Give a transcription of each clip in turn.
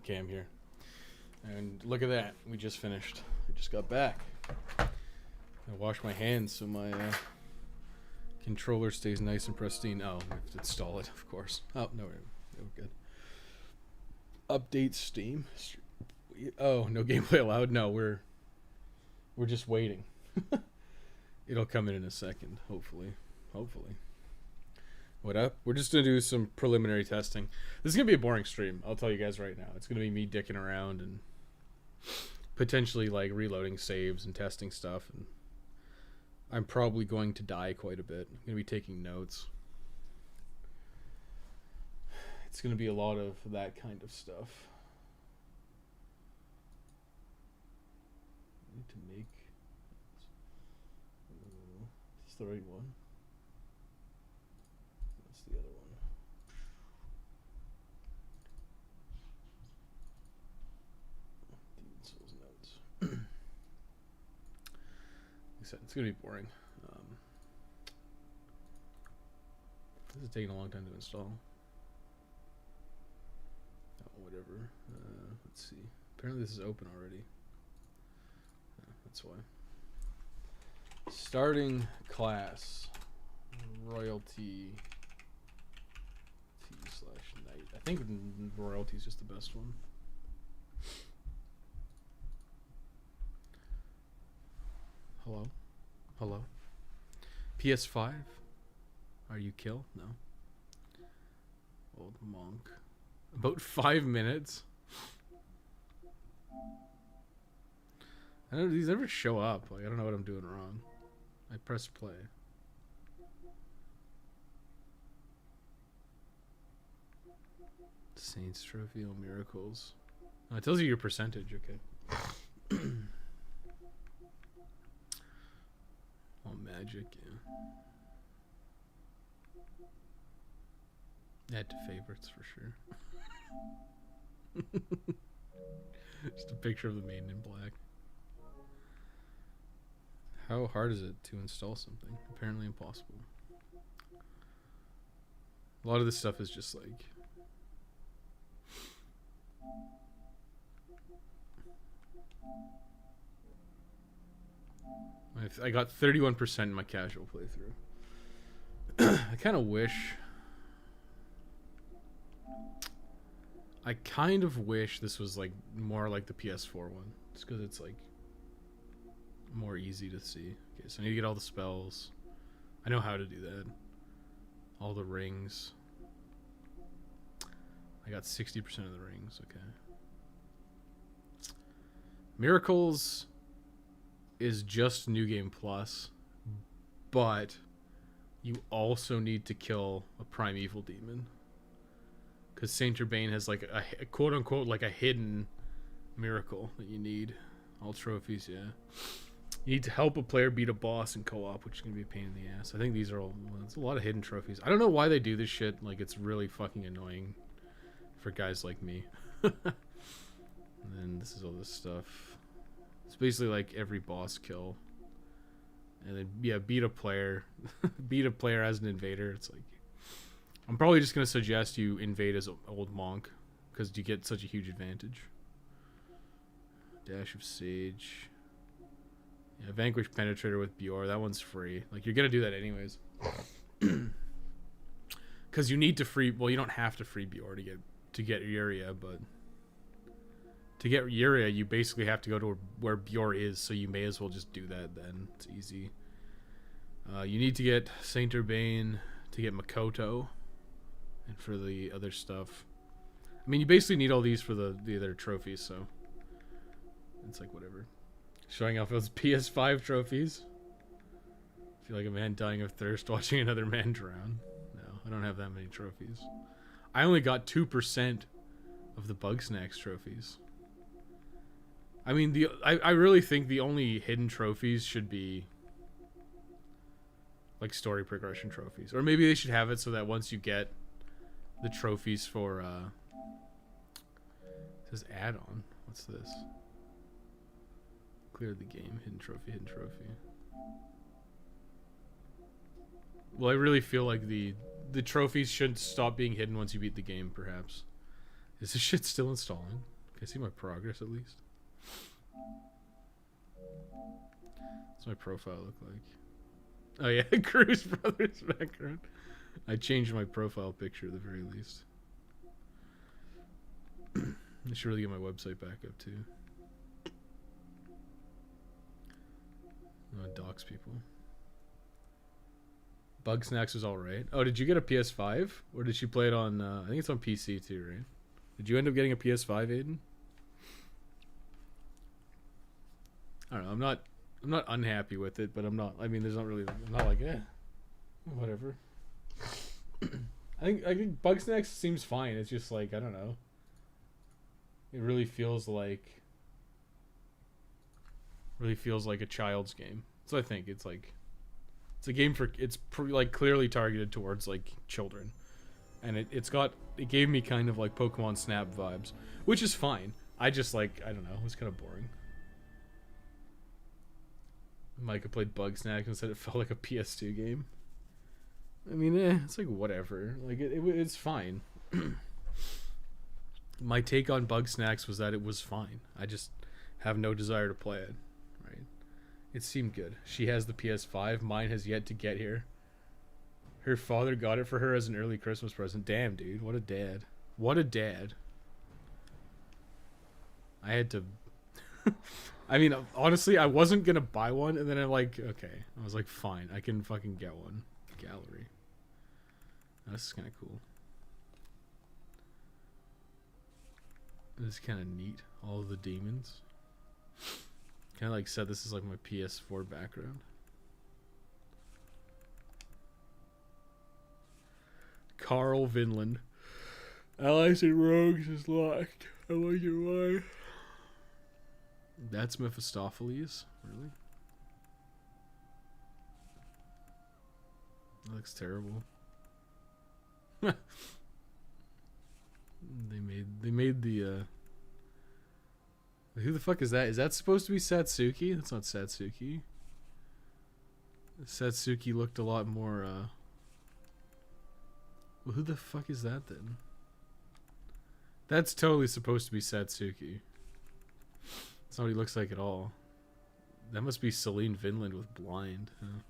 Okay, I'm here. And look at that. We just finished. I just got back. I washed my hands so my controller stays nice and pristine. Oh, we have to install it, of course. Oh, no, we're good. Update Steam. Oh, no gameplay allowed? No, we're just waiting. It'll come in a second, hopefully. Hopefully. What up? We're just going to do some preliminary testing. This is going to be a boring stream, I'll tell you guys right now. It's going to be me dicking around and potentially like reloading saves and testing stuff. And I'm probably going to die quite a bit. I'm going to be taking notes. It's going to be a lot of that kind of stuff. I need to make... Is this the right one? That's the other one. Demon Souls notes. Like I said, it's going to be boring. This is taking a long time to install. Oh, whatever. Let's see. Apparently this is open already. That's why. Starting class. Royalty. T/Knight. I think royalty is just the best one. Hello? Hello? PS5? Are you kill? No. Old monk. About 5 minutes. I don't. These never show up. Like I don't know what I'm doing wrong. I press play. Saints Trophy, oh, miracles. Oh, it tells you your percentage. Okay. Oh, magic. Yeah. Add to favorites for sure. Just a picture of the maiden in black. How hard is it to install something? Apparently impossible. A lot of this stuff is just like... I got 31% in my casual playthrough. I kind of wish... I kind of wish this was like more like the PS4 one. Just because it's like more easy to see. Okay, so I need to get all the spells. I know how to do that. All the rings. I got 60% of the rings. Okay. Miracles is just New Game Plus, but you also need to kill a primeval demon. Because Saint Urbane has like a quote unquote like a hidden miracle that you need. All trophies, yeah. You need to help a player beat a boss in co-op, which is going to be a pain in the ass. I think these are all... Well, it's a lot of hidden trophies. I don't know why they do this shit. Like, it's really fucking annoying for guys like me. And then this is all this stuff. It's basically like every boss kill. And then, yeah, beat a player. Beat a player as an invader. It's like... I'm probably just going to suggest you invade as old monk. Because you get such a huge advantage. Dash of Sage... Yeah, Vanquish Penetrator with Bjor. That one's free. Like, you're going to do that anyways. Because you need to free... Well, you don't have to free Bjor to get Uria, but... To get Uria, you basically have to go to where Bjor is, so you may as well just do that then. It's easy. You need to get Saint Urbane to get Makoto. And for the other stuff. I mean, you basically need all these for the other trophies, so... It's like, whatever. Showing off those PS5 trophies. I feel like a man dying of thirst watching another man drown. No, I don't have that many trophies. I only got 2% of the Bugsnax trophies. I mean, I really think the only hidden trophies should be like story progression trophies. Or maybe they should have it so that once you get the trophies for it says add-on. What's this? Clear the game. Hidden trophy, hidden trophy. Well, I really feel like the trophies should stop being hidden once you beat the game, perhaps. Is this shit still installing? Can I see my progress at least? What's my profile look like? Oh yeah, Cruz Brothers background. I changed my profile picture at the very least. I should really get my website back up too. I'm gonna dox people. Bug Snacks was alright. Oh, did you get a PS5? Or did she play it on, I think it's on PC too, right? Did you end up getting a PS5, Aiden? I don't know, I'm not unhappy with it, but I'm not, I mean, there's not really, I'm not like, whatever. I think Bug Snacks seems fine. It's just like, I don't know. It really feels like a child's game. So I think it's like, it's a game for, it's like clearly targeted towards like children, and it gave me kind of like Pokemon Snap vibes, which is fine. I just like, I don't know, it was kind of boring. Micah played Bug Snacks and said it felt like a PS2 game. I mean, it's like whatever. Like it's fine. My take on Bug Snacks was that it was fine. I just have no desire to play it. Right? It seemed good. She has the PS5. Mine has yet to get here. Her father got it for her as an early Christmas present. Damn, dude. What a dad. What a dad. I had to... I mean, honestly, I wasn't going to buy one, and then I'm like, okay. I was like, fine. I can fucking get one. Gallery. This is kind of cool. This is kind of neat. All of the demons. Kind of like said this is like my PS4 background. Carl Vinland. Allies and Rogues is locked. I wonder why. That's Mephistopheles? Really? That looks terrible. They made the who the fuck is that? Is that supposed to be Satsuki? That's not Satsuki. Satsuki looked a lot more well, who the fuck is that then? That's totally supposed to be Satsuki. That's not what he looks like at all. That must be Celine Vinland with blind. Huh?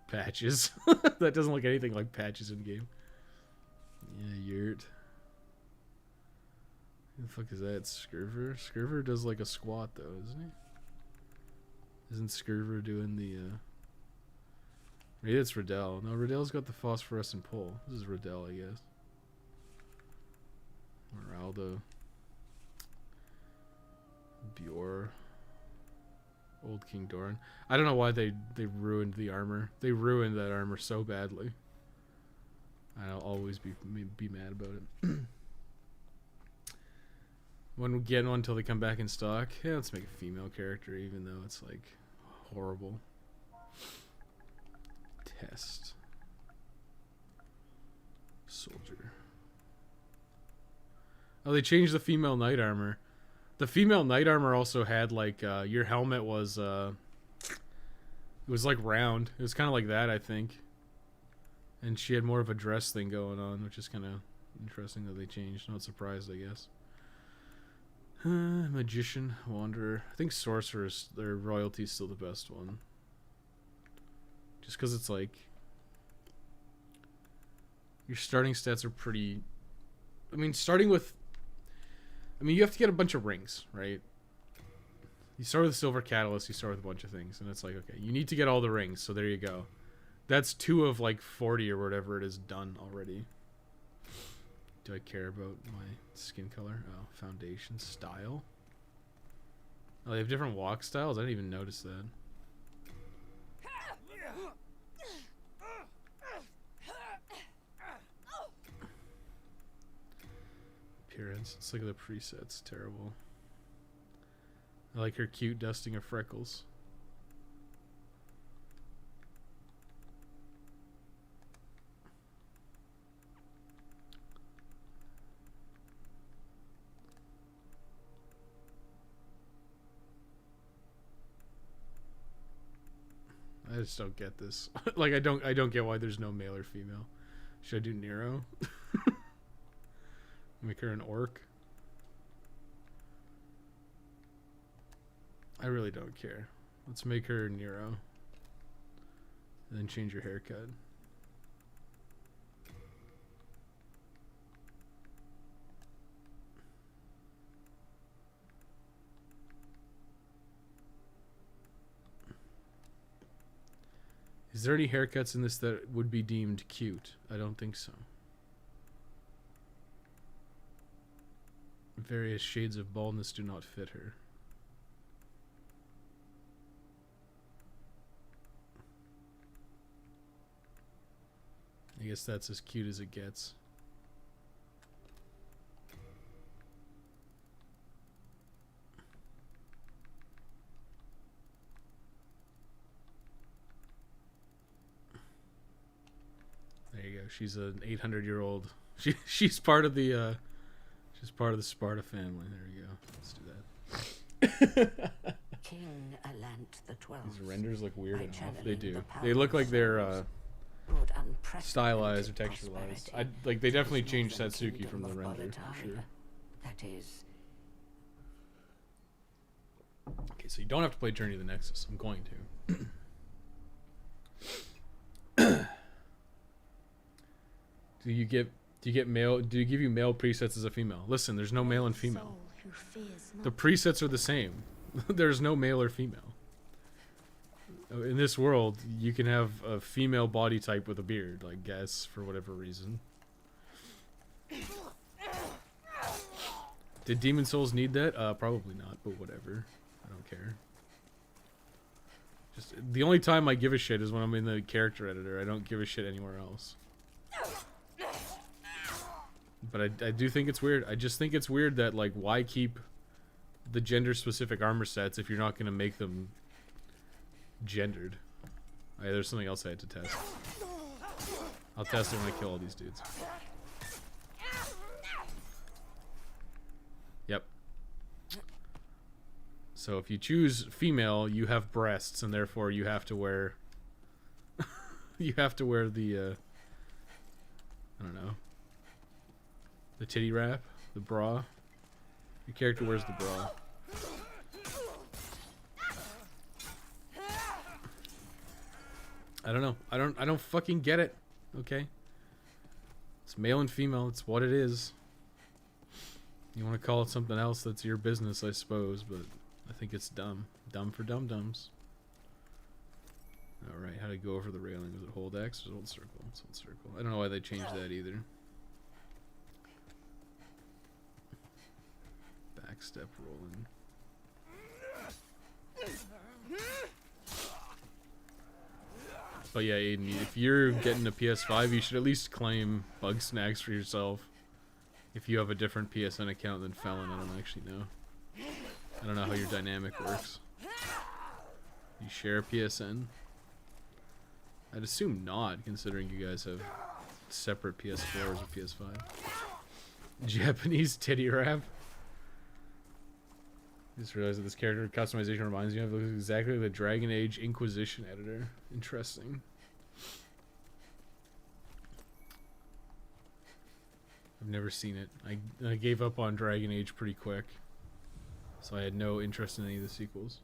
Patches. That doesn't look anything like Patches in game. Yeah, Yurt. Who the fuck is that? Skurver? Skurver does like a squat though, isn't he? Isn't Skurver doing the maybe it's Riddell. No, Riddell's got the phosphorescent pole. This is Riddell, I guess. Ronaldo. Bjor. Old King Doran. I don't know why they ruined the armor. They ruined that armor so badly. I'll always be mad about it. When we get one until they come back in stock. Yeah, let's make a female character, even though it's like horrible. Test. Soldier. Oh, they changed the female knight armor. The female knight armor also had like your helmet was it was like round. It was kind of like that, I think. And she had more of a dress thing going on, which is kind of interesting that they changed. Not surprised, I guess. Magician, Wanderer. I think Sorcerer's, their royalty's still the best one. Just because it's like your starting stats are pretty. I mean, you have to get a bunch of rings, right? You start with a silver catalyst, you start with a bunch of things, and it's like, okay, you need to get all the rings, so there you go. That's 2 of like 40 or whatever it is done already. Do I care about my skin color? Oh, foundation style. Oh, they have different walk styles? I didn't even notice that. Appearance. Let's look at the presets. Terrible. I like her cute dusting of freckles. I just don't get this. Like I don't get why there's no male or female. Should I do Nero? Make her an orc. I really don't care. Let's make her Nero. And then change your haircut. Is there any haircuts in this that would be deemed cute? I don't think so. Various shades of baldness do not fit her. I guess that's as cute as it gets. There you go. She's an 800-year-old. She's part of the she's part of the Sparta family. There you go. Let's do that. King Alant the 12th. These renders look weird and off. They do. They look like they're stylized or texturalized. Like they definitely changed Satsuki from the render for sure. That is. Okay, so you don't have to play Journey to the Nexus. I'm going to. Do you get male? Do you give you male presets as a female? Listen, there's no male and female. The presets are the same. There's no male or female. In this world, you can have a female body type with a beard, I guess, for whatever reason. Did Demon Souls need that? Probably not, but whatever. I don't care. Just the only time I give a shit is when I'm in the character editor. I don't give a shit anywhere else. But I do think it's weird. I just think it's weird that, like, why keep the gender-specific armor sets if you're not going to make them gendered? Alright, there's something else I had to test. I'll test it when I kill all these dudes. Yep. So if you choose female, you have breasts, and therefore you have to wear... you have to wear the, I don't know. The titty wrap? The bra? Your character wears the bra. I don't know. I don't fucking get it. Okay? It's male and female. It's what it is. You want to call it something else, that's your business, I suppose, but I think it's dumb. Dumb for dum-dums. Alright, how to go over the railing. Was it hold X or hold circle? It's hold circle. I don't know why they changed that either. Back step rolling. But yeah, Aiden, if you're getting a PS5, you should at least claim Bug Snacks for yourself. If you have a different PSN account than Felon, I don't actually know. I don't know how your dynamic works. You share a PSN? I'd assume not, considering you guys have separate PS4s or PS5. Japanese titty wrap? I just realized that this character customization reminds me of exactly the Dragon Age Inquisition editor. Interesting. I've never seen it. I gave up on Dragon Age pretty quick, so I had no interest in any of the sequels.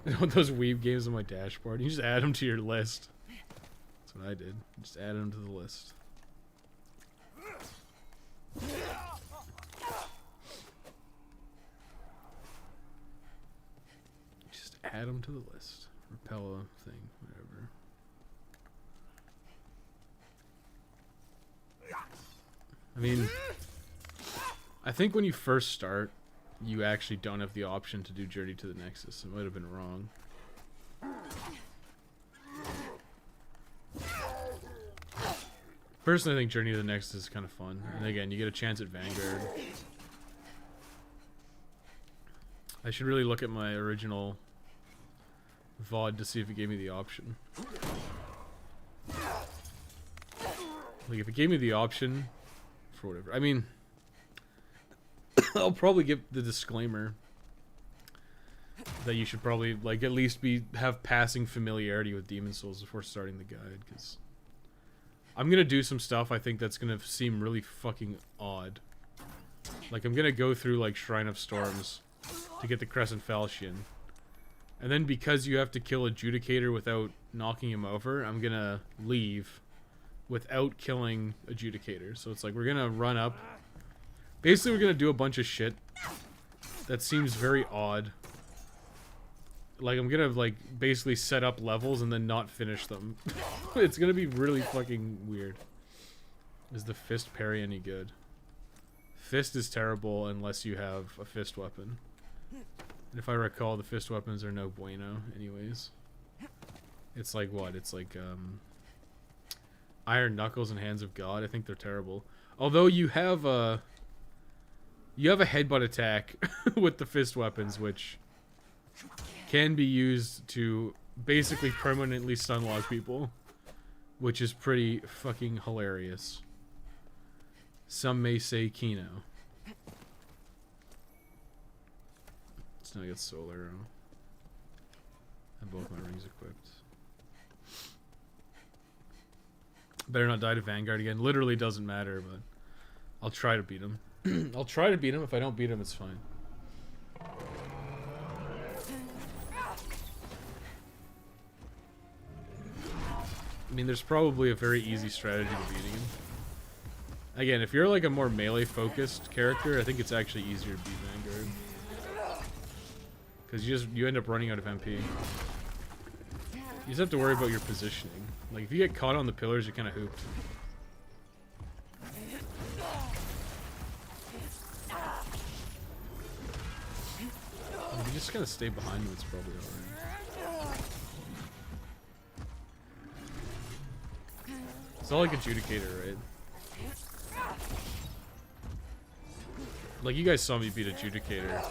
I want those weeb games on my dashboard. You just add them to your list. That's what I did. Just add them to the list. Just add them to the list. Repel a thing, whatever. I mean, I think when you first start, you actually don't have the option to do Journey to the Nexus. It might have been wrong. Personally, I think Journey to the Nexus is kind of fun. And again, you get a chance at Vanguard. I should really look at my original VOD to see if it gave me the option. Like, if it gave me the option for whatever. I mean, I'll probably give the disclaimer that you should probably, like, at least have passing familiarity with Demon Souls before starting the guide, because I'm gonna do some stuff I think that's gonna seem really fucking odd. Like, I'm gonna go through, like, Shrine of Storms to get the Crescent Falchion. And then because you have to kill Adjudicator without knocking him over, I'm gonna leave without killing Adjudicator. So it's like we're gonna run up. Basically, we're gonna do a bunch of shit that seems very odd. Like, I'm gonna, like, basically set up levels and then not finish them. It's gonna be really fucking weird. Is the fist parry any good? Fist is terrible unless you have a fist weapon. And if I recall, the fist weapons are no bueno anyways. It's like what? It's like, Iron Knuckles and Hands of God. I think they're terrible. Although you have a headbutt attack with the fist weapons, which can be used to basically permanently stunlock people, which is pretty fucking hilarious. Some may say Kino. Let's now get Soul Arrow. And both my rings equipped. Better not die to Vanguard again. Literally doesn't matter, but I'll try to beat him. I'll try to beat him. If I don't beat him, it's fine. I mean, there's probably a very easy strategy to beating him. Again, if you're like a more melee-focused character, I think it's actually easier to beat Vanguard. Because you end up running out of MP. You just have to worry about your positioning. Like, if you get caught on the pillars, you're kind of hooped. If you just kind of stay behind him, it's probably alright. It's all like Adjudicator, right? Like, you guys saw me beat Adjudicator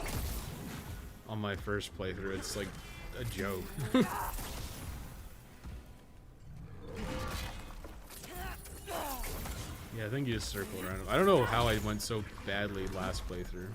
on my first playthrough. It's like a joke. Yeah, I think you just circle around him. I don't know how I went so badly last playthrough.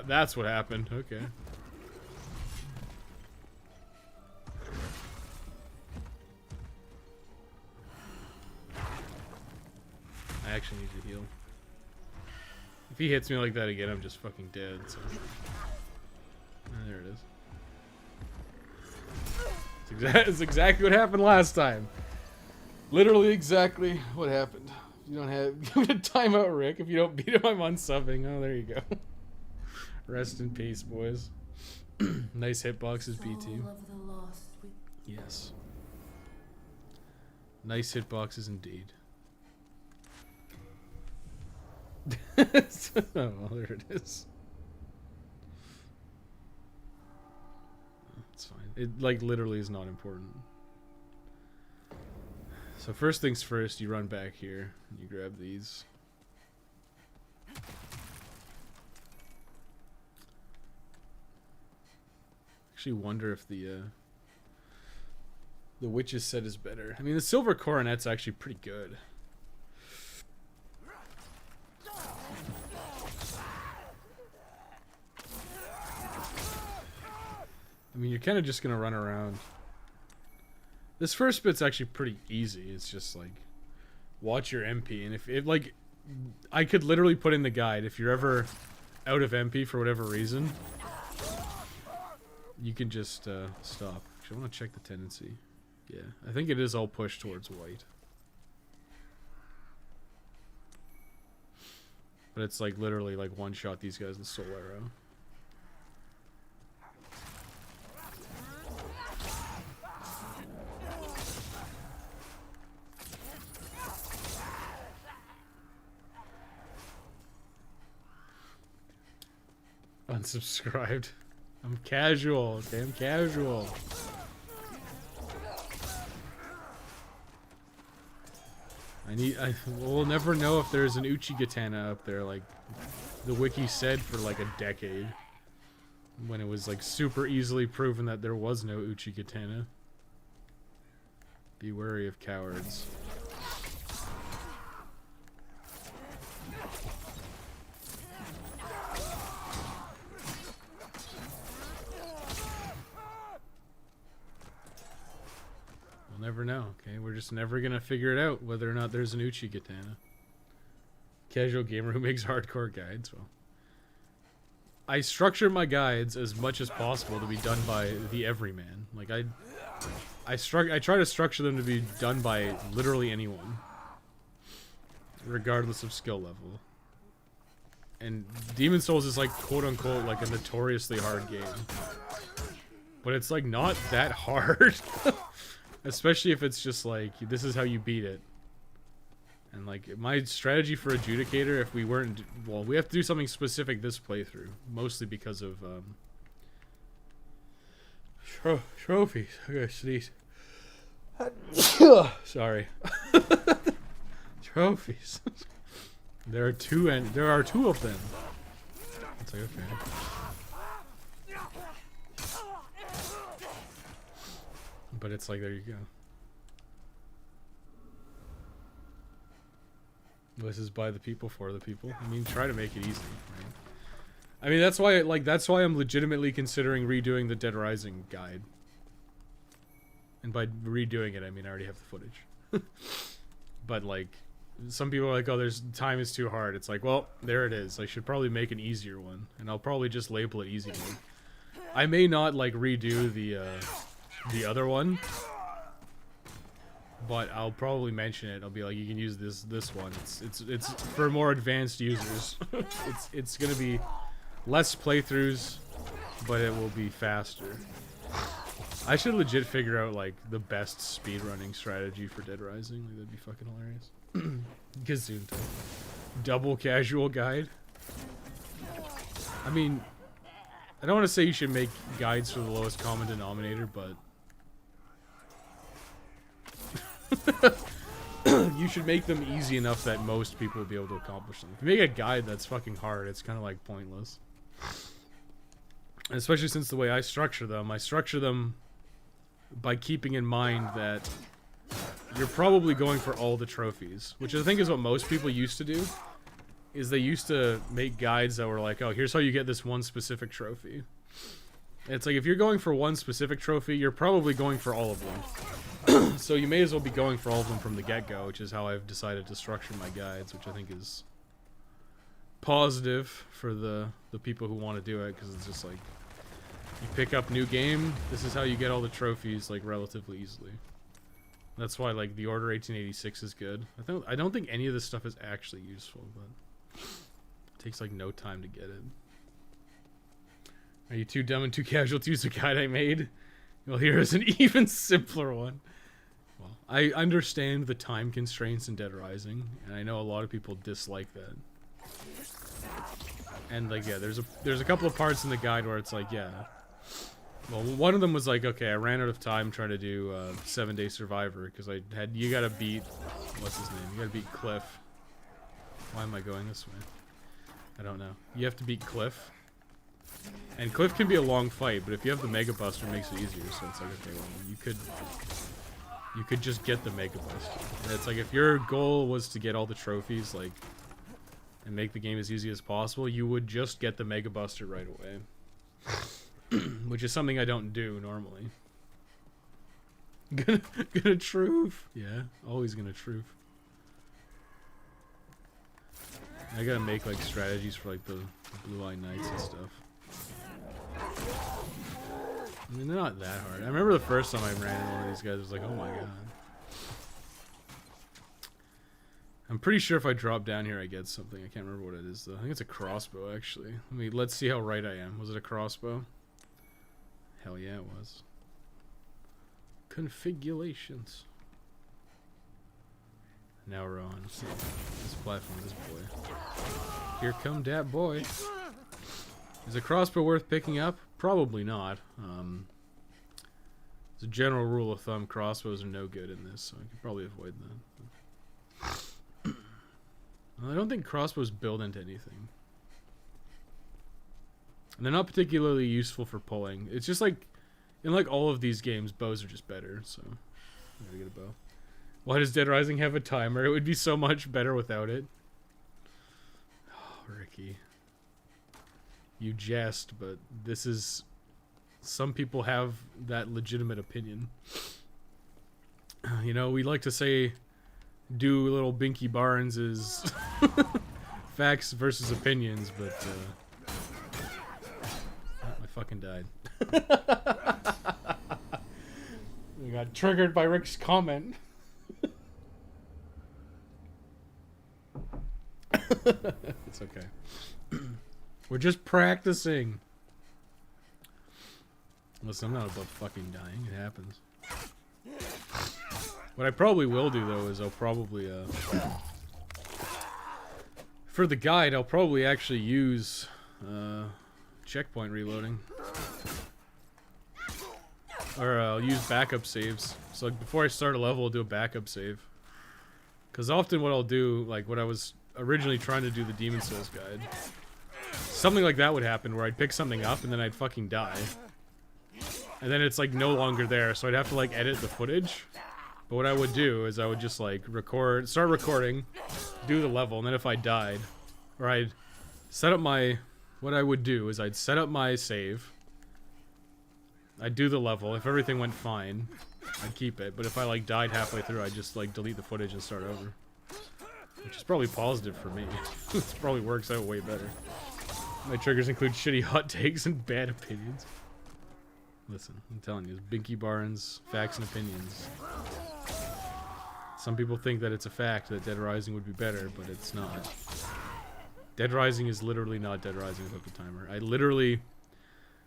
That's what happened. Okay. I actually need to heal. If he hits me like that again, I'm just fucking dead. So. There it is. It's exactly what happened last time. Literally exactly what happened. You don't have give it a timeout, Rick. If you don't beat him, I'm unsubbing. Oh, there you go. Rest in peace, boys. Nice hitboxes, BT. Yes. Nice hitboxes indeed. Oh, well, there it is. It's fine. It, like, literally is not important. So first things first, you run back here. And you grab these. Actually wonder if the witch's set is better. I mean, the silver coronet's actually pretty good. I mean, you're kind of just gonna run around. This first bit's actually pretty easy. It's just like watch your MP, and if it like, I could literally put in the guide if you're ever out of MP for whatever reason. You can just stop. Actually, I want to check the tendency. Yeah, I think it is all pushed towards white. But it's like literally like one shot these guys with Soul Arrow. Unsubscribed. I'm casual. Damn casual. We'll never know if there's an Uchigatana up there like the wiki said for like a decade. When it was like super easily proven that there was no Uchi Katana. Be wary of cowards. We'll never know, okay? We're just never gonna figure it out whether or not there's an Uchi Katana. Casual gamer who makes hardcore guides. Well, I structure my guides as much as possible to be done by the everyman. Like I try to structure them to be done by literally anyone, regardless of skill level. And Demon Souls is like quote unquote like a notoriously hard game, but it's like not that hard, especially if it's just like this is how you beat it. And like my strategy for Adjudicator, if we weren't, well, we have to do something specific this playthrough, mostly because of trophies. I gotta sneeze. Sorry. Trophies. There are two, and there are two of them. It's like okay. But it's like there you go. This is by the people for the people. I mean, try to make it easy, right? I mean, that's why I'm legitimately considering redoing the Dead Rising guide. And by redoing it, I mean I already have the footage. But like, some people are like, "Oh, time is too hard." It's like, well, there it is. I should probably make an easier one, and I'll probably just label it easy mode. I may not like redo the other one. But I'll probably mention it. I'll be like, you can use this one. It's for more advanced users. it's gonna be less playthroughs, but it will be faster. I should legit figure out like the best speedrunning strategy for Dead Rising. Like, that'd be fucking hilarious. Gesundheit. Double casual guide. I mean, I don't want to say you should make guides for the lowest common denominator, but you should make them easy enough that most people will be able to accomplish them. If you make a guide that's fucking hard, it's kind of like pointless. And especially since the way I structure them by keeping in mind that you're probably going for all the trophies, which I think is what most people used to do, is they used to make guides that were like, oh, here's how you get this one specific trophy. It's like, if you're going for one specific trophy, you're probably going for all of them. So you may as well be going for all of them from the get-go, which is how I've decided to structure my guides, which I think is positive for the people who want to do it, because it's just like, you pick up new game, this is how you get all the trophies, like, relatively easily. That's why, like, the Order 1886 is good. I don't think any of this stuff is actually useful, but it takes, like, no time to get it. Are you too dumb and too casual to use the guide I made? Well, here is an even simpler one. Well, I understand the time constraints in Dead Rising, and I know a lot of people dislike that. And like, yeah, there's a couple of parts in the guide where it's like, yeah. Well, one of them was like, okay, I ran out of time trying to do 7-Day Survivor because you gotta beat, what's his name? You gotta beat Cliff. Why am I going this way? I don't know. You have to beat Cliff. And Cliff can be a long fight, but if you have the Mega Buster, it makes it easier. So it's like, okay, well, you could just get the Mega Buster. And it's like, if your goal was to get all the trophies, like, and make the game as easy as possible, you would just get the Mega Buster right away. Which is something I don't do normally. Gonna truth. Yeah, always gonna truth. I gotta make like strategies for like the Blue Eye Knights and stuff. I mean, they're not that hard. I remember the first time I ran into one of these guys, I was like, oh my god. I'm pretty sure if I drop down here I get something. I can't remember what it is though. I think it's a crossbow actually. Let's see how right I am. Was it a crossbow? Hell yeah it was. Configurations. Now we're on this platform, this boy. Here come dat boy. Is a crossbow worth picking up? Probably not. As a general rule of thumb, crossbows are no good in this, so I could probably avoid that. Well, I don't think crossbows build into anything. And they're not particularly useful for pulling. It's just like, in like all of these games, bows are just better, so I gotta get a bow. Why does Dead Rising have a timer? It would be so much better without it. Oh, Ricky. You jest, but this is... Some people have that legitimate opinion. You know, we like to say, do little Binky Barnes' facts versus opinions, but I fucking died. I got triggered by Rick's comment. It's okay. We're just practicing. Listen, I'm not above fucking dying. It happens. What I probably will do, though, is I'll probably, for the guide, I'll probably actually use, checkpoint reloading. Or, I'll use backup saves. So, like, before I start a level, I'll do a backup save. Because often what I'll do, like, when I was originally trying to do the Demon Souls guide, something like that would happen, where I'd pick something up, and then I'd fucking die. And then it's, like, no longer there, so I'd have to, like, edit the footage. But what I would do is I would just, like, start recording, do the level, and then if I died, or I'd set up my... What I would do is I'd set up my save, I'd do the level. If everything went fine, I'd keep it. But if I, like, died halfway through, I'd just, like, delete the footage and start over. Which is probably positive for me. This probably works out way better. My triggers include shitty hot takes and bad opinions. Listen, I'm telling you, it's Binky Barnes, facts and opinions. Some people think that it's a fact that Dead Rising would be better, but it's not. Dead Rising is literally not Dead Rising without the timer. I literally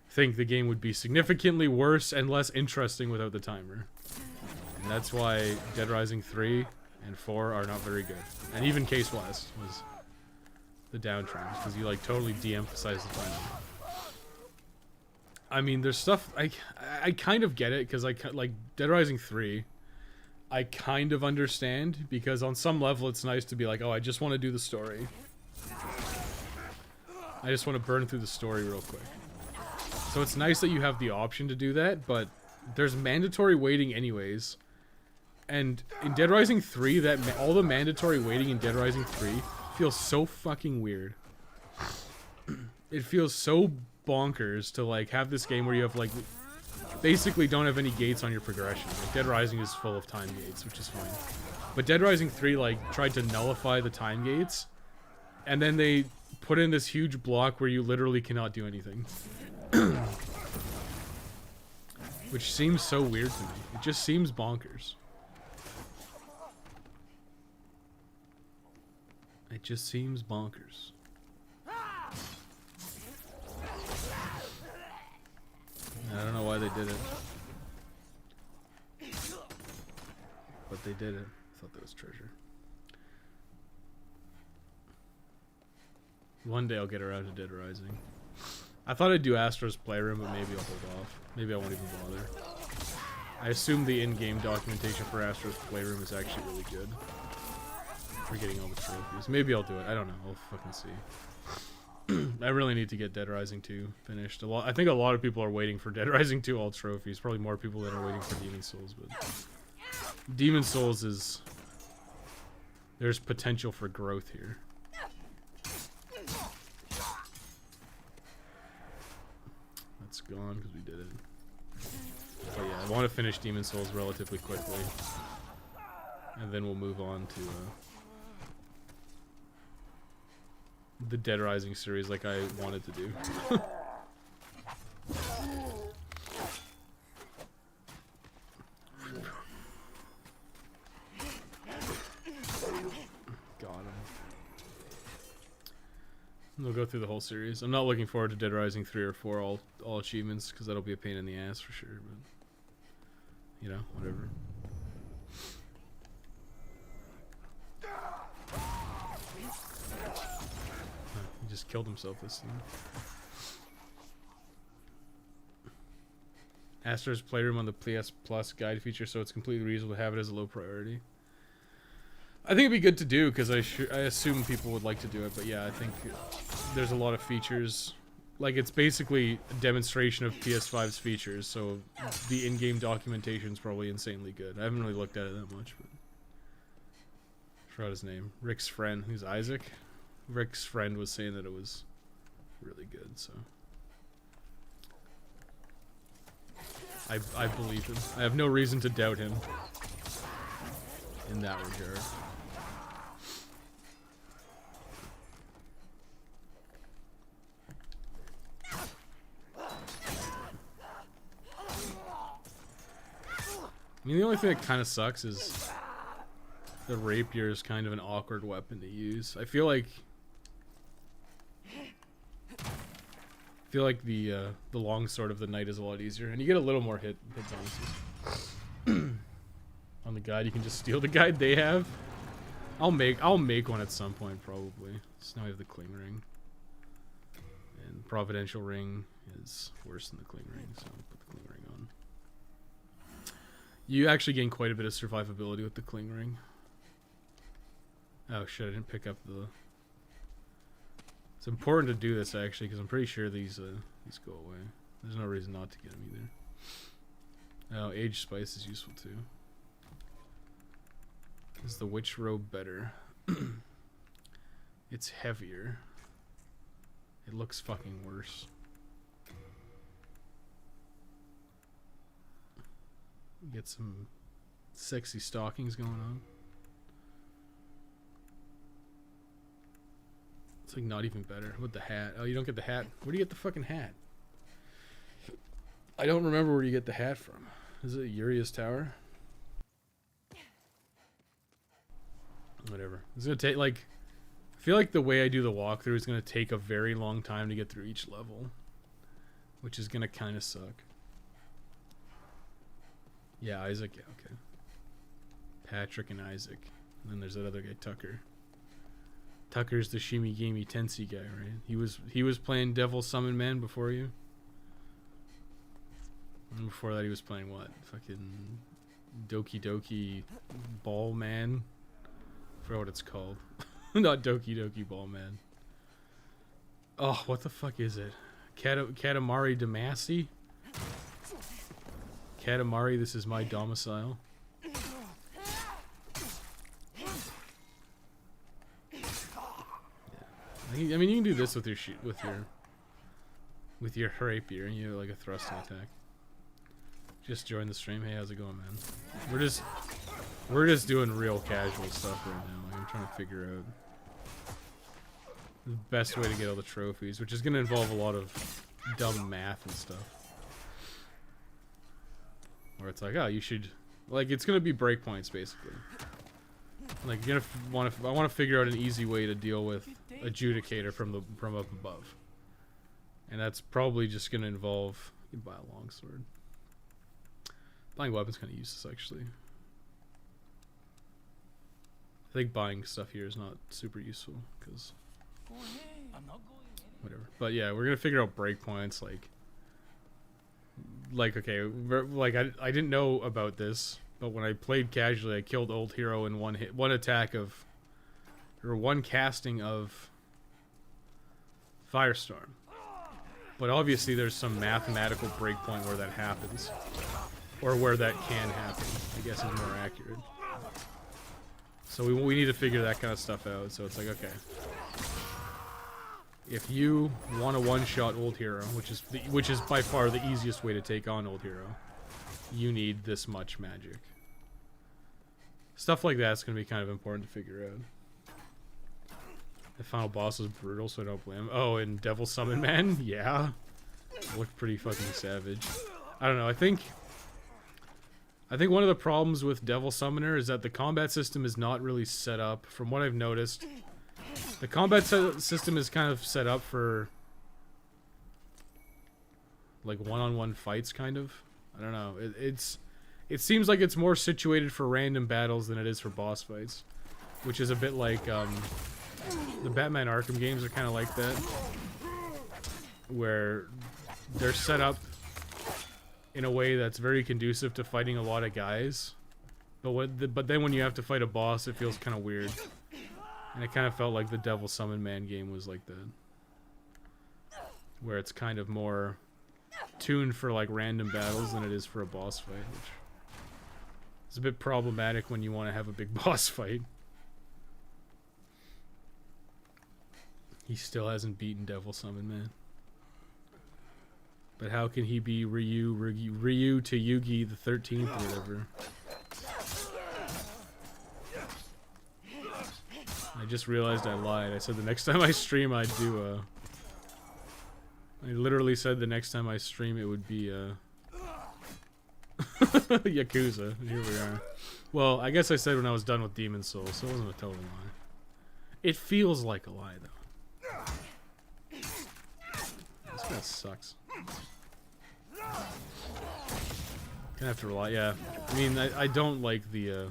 think the game would be significantly worse and less interesting without the timer. And that's why Dead Rising 3 and 4 are not very good. And even Case West was the downtrend, because you, like, totally de-emphasize the timer. I mean, there's stuff... I kind of get it, because, like, Dead Rising 3... I kind of understand, because on some level it's nice to be like, oh, I just want to do the story. I just want to burn through the story real quick. So it's nice that you have the option to do that, but there's mandatory waiting anyways. And in Dead Rising 3, all the mandatory waiting in Dead Rising 3 feels so fucking weird. It feels so bonkers to, like, have this game where you have, like... basically don't have any gates on your progression. Like, Dead Rising is full of time gates, which is fine. But Dead Rising 3, like, tried to nullify the time gates, and then they put in this huge block where you literally cannot do anything. Which seems so weird to me. It just seems bonkers. It just seems bonkers. I don't know why they did it. But they did it. I thought that was treasure. One day I'll get around to Dead Rising. I thought I'd do Astro's Playroom, but maybe I'll hold off. Maybe I won't even bother. I assume the in-game documentation for Astro's Playroom is actually really good. For getting all the trophies. Maybe I'll do it. I don't know. I'll fucking see. I really need to get Dead Rising 2 finished. I think a lot of people are waiting for Dead Rising 2 all trophies. Probably more people than are waiting for Demon Souls, but Demon Souls is... there's potential for growth here. That's gone because we did it. But yeah, I want to finish Demon Souls relatively quickly. And then we'll move on to... the Dead Rising series like I wanted to do. Got him. We'll go through the whole series. I'm not looking forward to Dead Rising 3 or 4 all achievements, because that'll be a pain in the ass for sure, but you know, whatever. He just killed himself this time. Astro's Playroom on the PS Plus guide feature, so it's completely reasonable to have it as a low priority. I think it'd be good to do, because I assume people would like to do it, but yeah, I think there's a lot of features like it's basically a demonstration of PS5's features, so the in-game documentation is probably insanely good. I haven't really looked at it that much, but I forgot his name. Rick's friend, who's Isaac. Rick's friend was saying that it was really good, so I believe him. I have no reason to doubt him in that regard. I mean, the only thing that kind of sucks is the rapier is kind of an awkward weapon to use. I feel like the longsword of the knight is a lot easier, and you get a little more hit bonuses. On the guide, you can just steal the guide they have. I'll make one at some point probably. So now we have the cling ring, and providential ring is worse than the cling ring, so I'll put the cling ring on. You actually gain quite a bit of survivability with the cling ring. Oh shit, I didn't pick up the... It's important to do this actually, because I'm pretty sure these go away. There's no reason not to get them either. Oh, aged spice is useful too. Is the witch robe better? It's heavier. It looks fucking worse. Get some sexy stockings going on. It's like not even better with the hat. Oh, you don't get the hat. Where do you get the fucking hat? I don't remember where you get the hat from. Is it Uria's Tower? Whatever. It's gonna take like... I feel like the way I do the walkthrough is gonna take a very long time to get through each level, which is gonna kind of suck. Yeah, Isaac, yeah, okay. Patrick and Isaac. And then there's that other guy, Tucker. Tucker's the Shimi Gamey Tensei guy, right? He was playing Devil Summon Man before you? And before that he was playing what? Fucking Doki Doki Ball Man? I forgot what it's called. Not Doki Doki Ball Man. Oh, what the fuck is it? Katamari Damacy? Katamari, this is my domicile. Yeah. I mean, you can do this with your with your rapier, and you have like a thrusting attack. Just joined the stream. Hey, how's it going, man? We're just doing real casual stuff right now. Like, I'm trying to figure out the best way to get all the trophies, which is going to involve a lot of dumb math and stuff. Where it's like, oh, you should, like, it's gonna be breakpoints basically. Like, you're gonna I want to figure out an easy way to deal with Adjudicator from up above, and that's probably just gonna involve you can buy a longsword. Buying weapons kind of useless actually. I think buying stuff here is not super useful because whatever. But yeah, we're gonna figure out breakpoints like okay, like I didn't know about this, but when I played casually, I killed Old Hero in one attack of, or one casting of Firestorm. But obviously there's some mathematical breakpoint where that happens, or where that can happen, I guess is more accurate. So we need to figure that kind of stuff out. So it's like, okay, if you want to one-shot Old Hero, which is by far the easiest way to take on Old Hero, you need this much magic. Stuff like that's going to be kind of important to figure out. The final boss was brutal, so I don't blame him. Oh, and Devil Summon Man? Yeah. Looked pretty fucking savage. I don't know, I think one of the problems with Devil Summoner is that the combat system is not really set up, from what I've noticed. The combat system is kind of set up for like one-on-one fights, kind of. I don't know. It seems like it's more situated for random battles than it is for boss fights, which is a bit like the Batman Arkham games are kind of like that, where they're set up in a way that's very conducive to fighting a lot of guys, but then when you have to fight a boss, it feels kind of weird. And it kind of felt like the Devil Summon Man game was like that. where it's kind of more tuned for like random battles than it is for a boss fight, which is a bit problematic when you want to have a big boss fight. He still hasn't beaten Devil Summon, man. But how can he be Ryu to Yugi the 13th or whatever? I just realized I lied. I said the next time I stream I'd do I literally said the next time I stream it would be Yakuza. Here we are. Well, I guess I said when I was done with Demon Souls, so it wasn't a total lie. It feels like a lie though. This guy sucks. Gonna have to rely. Yeah, I mean, I don't like the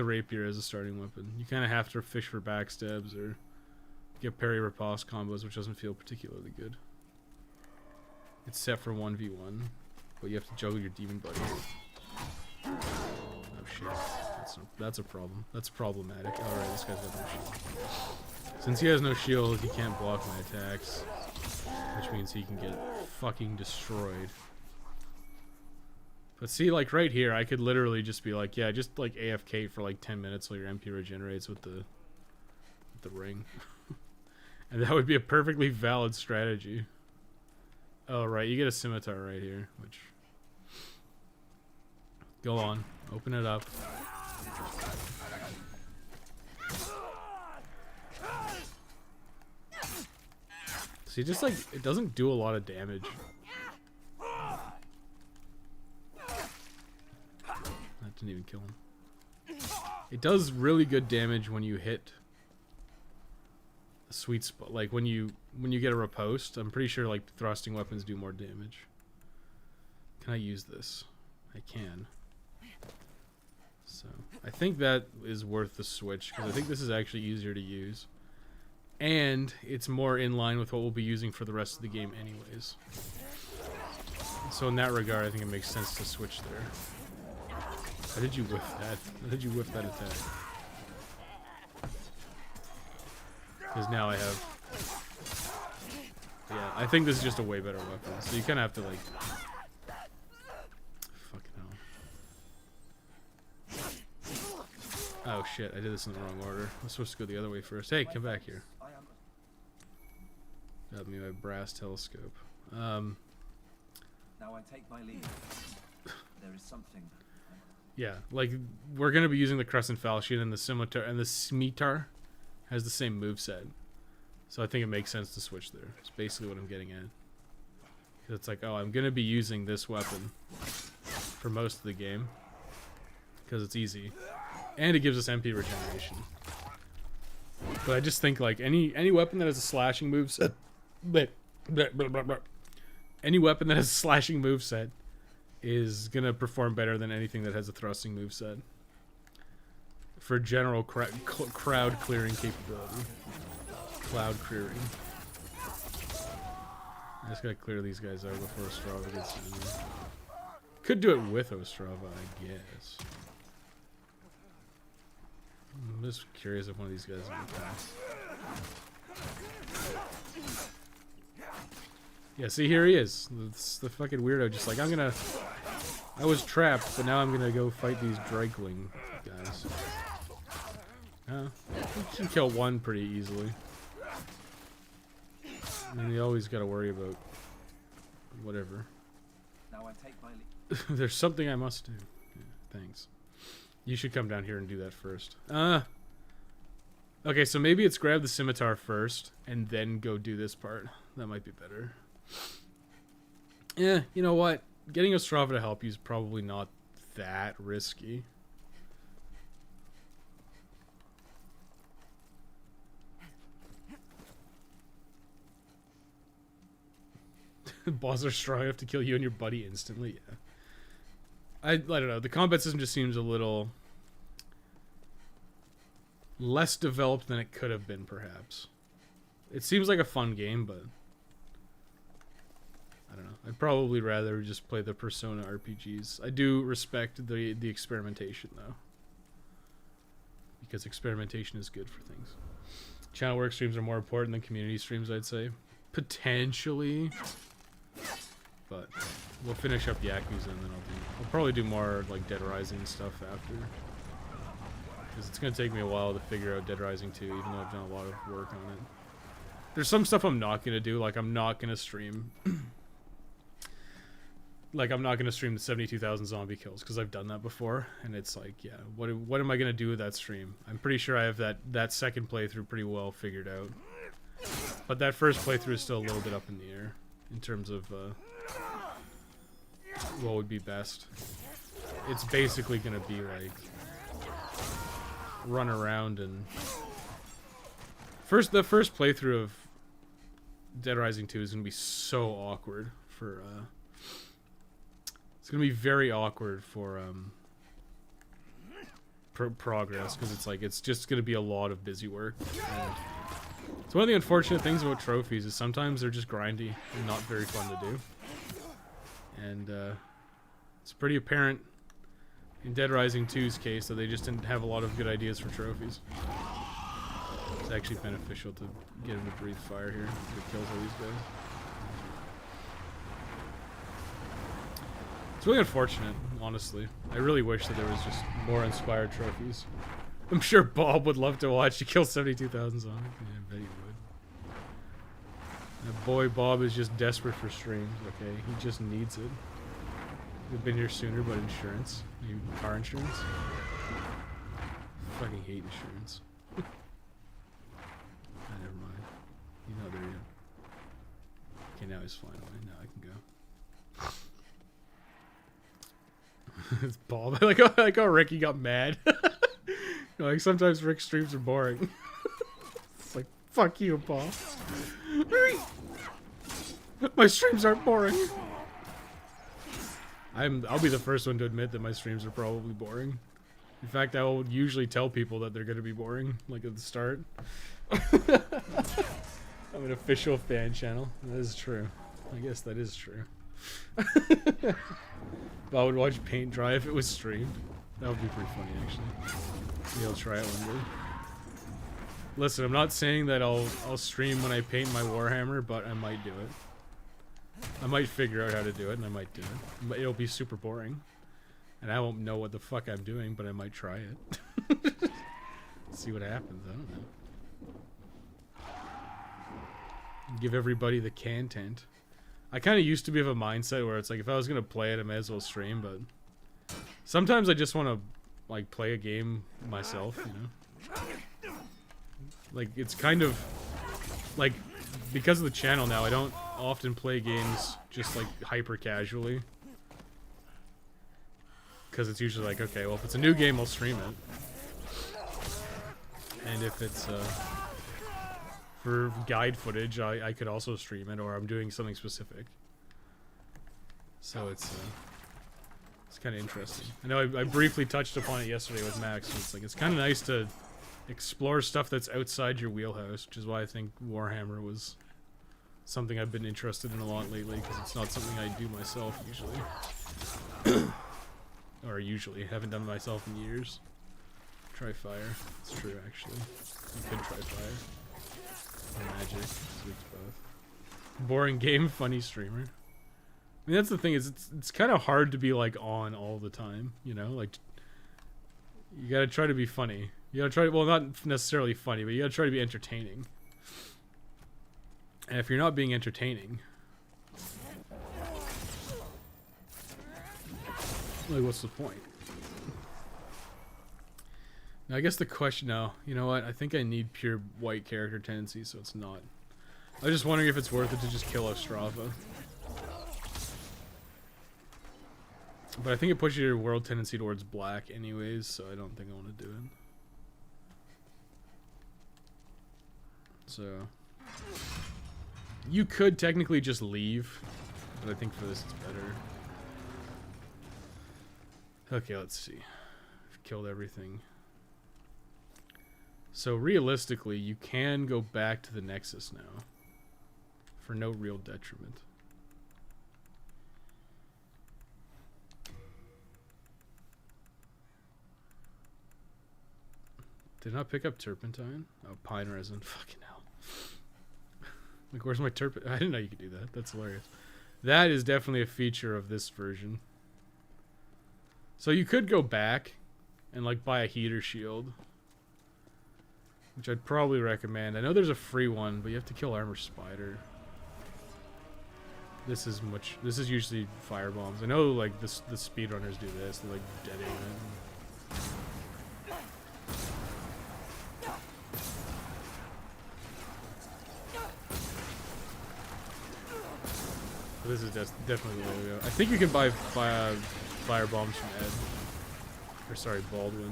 rapier as a starting weapon. You kind of have to fish for backstabs or get parry riposte combos, which doesn't feel particularly good. It's set for 1v1, but you have to juggle your demon buddy. Oh shit, that's a problem. That's problematic. All right, this guy's got no shield. Since he has no shield, he can't block my attacks, which means he can get fucking destroyed. But see, like right here, I could literally just be like, yeah, just like AFK for like 10 minutes while your MP regenerates with the ring. And that would be a perfectly valid strategy. Oh, right, you get a scimitar right here, which... Go on, open it up. See, just like, it doesn't do a lot of damage. That didn't even kill him. It does really good damage when you hit a sweet spot. Like when you get a riposte, I'm pretty sure like thrusting weapons do more damage. Can I use this? I can. So I think that is worth the switch because I think this is actually easier to use. And it's more in line with what we'll be using for the rest of the game anyways. So in that regard, I think it makes sense to switch there. How did you whiff that? How did you whiff that attack? Because now I have... Yeah, I think this is just a way better weapon. So you kind of have to like... Fucking hell. Oh shit, I did this in the wrong order. I was supposed to go the other way first. Hey, come back here. Got me my brass telescope. Now I take my leave. There is something. Yeah, like we're gonna be using the Crescent Falchion and the Scimitar, and the Scimitar has the same moveset. So I think it makes sense to switch there. It's basically what I'm getting at. 'Cause it's like, oh, I'm gonna be using this weapon for most of the game because it's easy, and it gives us MP regeneration. But I just think like any weapon that has a slashing moveset. Any weapon that has a slashing moveset is gonna perform better than anything that has a thrusting moveset for general crowd clearing capability. Cloud clearing. I just gotta clear these guys out before Ostrava gets in there. Could do it with Ostrava, I guess. I'm just curious if one of these guys will pass. Yeah, see, here he is. It's the fucking weirdo, just like, I was trapped, but now I'm gonna go fight these Drakeling guys. You can kill one pretty easily. I mean, you always gotta worry about whatever. Now I take my leave. There's something I must do. Yeah, thanks. You should come down here and do that first. Okay, so maybe it's grab the scimitar first and then go do this part. That might be better. Yeah, you know what? Getting Ostrava to help you is probably not that risky. Bosses are strong enough to kill you and your buddy instantly. Yeah. I don't know. The combat system just seems a little less developed than it could have been, perhaps. It seems like a fun game, but I don't know. I'd probably rather just play the Persona RPGs. I do respect the experimentation, though, because experimentation is good for things. Channel work streams are more important than community streams, I'd say. Potentially. But we'll finish up Yakuza and then I'll probably do more like Dead Rising stuff after. Because it's going to take me a while to figure out Dead Rising 2, even though I've done a lot of work on it. There's some stuff I'm not going to do, like I'm not going to stream... like, I'm not going to stream the 72,000 zombie kills, because I've done that before, and it's like, yeah, what am I going to do with that stream? I'm pretty sure I have that second playthrough pretty well figured out. But that first playthrough is still a little bit up in the air, in terms of, what would be best. It's basically going to be, like, run around and... The first playthrough of Dead Rising 2 is going to be so awkward for, it's going to be very awkward for, progress, because it's like, it's just going to be a lot of busy work. And it's one of the unfortunate things about trophies is sometimes they're just grindy and not very fun to do. And, it's pretty apparent in Dead Rising 2's case that they just didn't have a lot of good ideas for trophies. It's actually beneficial to get him to breathe fire here. It kills all these guys. It's really unfortunate, honestly. I really wish that there was just more inspired trophies. I'm sure Bob would love to watch you kill 72,000 zombies. Yeah, I bet he would. That boy Bob is just desperate for streams, okay? He just needs it. We've been here sooner, but insurance. Car insurance. Fucking hate insurance. Never mind. You know there yet. Okay, now he's flying away. Now I can go. It's Bob. I like how Ricky got mad. Like sometimes Rick's streams are boring. It's like, fuck you, Bob. My streams aren't boring. I'll be the first one to admit that my streams are probably boring. In fact, I will usually tell people that they're going to be boring, like at the start. I'm an official fan channel. That is true. I guess that is true. If I would watch paint dry if it was streamed. That would be pretty funny, actually. Maybe I'll try it one day. Listen, I'm not saying that I'll stream when I paint my Warhammer, but I might do it. I might figure out how to do it, and I might do it. But it'll be super boring. And I won't know what the fuck I'm doing, but I might try it. See what happens, I don't know. Give everybody the content. I kind of used to be of a mindset where it's like, if I was going to play it, I may as well stream, but... Sometimes I just want to, like, play a game myself, you know? Like, it's kind of... Like, because of the channel now, I don't often play games just, like, hyper-casually. Because it's usually like, okay, well, if it's a new game, I'll stream it. And if it's, for guide footage, I could also stream it, or I'm doing something specific. So it's kind of interesting. I know I briefly touched upon it yesterday with Max, and it's like, it's kind of nice to explore stuff that's outside your wheelhouse, which is why I think Warhammer was something I've been interested in a lot lately, because it's not something I do myself, usually. Or usually, haven't done it myself in years. Try fire. It's true, actually. You could try fire. Or magic. It's both. Boring game, funny streamer. I mean, that's the thing, is it's kind of hard to be, like, on all the time, you know? Like, you gotta try to be funny. You gotta try to, well, not necessarily funny, but you gotta try to be entertaining. And if you're not being entertaining... Like, what's the point? Now, I guess the question now, you know what? I think I need pure white character tendencies, so it's not. I was just wondering if it's worth it to just kill Ostrava. But I think it pushes your world tendency towards black anyways, so I don't think I want to do it. So... You could technically just leave, but I think for this it's better. Okay, let's see. I've killed everything. So realistically, you can go back to the Nexus now. For no real detriment. Did not pick up turpentine? Oh, pine resin. Fucking hell. Like, where's my turp? I didn't know you could do that. That's hilarious. That is definitely a feature of this version. So you could go back and like buy a heater shield, which I'd probably recommend. I know there's a free one, but you have to kill Armor Spider. This is usually fire bombs. I know like the speedrunners do this. They like dead aim it. This is definitely the way to go. I think you can buy fire bombs from Ed. Or sorry, Baldwin. You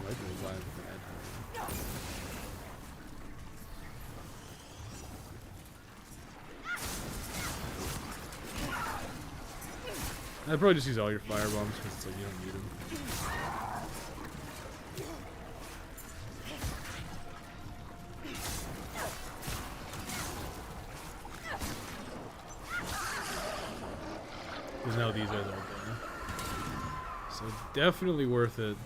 might be able to buy them from Ed. I'd probably just use all your fire bombs because it's like you don't need them. Because now these are the okay. So definitely worth it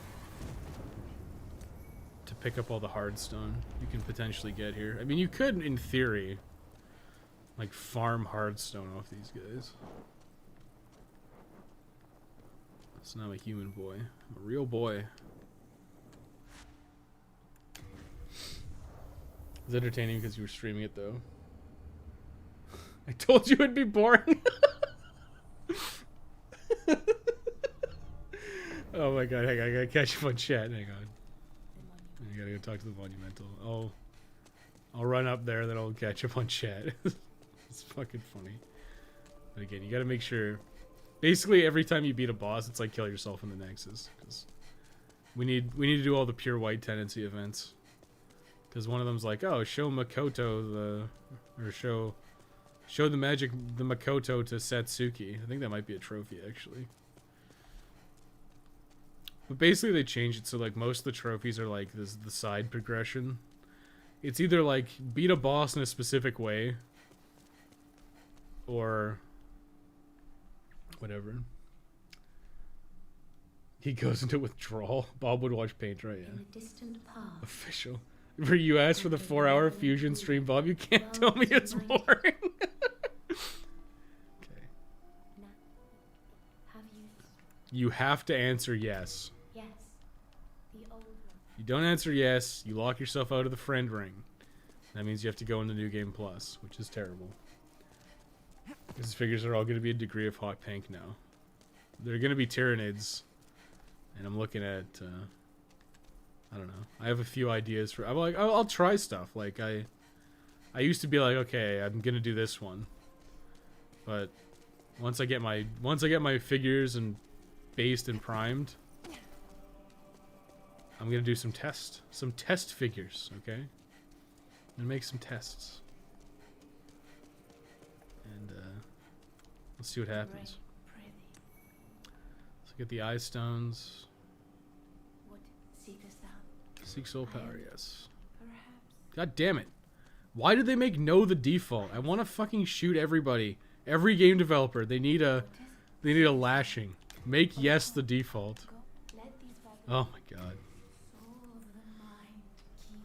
to pick up all the hardstone you can potentially get here. I mean, you could, in theory, like farm hardstone off these guys. So now I'm a human boy. I'm a real boy. It's entertaining because you were streaming it though. I told you it'd be boring. Oh my god, hang on, I gotta catch up on chat, hang on. I gotta go talk to the Monumental. I'll run up there, then I'll catch up on chat. It's fucking funny. But again, you gotta make sure. Basically, every time you beat a boss, it's like kill yourself in the Nexus. Because we need to do all the pure white tendency events. Because one of them's like, oh, show Makoto show the Makoto to Satsuki. I think that might be a trophy, actually. But basically they changed it so like most of the trophies are like the side progression. It's either like beat a boss in a specific way or whatever. He goes into withdrawal. Bob would watch paint, right? Yeah. In a distant past. Official. For you asked for the 4-hour fusion stream, Bob. You can't tell me it's boring. Okay. Have you? You have to answer yes. Yes. The old one. You don't answer yes, you lock yourself out of the friend ring. That means you have to go into New Game Plus, which is terrible. These figures are all going to be a degree of hot pink now. They're going to be Tyranids. And I'm looking at, I don't know. I have a few ideas for, I'm like, I'll try stuff. Like, I used to be like, okay, I'm going to do this one. But once I get my figures and based and primed, I'm going to do some test figures, okay? And make some tests. And let's see what happens. Let's get the eye stones. What seekest thou? Seek soul power, yes. Perhaps. God damn it. Why did they make no the default? I want to fucking shoot everybody. Every game developer. They need a lashing. Make yes the default. Oh my god.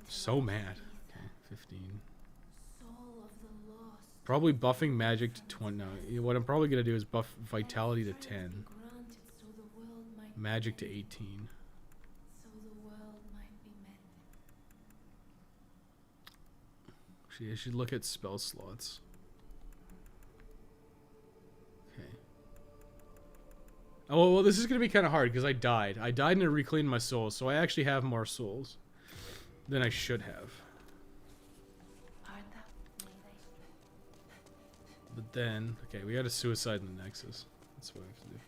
So mad. Okay, 15. Probably buffing magic to 20. No, what I'm probably going to do is buff vitality to 10. Magic to 18. Actually, I should look at spell slots. Okay. Oh, well, this is going to be kind of hard because I died. I died and I reclaimed my souls, so I actually have more souls than I should have. But then, okay, we got a suicide in the Nexus. That's what I have to do.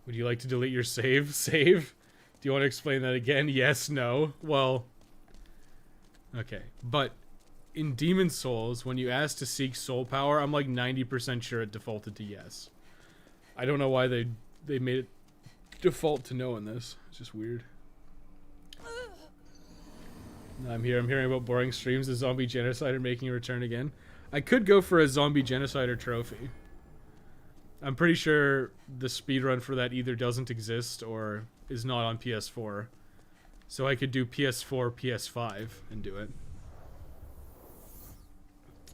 Would you like to delete your save? Save? Do you want to explain that again? Yes, no. Well, okay. But in Demon Souls, when you ask to seek soul power, I'm like 90% sure it defaulted to yes. I don't know why they made it default to no in this. It's just weird. I'm hearing about boring streams. The zombie genocider making a return again. I could go for a zombie genocider trophy. I'm pretty sure the speedrun for that either doesn't exist or is not on PS4. So I could do PS4, PS5 and do it.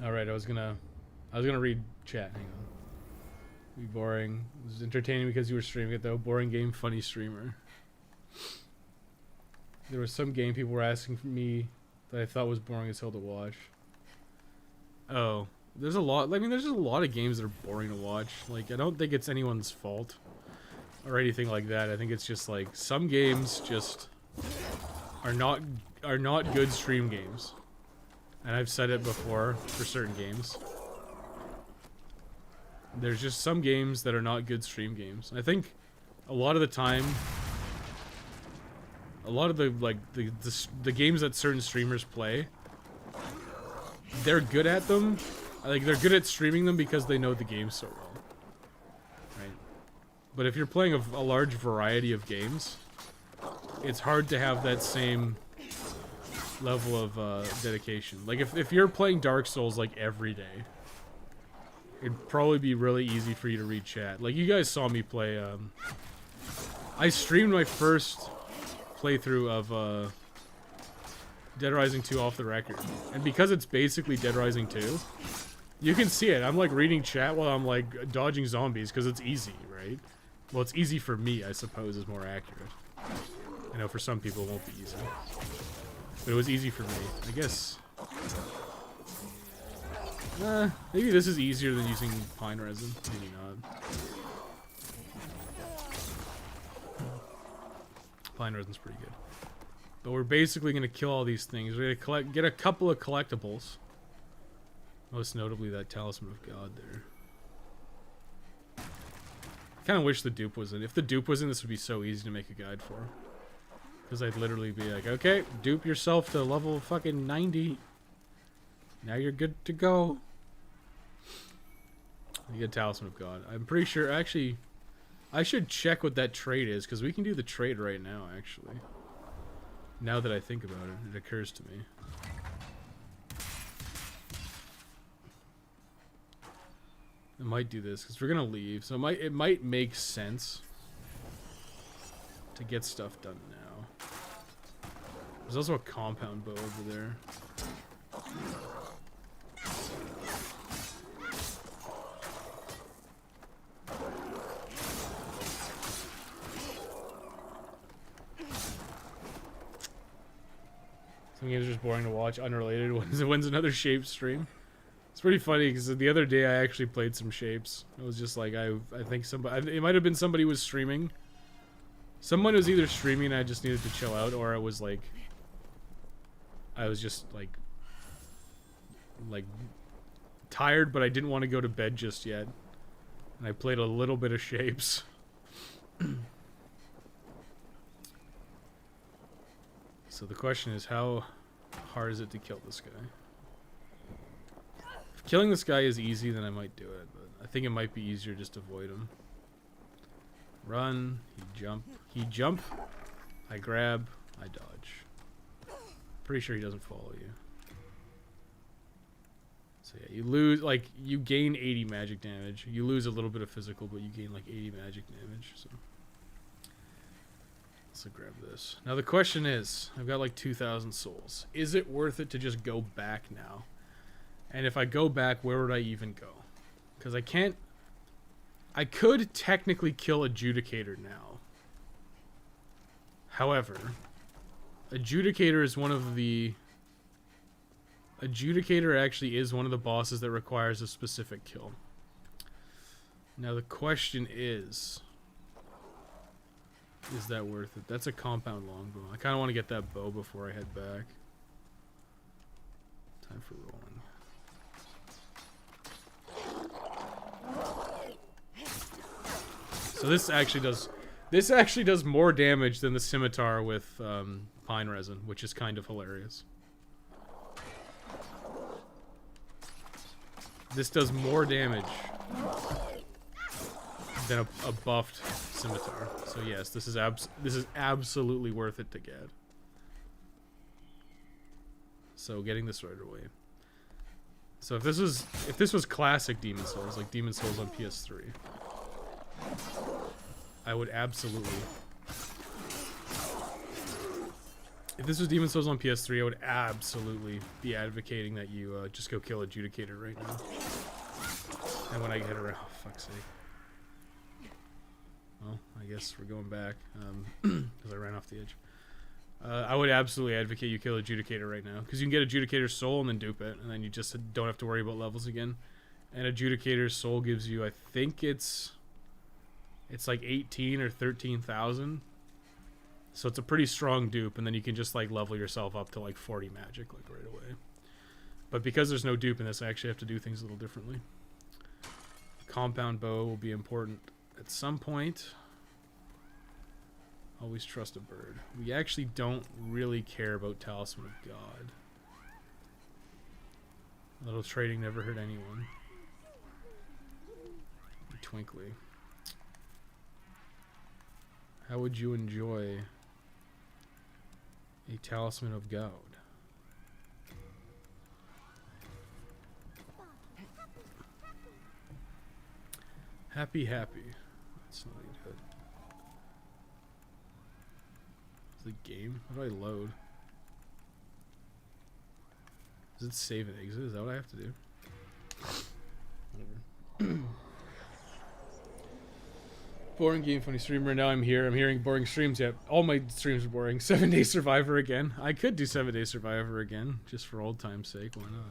All right, I was gonna read chat. Hang on. Be boring. It was entertaining because you were streaming it though. Boring game, funny streamer. There was some game people were asking me that I thought was boring as hell to watch. Oh, there's a lot. I mean, there's just a lot of games that are boring to watch. Like, I don't think it's anyone's fault or anything like that. I think it's just like some games just are not good stream games. And I've said it before for certain games. There's just some games that are not good stream games. I think a lot of the time, a lot of the the games that certain streamers play, they're good at them. Like, they're good at streaming them because they know the game so well, right? But if you're playing a large variety of games, it's hard to have that same level of dedication. Like, if you're playing Dark Souls like every day, it'd probably be really easy for you to read chat. Like, you guys saw me play, I streamed my first playthrough of Dead Rising 2 off the record. And because it's basically Dead Rising 2, you can see it. I'm like reading chat while I'm like dodging zombies because it's easy, right? Well, it's easy for me, I suppose, is more accurate. I know for some people it won't be easy. But it was easy for me. I guess... maybe this is easier than using pine resin. Maybe not. Pine resin's pretty good. But we're basically going to kill all these things. We're going to get a couple of collectibles. Most notably that Talisman of God there. I kind of wish the dupe was in. If the dupe was in, this would be so easy to make a guide for. Because I'd literally be like, okay, dupe yourself to level fucking 90. Now you're good to go. You get Talisman of God. I'm pretty sure, actually, I should check what that trade is, because we can do the trade right now, actually. Now that I think about it, it occurs to me. I might do this, because we're going to leave, so it might make sense to get stuff done now. There's also a compound bow over there. Some games are just boring to watch, unrelated. When's another shape stream? It's pretty funny because the other day I actually played some shapes. It was just like, I think somebody, it might have been somebody was streaming. Someone was either streaming and I just needed to chill out, or I was like, I was just like tired, but I didn't want to go to bed just yet. And I played a little bit of shapes. So the question is, how hard is it to kill this guy? If killing this guy is easy, then I might do it, but I think it might be easier just to avoid him. Run, he jump, I grab, I dodge. Pretty sure he doesn't follow you. So yeah, you lose, like, you gain 80 magic damage. You lose a little bit of physical, but you gain like 80 magic damage, so. So grab this. Now the question is, I've got like 2,000 souls. Is it worth it to just go back now? And if I go back, where would I even go? Because I can't... I could technically kill Adjudicator now. However, Adjudicator is one of the... Adjudicator actually is one of the bosses that requires a specific kill. Now the question is that worth it? That's a compound longbow. I kind of want to get that bow before I head back. Time for rolling. So this actually does more damage than the scimitar with pine resin, which is kind of hilarious. This does more damage than a buffed scimitar. So yes, this is absolutely worth it to get. So getting this right away. So if this was classic Demon Souls, like Demon Souls on PS3, I would absolutely. If this was Demon's Souls on PS3, I would absolutely be advocating that you just go kill Adjudicator right now. And when I get around, oh, fuck's sake. Well, I guess we're going back because I ran off the edge. I would absolutely advocate you kill Adjudicator right now because you can get Adjudicator's soul and then dupe it, and then you just don't have to worry about levels again. And Adjudicator's soul gives you, I think it's like 18 or 13,000. So it's a pretty strong dupe, and then you can just like level yourself up to like 40 magic like right away. But because there's no dupe in this, I actually have to do things a little differently. Compound bow will be important at some point. Always trust a bird. We actually don't really care about Talisman of God. A little trading never hurt anyone. Twinkly. How would you enjoy a Talisman of God? Happy. That's not any good. Is the game? How do I load? Does it save and exit? Is that what I have to do? Whatever. Boring game, funny streamer. Now I'm here. I'm hearing boring streams. Yep, all my streams are boring. 7 Day Survivor again. I could do 7 Day Survivor again, just for old time's sake. Why not?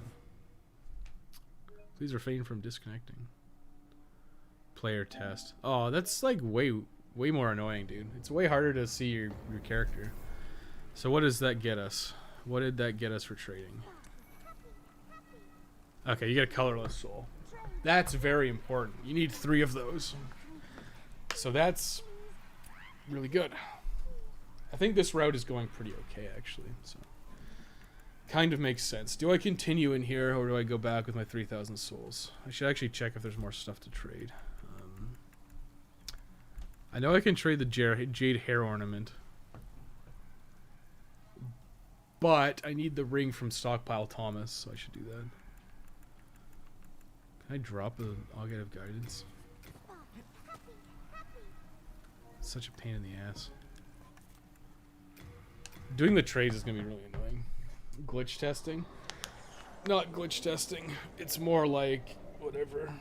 Please refrain from disconnecting. Player test. Oh, that's like way more annoying, dude. It's way harder to see your character. So what does that get us? What did that get us for trading? Okay, you get a colorless soul. That's very important. You need 3 of those. So that's really good. I think this route is going pretty okay, actually. So kind of makes sense. Do I continue in here, or do I go back with my 3,000 souls? I should actually check if there's more stuff to trade. I know I can trade the Jade Hair Ornament. But I need the ring from Stockpile Thomas, so I should do that. Can I drop the Augate of Guidance? Such a pain in the ass. Doing the trades is going to be really annoying. Glitch testing? Not glitch testing. It's more like, whatever.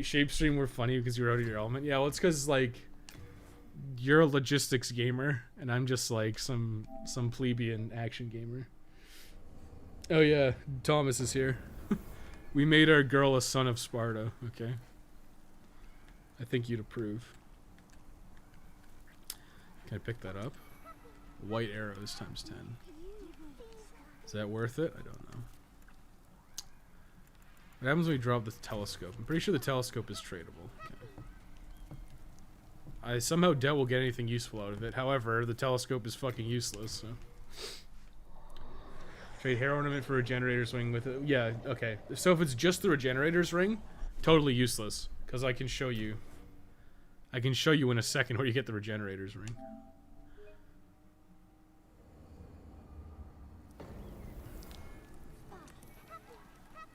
Shape stream were funny because you were out of your element. Yeah, well, it's because, like, you're a logistics gamer, and I'm just, like, some plebeian action gamer. Oh, yeah, Thomas is here. We made our girl a son of Sparta, okay? I think you'd approve. Can I pick that up? White arrows times 10. Is that worth it? I don't know. What happens when we drop the telescope? I'm pretty sure the telescope is tradable. Okay. I somehow doubt we'll get anything useful out of it. However, the telescope is fucking useless, so. Trade hair ornament for regenerator's ring with it. Yeah, okay. So if it's just the regenerator's ring, totally useless. Because I can show you. I can show you in a second where you get the regenerator's ring.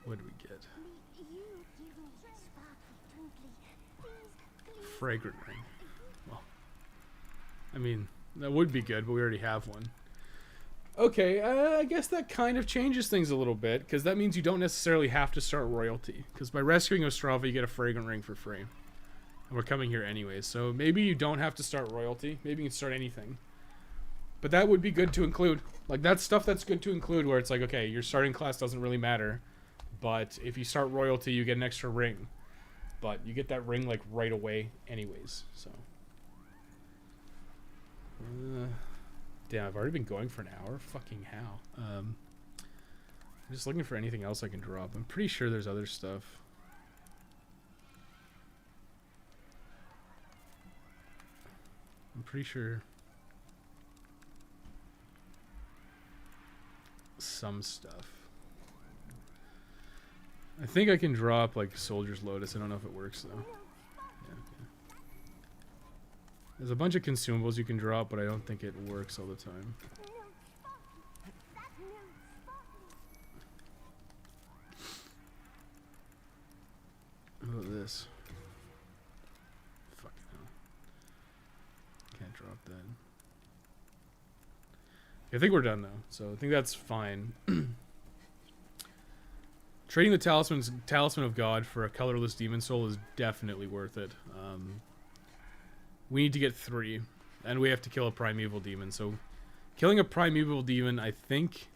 What do we get? Fragrant ring. Well, I mean, that would be good, but we already have one. Okay, I guess that kind of changes things a little bit, because that means you don't necessarily have to start royalty. Because by rescuing Ostrava, you get a fragrant ring for free. And we're coming here anyways, so maybe you don't have to start royalty. Maybe you can start anything. But that would be good to include. Like, that's stuff that's good to include, where it's like, okay, your starting class doesn't really matter. But if you start royalty, you get an extra ring. But you get that ring, like, right away anyways, so. Damn, I've already been going for an hour? Fucking how? I'm just looking for anything else I can drop. I'm pretty sure there's other stuff. I'm pretty sure some stuff. I think I can drop like Soldier's Lotus. I don't know if it works though. Yeah, okay. There's a bunch of consumables you can drop, but I don't think it works all the time. What about this? Fucking hell. Can't drop that. I think we're done though, so I think that's fine. Trading the Talisman of God for a colorless Demon Soul is definitely worth it. We need to get 3, and we have to kill a Primeval Demon, so killing a Primeval Demon, I think,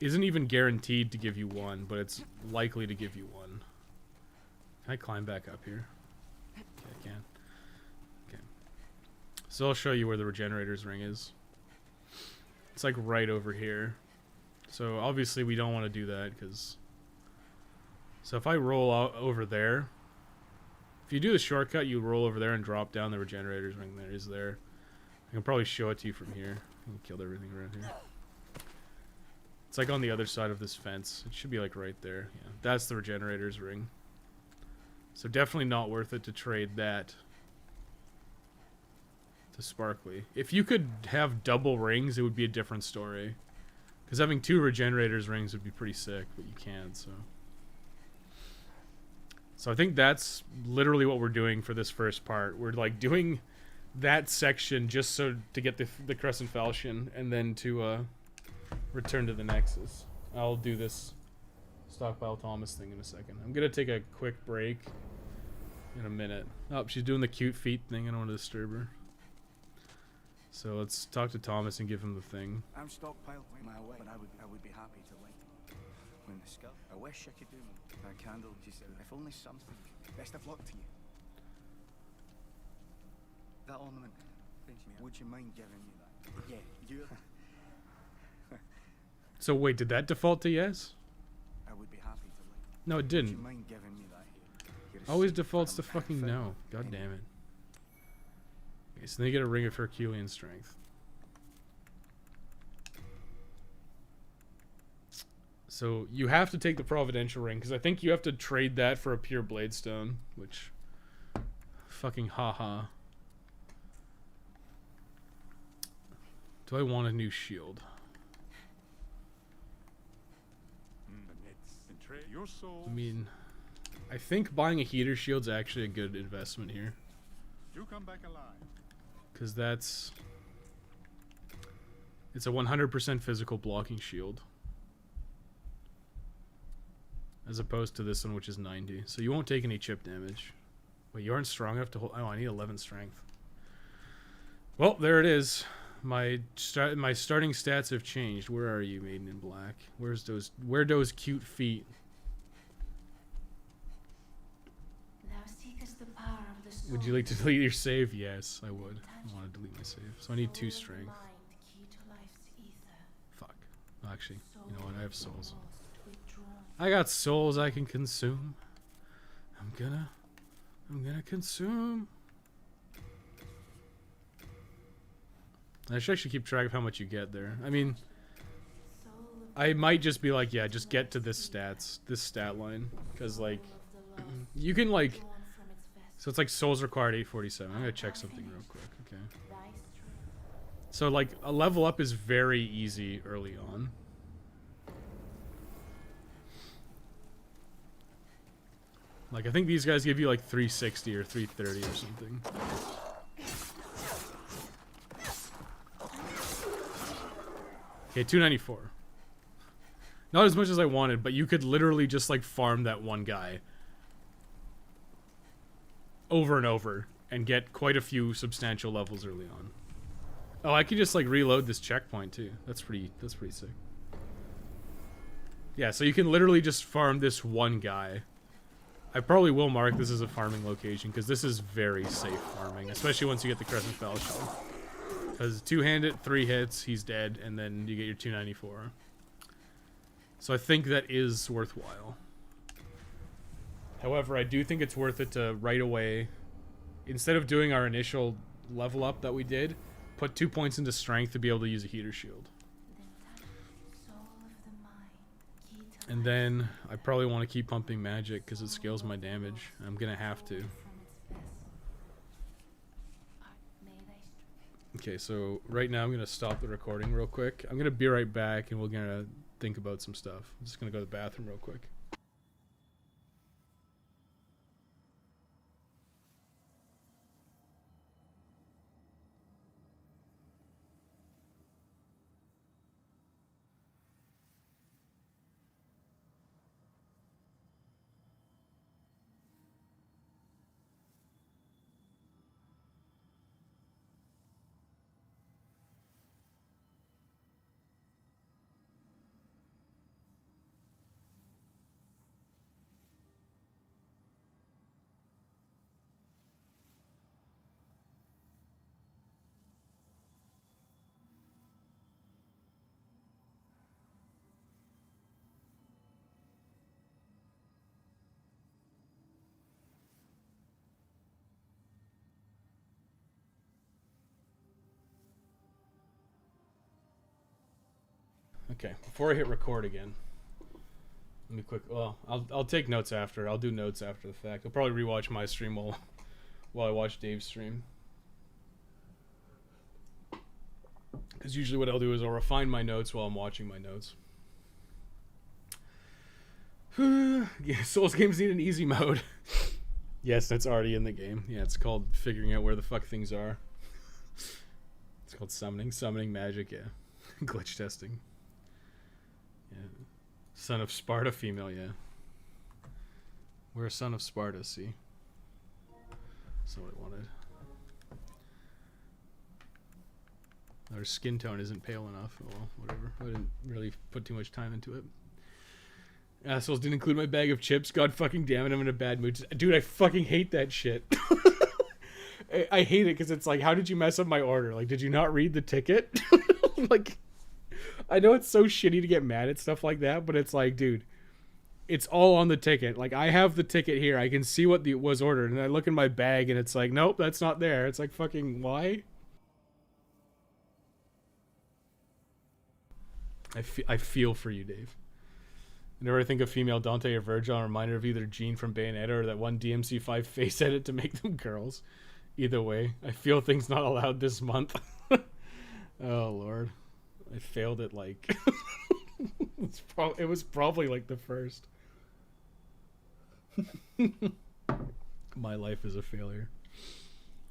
isn't even guaranteed to give you 1, but it's likely to give you 1. Can I climb back up here? Okay, I can. Okay. So I'll show you where the Regenerator's Ring is. It's like right over here. So obviously we don't want to do that, because... So if I roll out over there, if you do the shortcut, you roll over there and drop down the Regenerator's Ring that is there. I can probably show it to you from here. I killed everything around here. It's like on the other side of this fence. It should be like right there. Yeah, that's the Regenerator's Ring. So definitely not worth it to trade that to Sparkly. If you could have double rings, it would be a different story. Because having 2 Regenerator's Rings would be pretty sick, but you can't, so... So I think that's literally what we're doing for this first part. We're like doing that section just so to get the Crescent Falchion and then to return to the Nexus. I'll do this Stockpile Thomas thing in a second. I'm going to take a quick break in a minute. Oh, she's doing the cute feet thing. I don't want to disturb her. So let's talk to Thomas and give him the thing. I'm stockpiled my way, but I would be happy to light when the skull. I wish I could do a candle. She said, if only something. Best of luck to you. That ornament. Would you mind giving me that? Yeah, you. So wait, did that default to yes? I would be happy to light. No, it Would didn't. you mind giving me that here? Always defaults to fucking no. God damn it. Okay, so then you get a Ring of Herculean Strength. So you have to take the Providential Ring, because I think you have to trade that for a pure Bladestone, which... Fucking haha. Do I want a new shield? I mean, I think buying a heater shield's actually a good investment here. You come back alive. Because that's... It's a 100% physical blocking shield. As opposed to this one, which is 90. So you won't take any chip damage. Wait, you aren't strong enough to hold... Oh, I need 11 strength. Well, there it is. My starting stats have changed. Where are you, Maiden in Black? Where those cute feet? Thou seekest the power of the soul. Would you like to delete your save? Yes, I would. I want to delete my save. So I need 2 Soul of the strength. mind, key to life's ether. Fuck. Actually, you know what? I have souls. Lost, withdrawn. I got souls I can consume. I'm gonna consume. I should actually keep track of how much you get there. I mean, Soul of I might just be like, yeah, just get to this stat line. Because, like, the lost, you can, like, drawn from its vest. so it's like souls required 847. I'm gonna check something real quick, okay? Thy strength. So, like, a level up is very easy early on. Like, I think these guys give you, like, 360 or 330 or something. Okay, 294. Not as much as I wanted, but you could literally just, like, farm that one guy over and over and get quite a few substantial levels early on. Oh, I could just, like, reload this checkpoint, too. That's pretty sick. Yeah, so you can literally just farm this one guy. I probably will mark this as a farming location, because this is very safe farming, especially once you get the Crescent Falchion. Because 2-handed, 3 hits, he's dead, and then you get your 294. So I think that is worthwhile. However, I do think it's worth it to right away, instead of doing our initial level up that we did, put 2 points into strength to be able to use a heater shield. Then touch, soul of the mind, key to And then I probably want to keep pumping magic because it scales my damage. I'm gonna have to. from its vest. May thy strength. Okay, so right now I'm gonna stop the recording real quick. I'm gonna be right back and we're gonna think about some stuff. I'm just gonna go to the bathroom real quick. Okay, before I hit record again, let me quick. Well, I'll take notes after. I'll do notes after the fact. I'll probably rewatch my stream while I watch Dave's stream. Because usually what I'll do is I'll refine my notes while I'm watching my notes. Yeah, Souls games need an easy mode. Yes, that's already in the game. Yeah, it's called figuring out where the fuck things are. It's called summoning magic. Yeah, glitch testing. Yeah, son of Sparta female. Yeah, we're a son of Sparta. See, that's not what I wanted. Our skin tone isn't pale enough. Oh, well, whatever. I didn't really put too much time into it. Assholes didn't include my bag of chips. God fucking damn it, I'm in a bad mood. Dude, I fucking hate that shit. I hate it because it's like, how did you mess up my order? Like, did you not read the ticket? Like, I know it's so shitty to get mad at stuff like that, but it's like, dude, it's all on the ticket. Like, I have the ticket here. I can see what was ordered. And I look in my bag and it's like, nope, that's not there. It's like, fucking, why? I feel for you, Dave. Whenever I think of female Dante or Virgil, I'm a reminder of either Jean from Bayonetta or that one DMC5 face edit to make them girls. Either way, I feel things not allowed this month. Oh, Lord. I failed it like... it was probably like the first. My life is a failure.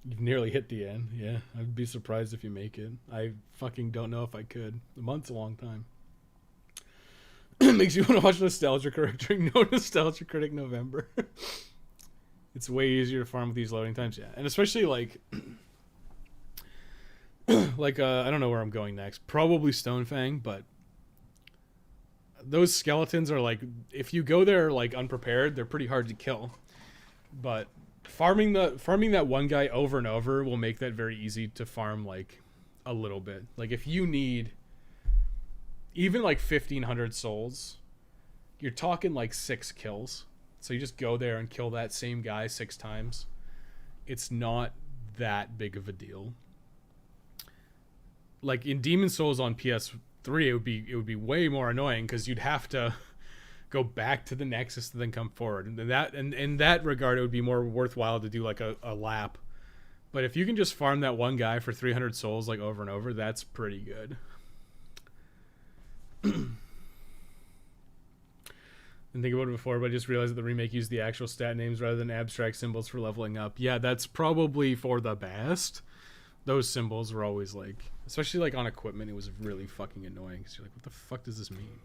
You've nearly hit the end. Yeah, I'd be surprised if you make it. I fucking don't know if I could. A month's a long time. Makes you want to watch Nostalgia Critic during No Nostalgia Critic November. It's way easier to farm with these loading times, yeah. And especially like I don't know where I'm going next. Probably Stonefang, but those skeletons are like, if you go there like unprepared, they're pretty hard to kill. But farming that one guy over and over will make that very easy to farm like a little bit. Like if you need even like 1,500 souls, you're talking like 6 kills. So you just go there and kill that same guy 6 times. It's not that big of a deal. Like in Demon Souls on PS3, it would be way more annoying because you'd have to go back to the Nexus and then come forward. And in that regard, it would be more worthwhile to do like a lap. But if you can just farm that one guy for 300 souls like over and over, that's pretty good. Didn't think about it before, but I just realized that the remake used the actual stat names rather than abstract symbols for leveling up. Yeah, that's probably for the best. Those symbols were always like, especially like on equipment, it was really fucking annoying because you're like, what the fuck does this mean?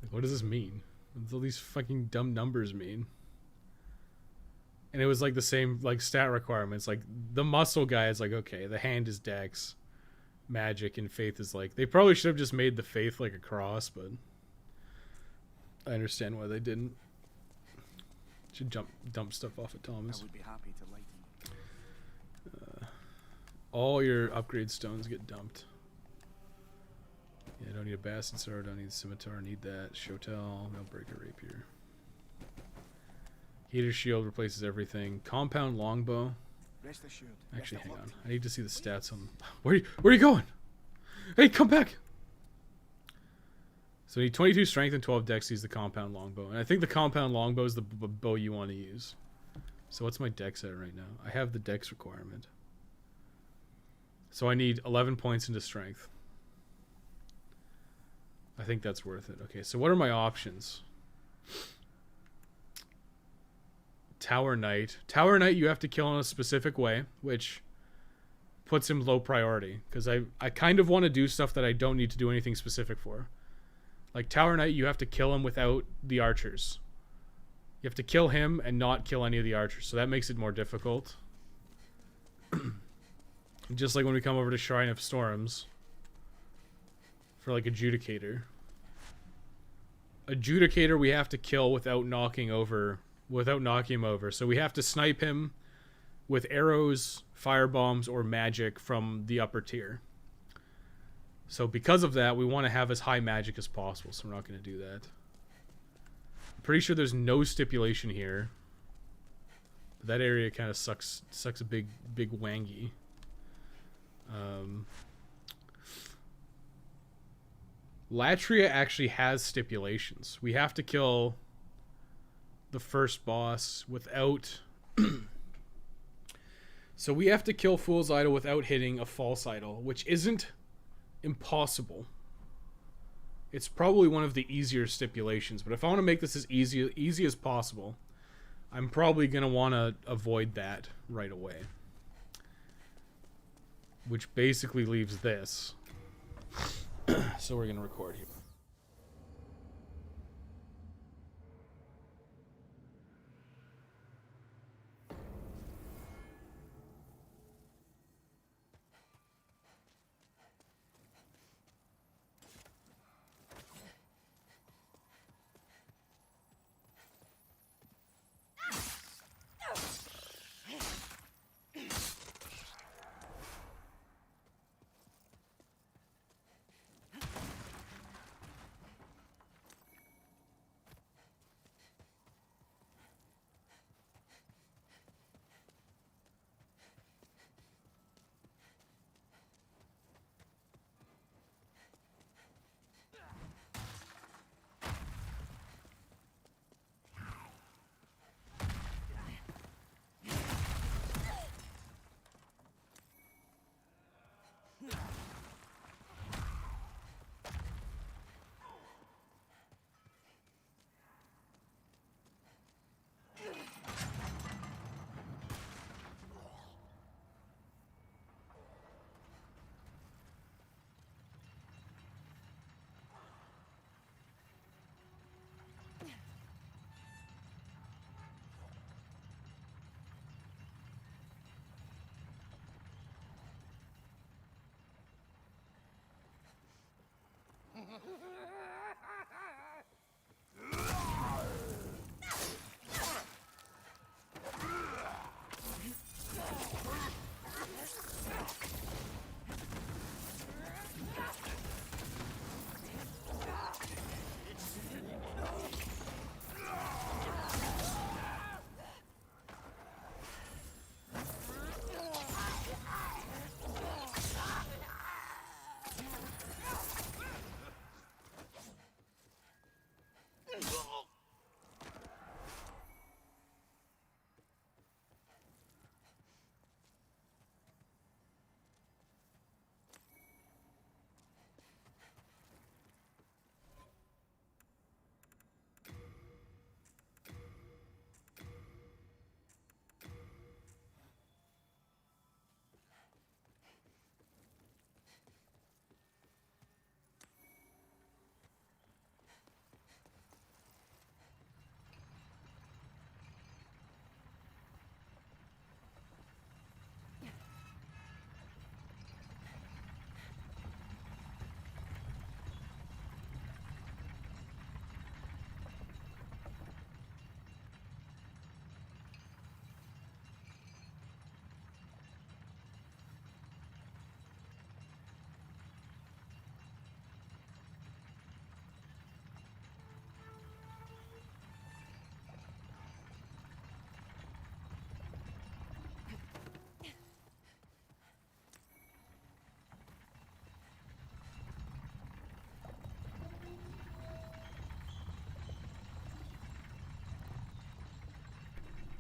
Like, what does this mean? What do all these fucking dumb numbers mean? And it was like the same like stat requirements. Like the muscle guy is like, okay, the hand is dex, magic, and faith is like, they probably should have just made the faith like a cross, but I understand why they didn't. Should dump stuff off at Thomas. I would be happy to lighten. All your upgrade stones get dumped. Yeah, I don't need a Bastion Sword, don't need a Scimitar, need that. Shotel, Mailbreaker, Rapier. Heater Shield replaces everything. Compound Longbow. Rest assured. Actually, hang on. I need to see the stats on... Where are you going? Hey, come back! So you need 22 strength and 12 dex to use the compound longbow. And I think the compound longbow is the bow you want to use. So what's my dex at right now? I have the dex requirement. So I need 11 points into strength. I think that's worth it. Okay, so what are my options? Tower Knight. Tower Knight you have to kill in a specific way, which puts him low priority. Because I kind of want to do stuff that I don't need to do anything specific for. Like Tower Knight, you have to kill him without the archers. You have to kill him and not kill any of the archers. So that makes it more difficult. Just like when we come over to Shrine of Storms. For like Adjudicator. Adjudicator we have to kill without knocking him over. So we have to snipe him with arrows, firebombs, or magic from the upper tier. So because of that, we want to have as high magic as possible, so we're not going to do that. I'm pretty sure there's no stipulation here. But that area kind of sucks a big Latria actually has stipulations. We have to kill the first boss without... So we have to kill Fool's Idol without hitting a false idol, which isn't impossible. It's probably one of the easier stipulations, but if I want to make this as easy as possible, I'm probably going to want to avoid that right away. Which basically leaves this. So we're going to record here.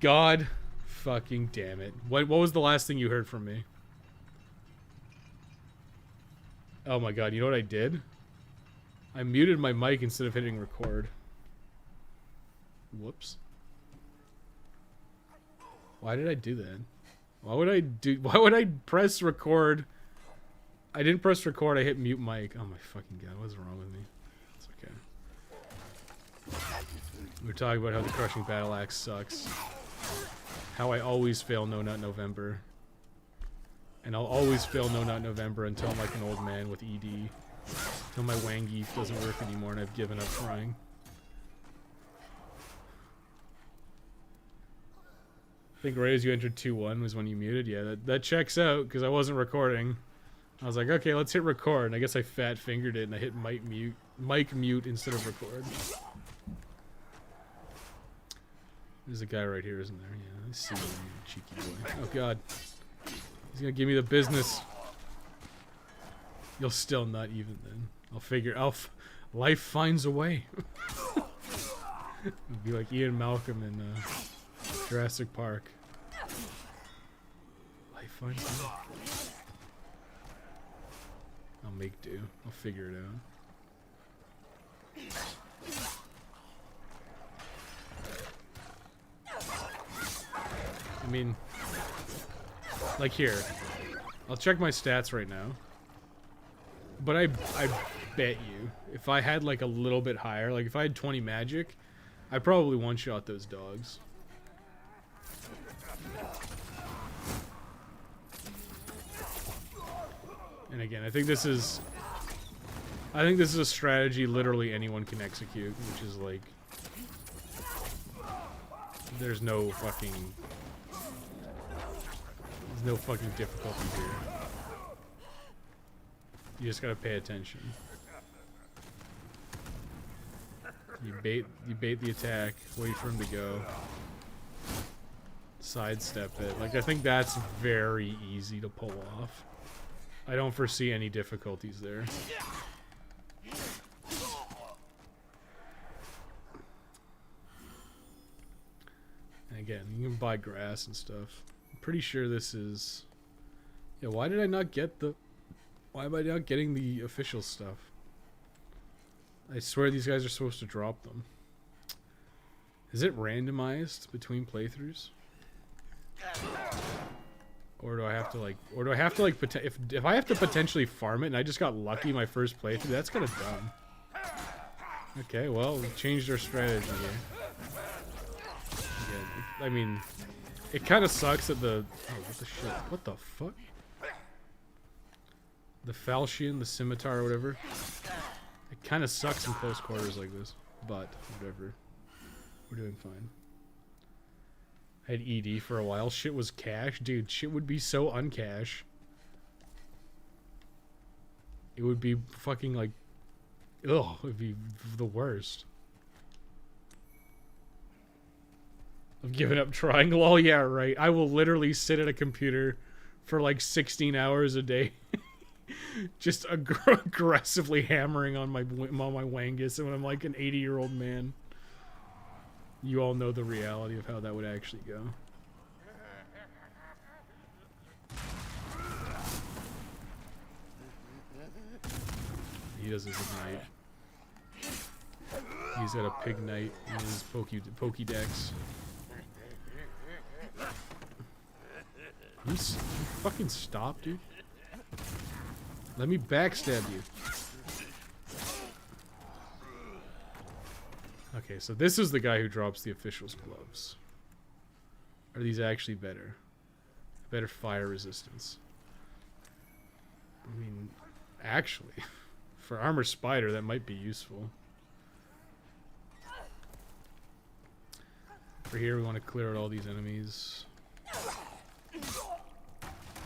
God fucking damn it. What was the last thing you heard from me? Oh my god, you know what I did? I muted my mic instead of hitting record. Whoops. Why did I do that? Why would I press record? I didn't press record, I hit mute mic. Oh my fucking god, what's wrong with me? It's okay. We're talking about how the crushing battle axe sucks. How I always fail No Nut November. And I'll always fail No Nut November until I'm like an old man with ED. Until my Wangi doesn't work anymore and I've given up trying. I think right as you entered 2-1 was when you muted. Yeah, that checks out because I wasn't recording. I was like, okay, let's hit record. And I guess I fat fingered it and I hit mic mute instead of record. There's a guy right here, isn't there? Yeah, I see you, cheeky boy. Oh god. He's gonna give me the business. You'll still not even then. Life finds a way. It'd be like Ian Malcolm in Jurassic Park. Life finds a way. I'll make do. I'll figure it out. I mean, like here, I'll check my stats right now. But I bet you, if I had like a little bit higher, like if I had 20 magic, I probably one-shot those dogs. And again, I think this is a strategy literally anyone can execute, which is like, there's no fucking difficulty here. You just gotta pay attention. You bait the attack, wait for him to go. Sidestep it. Like, I think that's very easy to pull off. I don't foresee any difficulties there. And again, you can buy grass and stuff. I'm pretty sure this is... Yeah, why did I not get the... Why am I not getting the official stuff? I swear these guys are supposed to drop them. Is it randomized between playthroughs? Or do I have to like, if I have to potentially farm it and I just got lucky my first playthrough, that's kind of dumb. Okay, well, we changed our strategy here. Yeah, I mean, it kind of sucks that the, oh, what the shit, what the fuck? The falchion, the scimitar, or whatever. It kind of sucks in close quarters like this, but whatever. We're doing fine. I had ED for a while. Shit was cash. Dude, shit would be so uncash. It would be fucking like... Ugh, it would be the worst. I've given up trying. Lol, yeah, right. I will literally sit at a computer for like 16 hours a day. Just aggressively hammering on my Wangus, and when I'm like an 80-year-old man. You all know the reality of how that would actually go. He does his ignite. He's got a pig knight in his Pokédex. You fucking stop, dude. Let me backstab you. Okay, so this is the guy who drops the official's gloves. Are these actually better? Better fire resistance. I mean, actually, for armor spider, that might be useful. For here, we want to clear out all these enemies.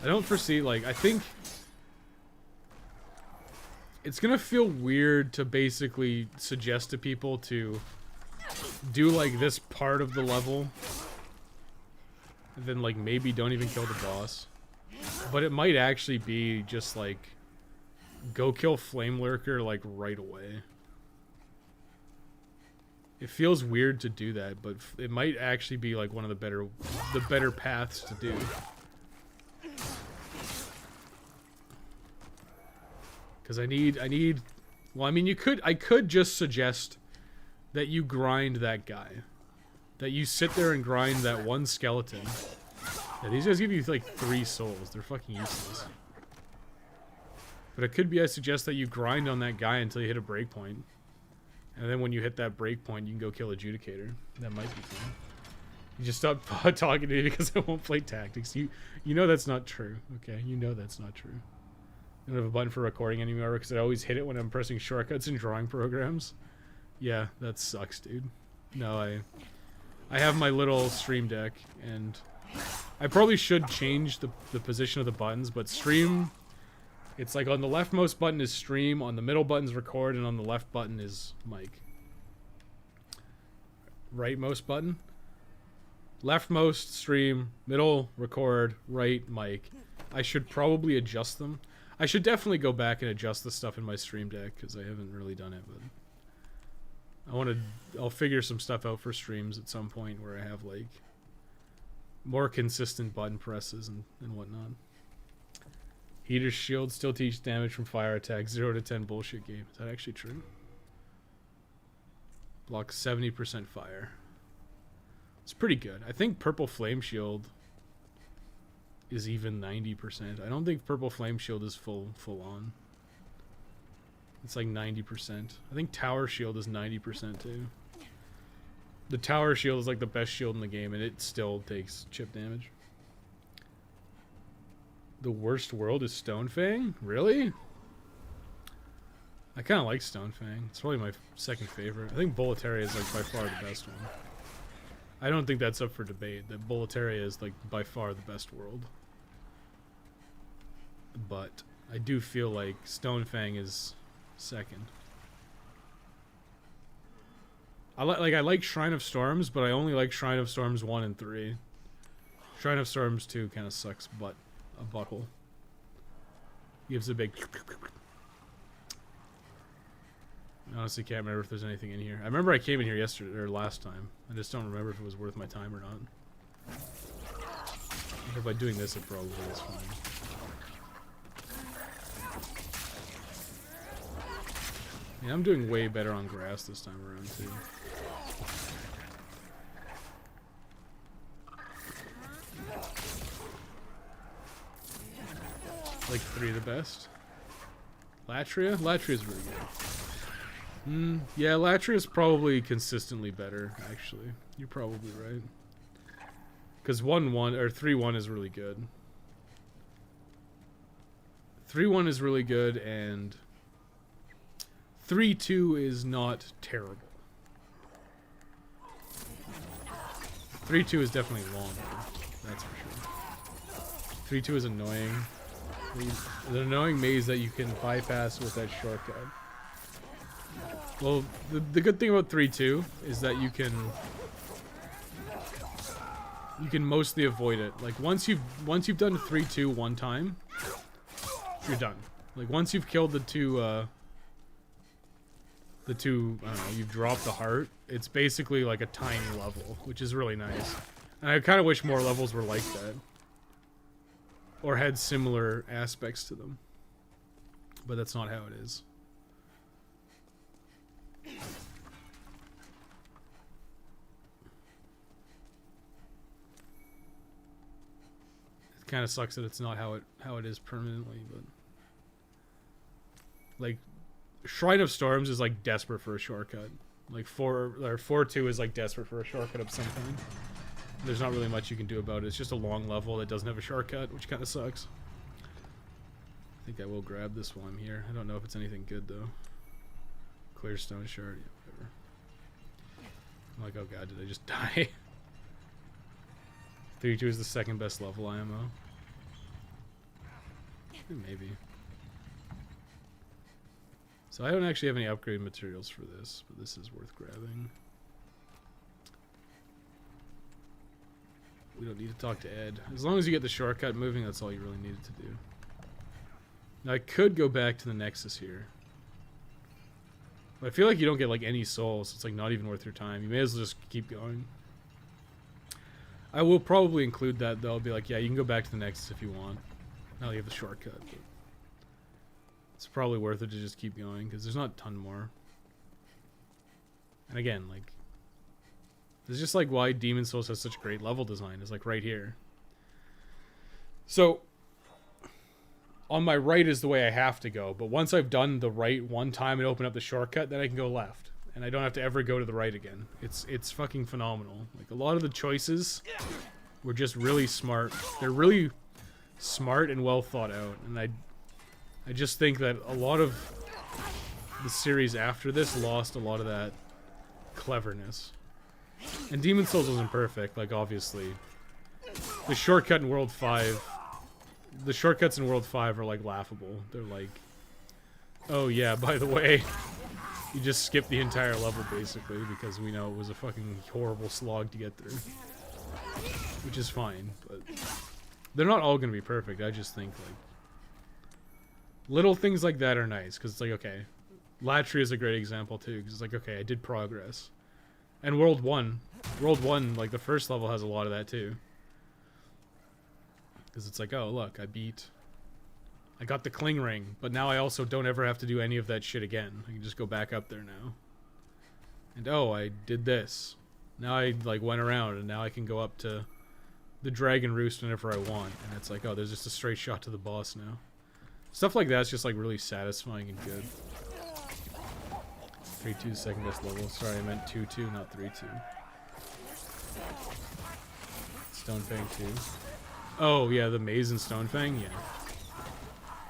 I don't foresee, like, I think... It's gonna feel weird to basically suggest to people to do like this part of the level, and then like maybe don't even kill the boss. But it might actually be just like go kill Flame Lurker like right away. It feels weird to do that, but it might actually be like one of the better paths to do. Because I need, well, I mean, I could just suggest that you grind that guy. That you sit there and grind that one skeleton. Yeah, these guys give you like 3 souls. They're fucking useless. But it could be I suggest that you grind on that guy until you hit a breakpoint. And then when you hit that breakpoint, you can go kill Adjudicator. That might be fun. You just stop talking to me because I won't play tactics. You know that's not true, okay? You know that's not true. I don't have a button for recording anymore because I always hit it when I'm pressing shortcuts in drawing programs. Yeah, that sucks, dude. No, I have my little stream deck, and I probably should change the position of the buttons, but stream, it's like on the leftmost button is stream, on the middle button is record, and on the left button is mic. Rightmost button? Leftmost stream, middle record, right mic. I should probably adjust them. I should definitely go back and adjust the stuff in my stream deck because I haven't really done it. But I'll figure some stuff out for streams at some point where I have like more consistent button presses and whatnot. Heater's shield still teach damage from fire attack. 0 to 10 bullshit game. Is that actually true? Block 70% fire. It's pretty good. I think purple flame shield is even 90%. I don't think purple flame shield is full on. It's like 90%. I think tower shield is 90% too. The tower shield is like the best shield in the game, and it still takes chip damage. The worst world is Stonefang? Really? I kind of like Stonefang. It's probably my second favorite. I think Boletaria is like by far the best one. I don't think that's up for debate. That Boletaria is like by far the best world. But I do feel like Stonefang is second. I like Shrine of Storms, but I only like Shrine of Storms 1 and 3. Shrine of Storms 2 kind of sucks a butthole. Gives a big... I honestly can't remember if there's anything in here. I remember I came in here yesterday, or last time. I just don't remember if it was worth my time or not. Or by doing this, it probably is fine. Yeah, I'm doing way better on grass this time around, too. Like 3 the best. Latria? Latria's really good. Yeah, Latria's probably consistently better, actually. You're probably right. Because 1-1, or 3-1 is really good. 3-1 is really good, and 3-2 is not terrible. 3-2 is definitely longer, that's for sure. 3-2 is annoying. The annoying maze that you can bypass with that shortcut. Well, the good thing about 3-2 is that you can mostly avoid it. Like once you've done 3-2 one time, you're done. Like once you've killed the two, I don't know, you've dropped the heart. It's basically like a tiny level, which is really nice. And I kind of wish more levels were like that. Or had similar aspects to them. But that's not how it is. It kind of sucks that it's not how it is permanently, but like Shrine of Storms is like desperate for a shortcut. Like 4-2 is like desperate for a shortcut of some kind. There's not really much you can do about it. It's just a long level that doesn't have a shortcut, which kind of sucks. I think I will grab this while I'm here. I don't know if it's anything good though. Clear stone shard, yeah, whatever. I'm like, oh god, did I just die? 3-2 is the second best level IMO. Maybe. So I don't actually have any upgrade materials for this, but this is worth grabbing. We don't need to talk to Ed. As long as you get the shortcut moving, that's all you really needed to do. Now I could go back to the Nexus here. But I feel like you don't get like any souls, so it's like not even worth your time. You may as well just keep going. I will probably include that though. I'll be like, yeah, you can go back to the Nexus if you want. Now you have the shortcut. But it's probably worth it to just keep going, because there's not a ton more. And again, like, it's just like why Demon Souls has such great level design is like right here. So on my right is the way I have to go, but once I've done the right one time and open up the shortcut, then I can go left, and I don't have to ever go to the right again. It's fucking phenomenal. Like a lot of the choices were just really smart. They're really smart and well thought out, and I just think that a lot of the series after this lost a lot of that cleverness. And Demon Souls wasn't perfect, like obviously. The shortcut in World 5, the shortcuts in World 5 are like laughable. They're like, oh yeah, by the way, you just skip the entire level basically because we know it was a fucking horrible slog to get through. Which is fine, but they're not all gonna be perfect. I just think like Little things like that are nice, because it's like, okay, Latry is a great example too, because it's like, okay, I did progress. And World 1, like the first level has a lot of that too. Because it's like, oh look, I got the cling ring, but now I also don't ever have to do any of that shit again. I can just go back up there now. And oh, I did this. Now I like went around, and now I can go up to the Dragon Roost whenever I want. And it's like, oh, there's just a straight shot to the boss now. Stuff like that's just like really satisfying and good. 3-2 second best level. Sorry, I meant 2-2, not 3-2. Stonefang 2. Oh yeah, the maze in Stonefang, yeah.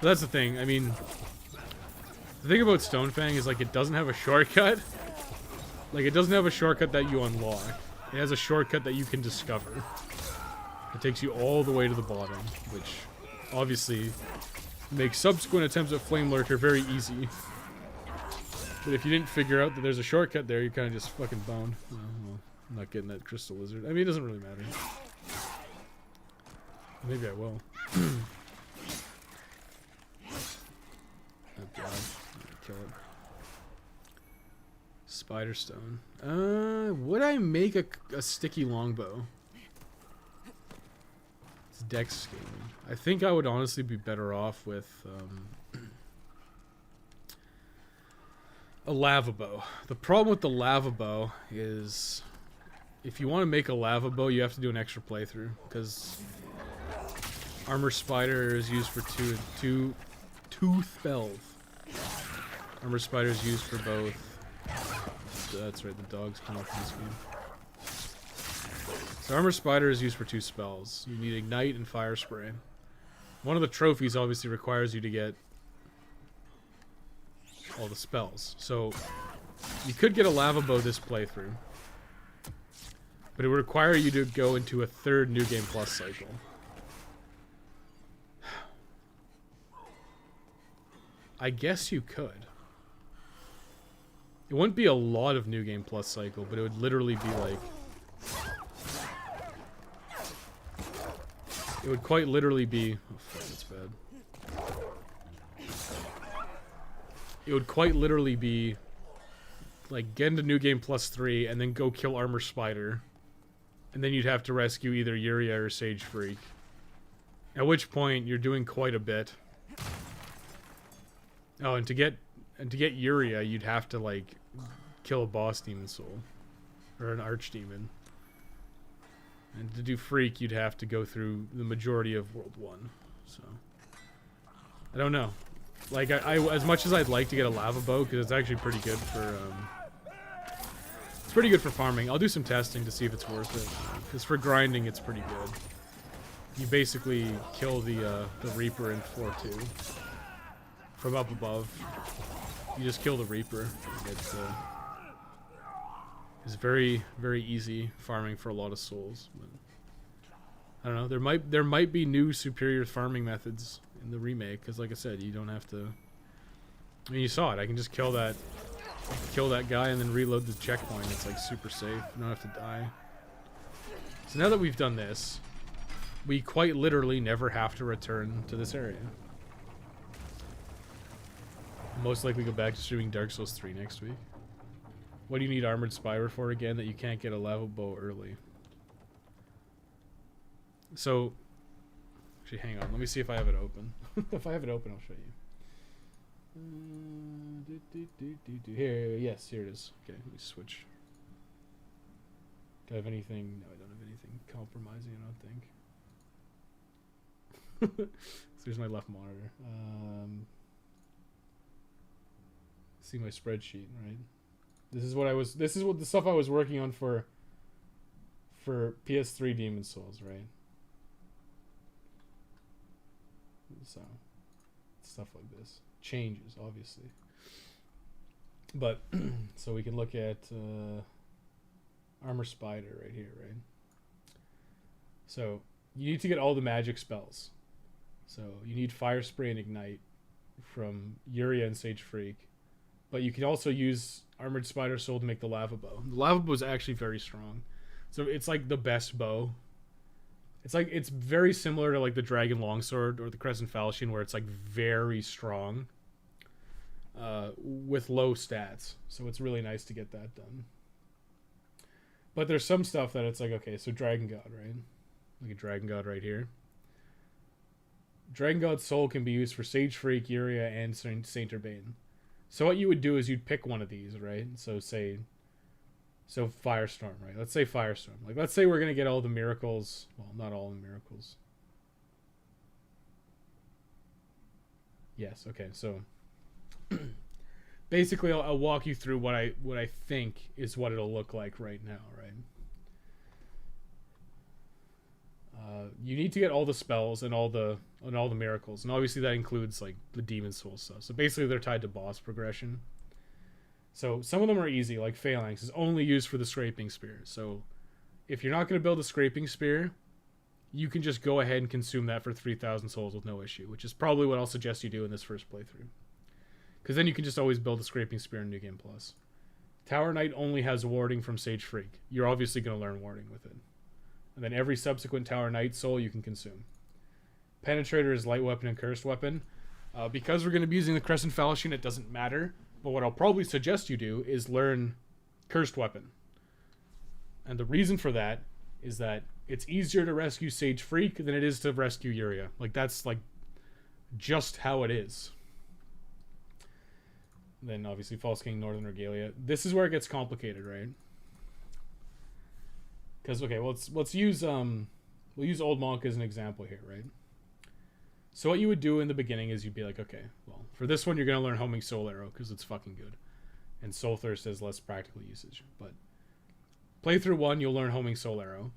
But that's the thing. I mean, the thing about Stonefang is like it doesn't have a shortcut. Like it doesn't have a shortcut that you unlock. It has a shortcut that you can discover. It takes you all the way to the bottom, which obviously makes subsequent attempts at Flame Lurker very easy. But if you didn't figure out that there's a shortcut there, you're kind of just fucking boned. Oh, well, I'm not getting that Crystal Lizard. I mean, it doesn't really matter. Maybe I will. Oh god. Kill it. Spider Stone. Would I make a sticky longbow? It's dex scaling. I think I would honestly be better off with a lava bow. The problem with the lava bow is if you want to make a lava bow, you have to do an extra playthrough because Armor Spider is used for two spells. Armor Spider is used for both. That's right, the dogs come up in this game. So Armor Spider is used for 2 spells. You need Ignite and Fire Spray. One of the trophies obviously requires you to get all the spells. So you could get a lava bow this playthrough, but it would require you to go into a 3rd New Game Plus cycle. I guess you could. It wouldn't be a lot of New Game Plus cycle, but it would literally be like... It would quite literally be... Oh fuck, that's bad. It would quite literally be... Like, get into New Game Plus 3, and then go kill Armor Spider. And then you'd have to rescue either Yuria or Sage Freak. At which point, you're doing quite a bit. Oh, and to get Yuria, you'd have to like kill a boss demon soul or an archdemon. And to do Freak, you'd have to go through the majority of World 1. So I don't know. Like I as much as I'd like to get a lava bow because it's actually pretty good for it's pretty good for farming. I'll do some testing to see if it's worth it. Because for grinding, it's pretty good. You basically kill the Reaper in floor 2. From up above, you just kill the Reaper. It's very, very easy farming for a lot of souls. But I don't know. There might be new superior farming methods in the remake because, like I said, you don't have to. I mean, you saw it. I can just kill that guy and then reload the checkpoint. It's like super safe. You don't have to die. So now that we've done this, we quite literally never have to return to this area. Most likely go back to streaming Dark Souls 3 next week. What do you need Armored Spire for again that you can't get a lava bow early? So, actually hang on, let me see if I have it open. If I have it open, I'll show you. Here, yes, here it is. Okay, let me switch. Do I have anything? No, I don't have anything compromising, I don't think. So here's my left monitor. See my spreadsheet, right? This is what the stuff I was working on for PS3 Demon Souls, right? So stuff like this changes obviously, but so we can look at Armor Spider right here, right? So you need to get all the magic spells. So you need Fire Spray and Ignite from Yuria and Sage Freak. But you can also use Armored Spider Soul to make the lava bow. The lava bow is actually very strong. So it's like the best bow. it's very similar to like the Dragon Longsword or the Crescent Falchion, where it's like very strong with low stats. So it's really nice to get that done. But there's some stuff that it's like, okay, so Dragon God, right? Like a Dragon God right here. Dragon God's soul can be used for Sage Freak, Uria, and Saint Urbane. So what you would do is you'd pick one of these, right? So Firestorm, right? Let's say Firestorm. Like, let's say we're going to get all the miracles. Well, not all the miracles. Yes, okay, so basically I'll walk you through what I think is what it'll look like right now, right? You need to get all the spells and all the miracles, and obviously that includes like the demon soul stuff. So basically they're tied to boss progression. So some of them are easy, like Phalanx is only used for the scraping spear. So if you're not going to build a scraping spear, you can just go ahead and consume that for 3,000 souls with no issue, which is probably what I'll suggest you do in this first playthrough. Because then you can just always build a scraping spear in New Game Plus. Tower Knight only has warding from Sage Freak. You're obviously going to learn warding with it. And then every subsequent Tower Knight soul you can consume. Penetrator is light weapon and cursed weapon. Because we're going to be using the Crescent Falchion, it doesn't matter. But what I'll probably suggest you do is learn cursed weapon. And the reason for that is that it's easier to rescue Sage Freak than it is to rescue Uria. Like, that's like just how it is. And then obviously False King, Northern Regalia. This is where it gets complicated, right? Because okay, well, let's use we'll use Old Monk as an example here, right? So what you would do in the beginning is you'd be like, okay, well, for this one you're gonna learn Homing Soul Arrow because it's fucking good, and Soul Thirst has less practical usage. But playthrough 1, you'll learn Homing Soul Arrow.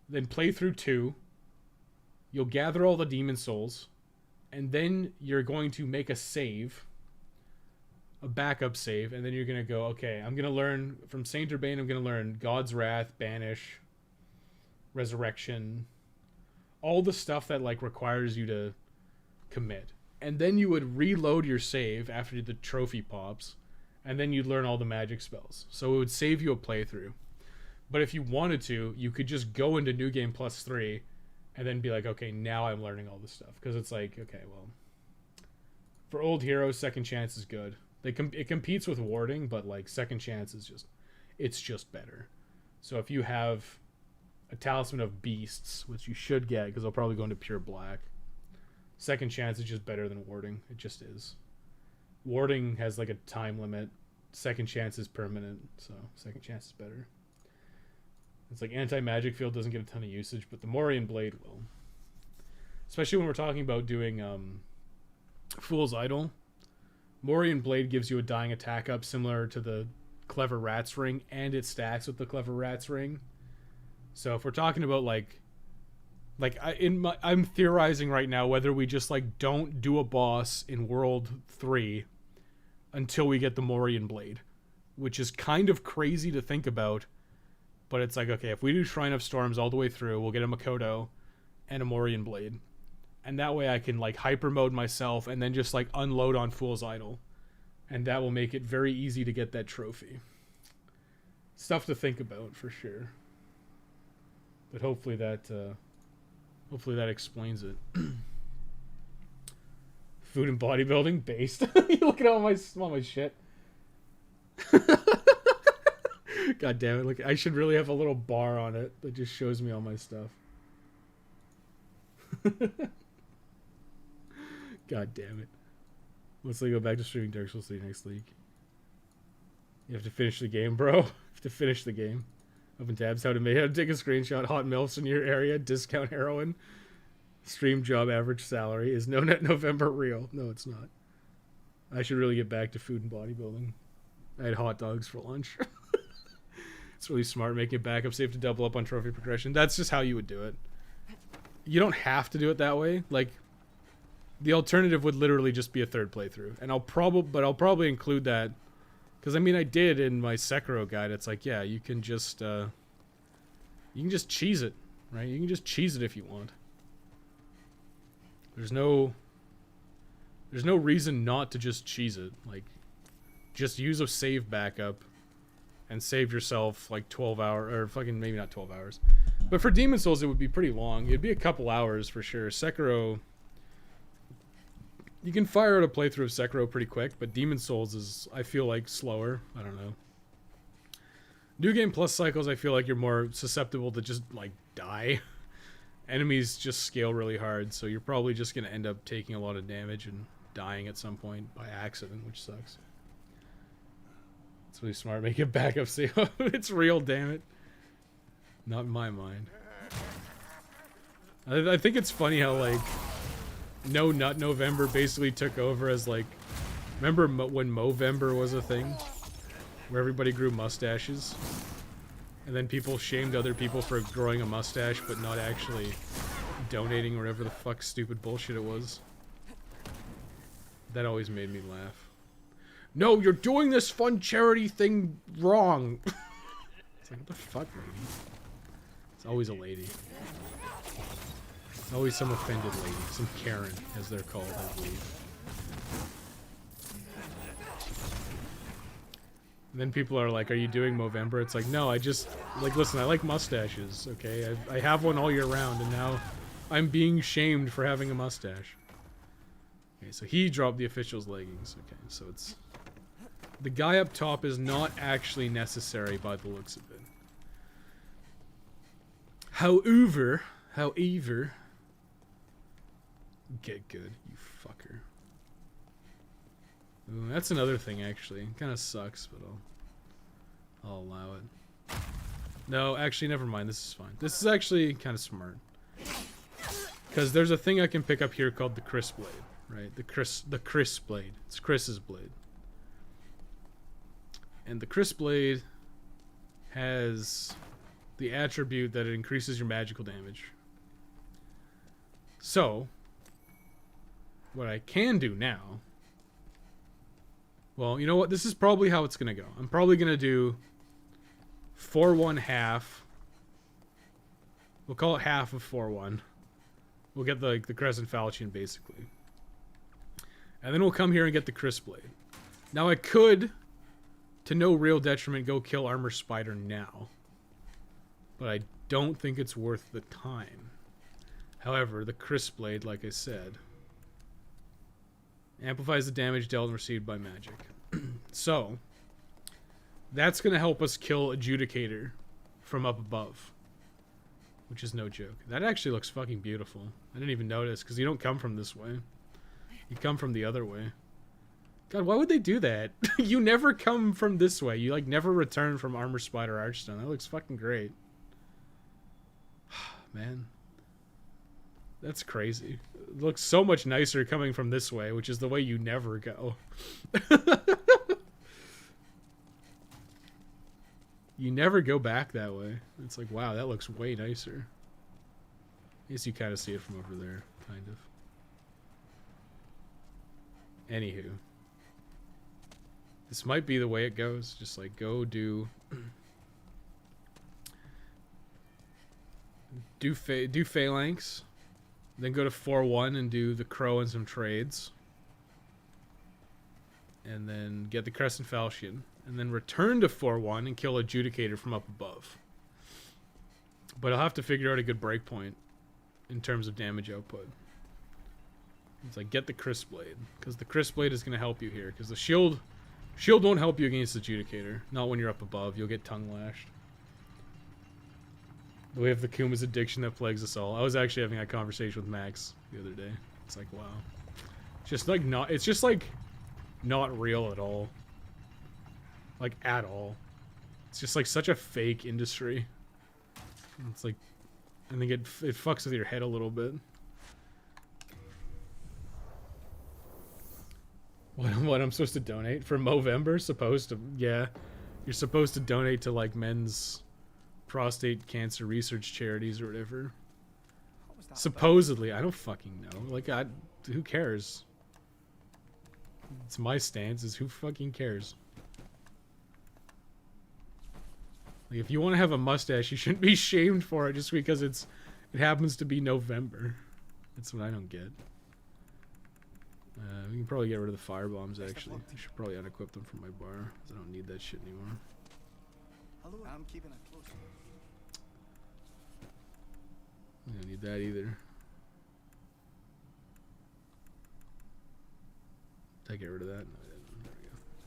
Then playthrough 2, you'll gather all the demon souls, and then you're going to make a save, a backup save, and then you're going to go, okay, I'm going to learn from Saint Urbane, I'm going to learn God's Wrath, Banish, Resurrection, all the stuff that like requires you to commit. And then you would reload your save after the trophy pops, and then you'd learn all the magic spells. So it would save you a playthrough. But if you wanted to, you could just go into New Game Plus 3 and then be like, okay, now I'm learning all this stuff. Because it's like, okay, well, for old heroes, Second Chance is good. It competes with warding, but like Second Chance is just better. So if you have a Talisman of Beasts, which you should get because I'll probably go into pure black, Second Chance is just better than warding. It just is. Warding has like a time limit. Second Chance is permanent, so Second Chance is better. It's like Anti-Magic Field doesn't get a ton of usage, but the Morian Blade will. Especially when we're talking about doing Fool's Idol. Morian Blade gives you a dying attack up similar to the Clever Rat's Ring, and it stacks with the Clever Rat's Ring. So if we're talking about I'm theorizing right now whether we just like don't do a boss in World 3 until we get the Morian Blade, which is kind of crazy to think about. But it's like, okay, if we do Shrine of Storms all the way through, we'll get a Makoto and a Morian Blade. And that way I can like hyper mode myself and then just like unload on Fool's Idol. And that will make it very easy to get that trophy. Stuff to think about for sure. But hopefully that explains it. Food and bodybuilding based. You look at all my shit. God damn it! Look, I should really have a little bar on it that just shows me all my stuff. God damn it! Let's go back to streaming Dark Souls 3 next week. You have to finish the game, bro. You have to finish the game. Open tabs. How to take a screenshot. Hot milfs in your area. Discount heroin. Stream job average salary. Is no net November real? No, it's not. I should really get back to food and bodybuilding. I had hot dogs for lunch. It's really smart making it backup save to double up on trophy progression. That's just how you would do it. You don't have to do it that way. Like, the alternative would literally just be a third playthrough. And I'll probably include that. Because, I mean, I did in my Sekiro guide. It's like, yeah, you can just cheese it, right? You can just cheese it if you want. There's no reason not to just cheese it. Like, just use a save backup and save yourself like 12 hours, or fucking maybe not 12 hours, But for Demon Souls, it would be pretty long. It'd be a couple hours for sure. Sekiro, you can fire out a playthrough of Sekiro pretty quick, but Demon Souls is, I feel like, slower. I don't know. New Game Plus cycles, I feel like you're more susceptible to just, like, die. Enemies just scale really hard, so you're probably just going to end up taking a lot of damage and dying at some point by accident, which sucks. It's really smart. Make a backup save. It's real, damn it. Not in my mind. I think it's funny how, like, No Nut November basically took over as, like... Remember when Movember was a thing? Where everybody grew mustaches? And then people shamed other people for growing a mustache, but not actually donating or whatever the fuck stupid bullshit it was. That always made me laugh. No, you're doing this fun charity thing wrong! It's like, what the fuck, lady? It's always a lady. It's always some offended lady. Some Karen, as they're called, I believe. And then people are like, are you doing Movember? It's like, no, I just... Like, listen, I like mustaches, okay? I have one all year round, and now I'm being shamed for having a mustache. Okay, so he dropped the official's leggings. Okay, so it's... The guy up top is not actually necessary by the looks of it. However... Get good, you fucker. Ooh, that's another thing, actually. Kind of sucks, but I'll allow it. No, actually, never mind. This is fine. This is actually kind of smart. Because there's a thing I can pick up here called the Chris Blade, right? The Chris Blade. It's Chris's blade. And the Chris Blade has the attribute that it increases your magical damage. So, what I can do now... Well, you know what? This is probably how it's going to go. I'm probably going to do 4-1 half. We'll call it half of 4-1. We'll get the Crescent Falchion, basically. And then we'll come here and get the Chris Blade. Now, I could, to no real detriment, go kill Armor Spider now. But I don't think it's worth the time. However, the Chris Blade, like I said... amplifies the damage dealt and received by magic. So, that's going to help us kill Adjudicator from up above. Which is no joke. That actually looks fucking beautiful. I didn't even notice, because you don't come from this way. You come from the other way. God, why would they do that? You never come from this way. You, like, never return from Armor Spider Archstone. That looks fucking great. Man. That's crazy. It looks so much nicer coming from this way, which is the way you never go. You never go back that way. It's like, wow, that looks way nicer. I guess you kind of see it from over there, kind of. Anywho. This might be the way it goes. Just like, go do... do Phalanx. Then go to 4-1 and do the Crow and some trades. And then get the Crescent Falchion. And then return to 4-1 and kill Adjudicator from up above. But I'll have to figure out a good breakpoint in terms of damage output. It's like, get the Chris Blade. Because the Chris Blade is going to help you here. Because the shield won't help you against Adjudicator. Not when you're up above. You'll get tongue lashed. We have the Kuma's addiction that plagues us all. I was actually having that conversation with Max the other day. It's like, wow. It's just like not real at all. Like, at all. It's just like such a fake industry. It's like, I think it fucks with your head a little bit. What I'm supposed to donate for Movember? Supposed to, yeah. You're supposed to donate to like men's prostate cancer research charities or whatever. Supposedly, I don't fucking know. Like, who cares? It's my stance. Is who fucking cares? Like, if you want to have a mustache, you shouldn't be shamed for it just because it happens to be November. That's what I don't get. We can probably get rid of the fire bombs. Actually, I should probably unequip them from my bar because I don't need that shit anymore. Hello, I'm keeping it close. You don't need that either. Did I get rid of that? No, I didn't. There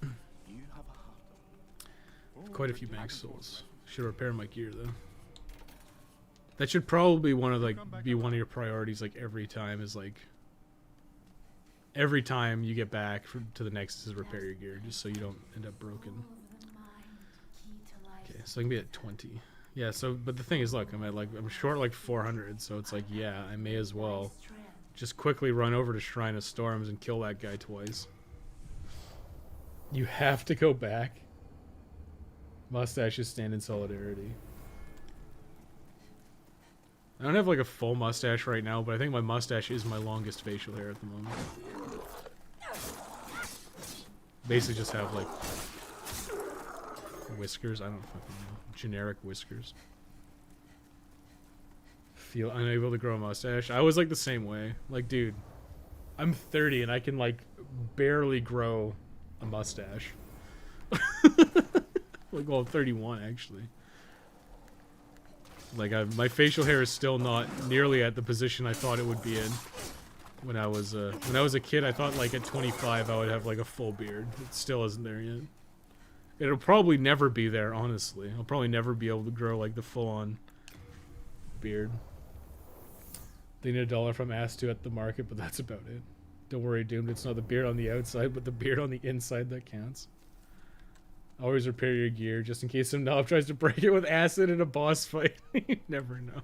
we go. You have a heart. Quite a few max souls. Should repair my gear though. That should probably be one of your priorities. Like every time is like every time you get back to the Nexus is repair your gear, just so you don't end up broken. Okay, so I can be at 20. Yeah. So, but the thing is, look, I'm short like 400. So it's like, yeah, I may as well just quickly run over to Shrine of Storms and kill that guy twice. You have to go back. Mustaches stand in solidarity. I don't have like a full mustache right now, but I think my mustache is my longest facial hair at the moment. Basically just have like whiskers. I don't fucking know. Generic whiskers. Feel unable to grow a mustache. I was like the same way. Like, dude, I'm 30 and I can like barely grow a mustache. Like, well, I'm 31 actually. Like, my facial hair is still not nearly at the position I thought it would be in. When I was a kid, I thought like at 25 I would have like a full beard. It still isn't there yet. It'll probably never be there, honestly. I'll probably never be able to grow like the full-on beard. They need $1 from Ass2 at the market, but that's about it. Don't worry, Doomed. It's not the beard on the outside, but the beard on the inside that counts. Always repair your gear, just in case some knob tries to break it with acid in a boss fight. You never know.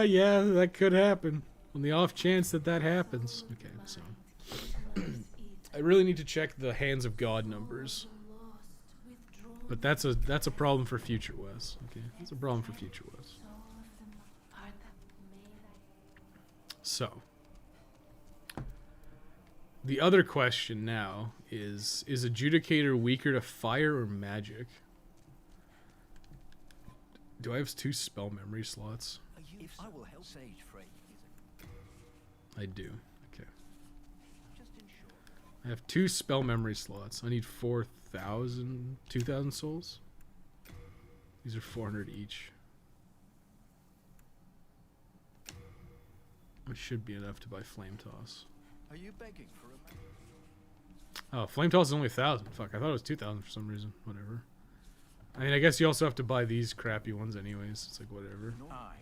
Yeah, that could happen. On the off chance that happens. Okay, so... I really need to check the Hands of God numbers. But that's a problem for future Wes. Okay, that's a problem for future Wes. So... The other question now is Adjudicator weaker to fire or magic? Do I have 2 spell memory slots? I will help Sage Frey. I do. Okay. I have 2 spell memory slots. I need 2,000 souls. These are 400 each. It should be enough to buy Flame Toss. Are you begging for a Oh, Flame Toss is only 1,000. Fuck, I thought it was 2,000 for some reason. Whatever. I mean, I guess you also have to buy these crappy ones anyways. It's like, whatever. No. Are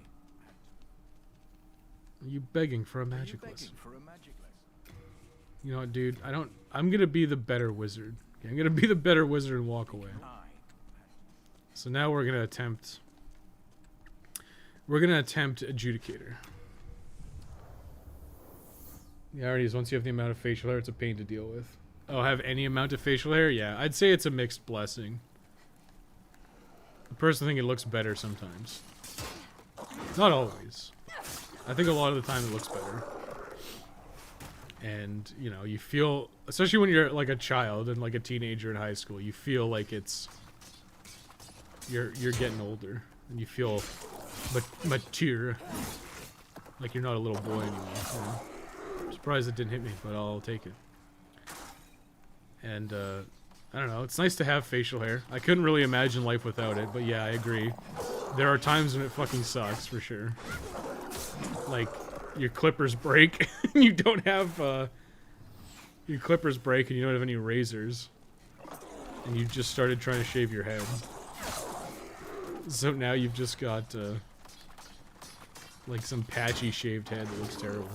you begging for a magic lesson? You know what, dude? I'm gonna be the better wizard. Okay, I'm gonna be the better wizard and walk away. So now we're gonna attempt... Adjudicator. The irony is once you have the amount of facial hair, it's a pain to deal with. Oh, have any amount of facial hair? Yeah, I'd say it's a mixed blessing. I personally think it looks better sometimes. Not always. I think a lot of the time it looks better. And, you know, you feel... Especially when you're like a child and like a teenager in high school, you feel like it's... You're getting older. And you feel mature. Like you're not a little boy anymore. You know? I'm surprised it didn't hit me, but I'll take it. And, I don't know. It's nice to have facial hair. I couldn't really imagine life without it, but yeah, I agree. There are times when it fucking sucks, for sure. Like, your clippers break, and you don't have, your clippers break and you don't have any razors. And you just started trying to shave your head. So now you've just got, like some patchy shaved head that looks terrible.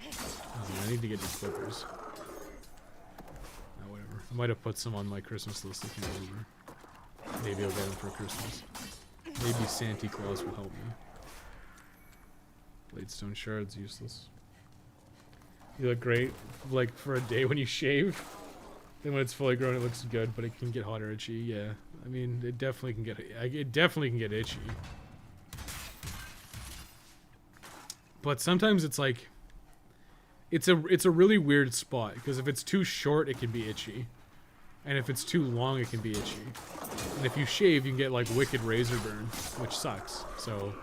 Oh, man, I need to get these clippers. Oh, whatever. I might have put some on my Christmas list if you remember. Maybe I'll get them for Christmas. Maybe Santa Claus will help me. Bladestone shards, useless. You look great, like, for a day when you shave. Then when it's fully grown, it looks good, but it can get hot or itchy. Yeah, I mean, it definitely can get itchy. But sometimes it's like, it's a really weird spot because if it's too short, it can be itchy, and if it's too long, it can be itchy. And if you shave, you can get like wicked razor burn, which sucks. So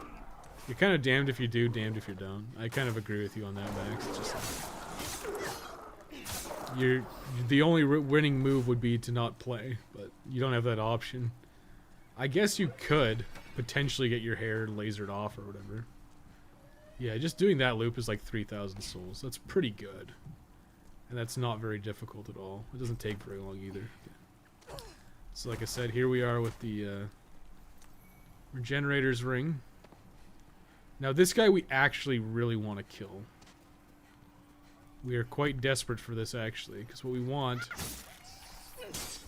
you're kind of damned if you do, damned if you don't. I kind of agree with you on that, Max. It's just like, the only winning move would be to not play, but you don't have that option. I guess you could potentially get your hair lasered off or whatever. Yeah, just doing that loop is like 3,000 souls. That's pretty good. And that's not very difficult at all. It doesn't take very long either. So like I said, here we are with the Regenerator's Ring. Now this guy we actually really want to kill. We are quite desperate for this actually, because what we want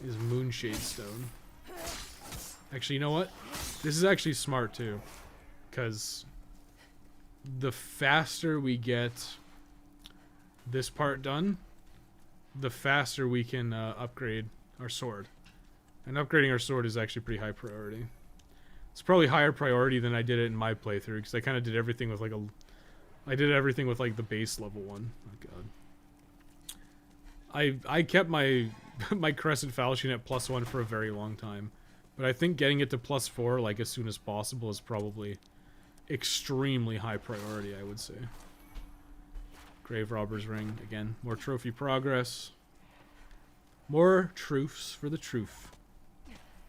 is Moonshade Stone. Actually, you know what? This is actually smart too, because the faster we get this part done, the faster we can upgrade our sword. And upgrading our sword is actually pretty high priority. It's probably higher priority than I did it in my playthrough, because I kind of did everything with like the base level one. Oh god. I kept my my Crescent Falchion at +1 for a very long time, but I think getting it to +4 like as soon as possible is probably extremely high priority, I would say. Grave Robber's Ring again, more trophy progress, more truths for the truth.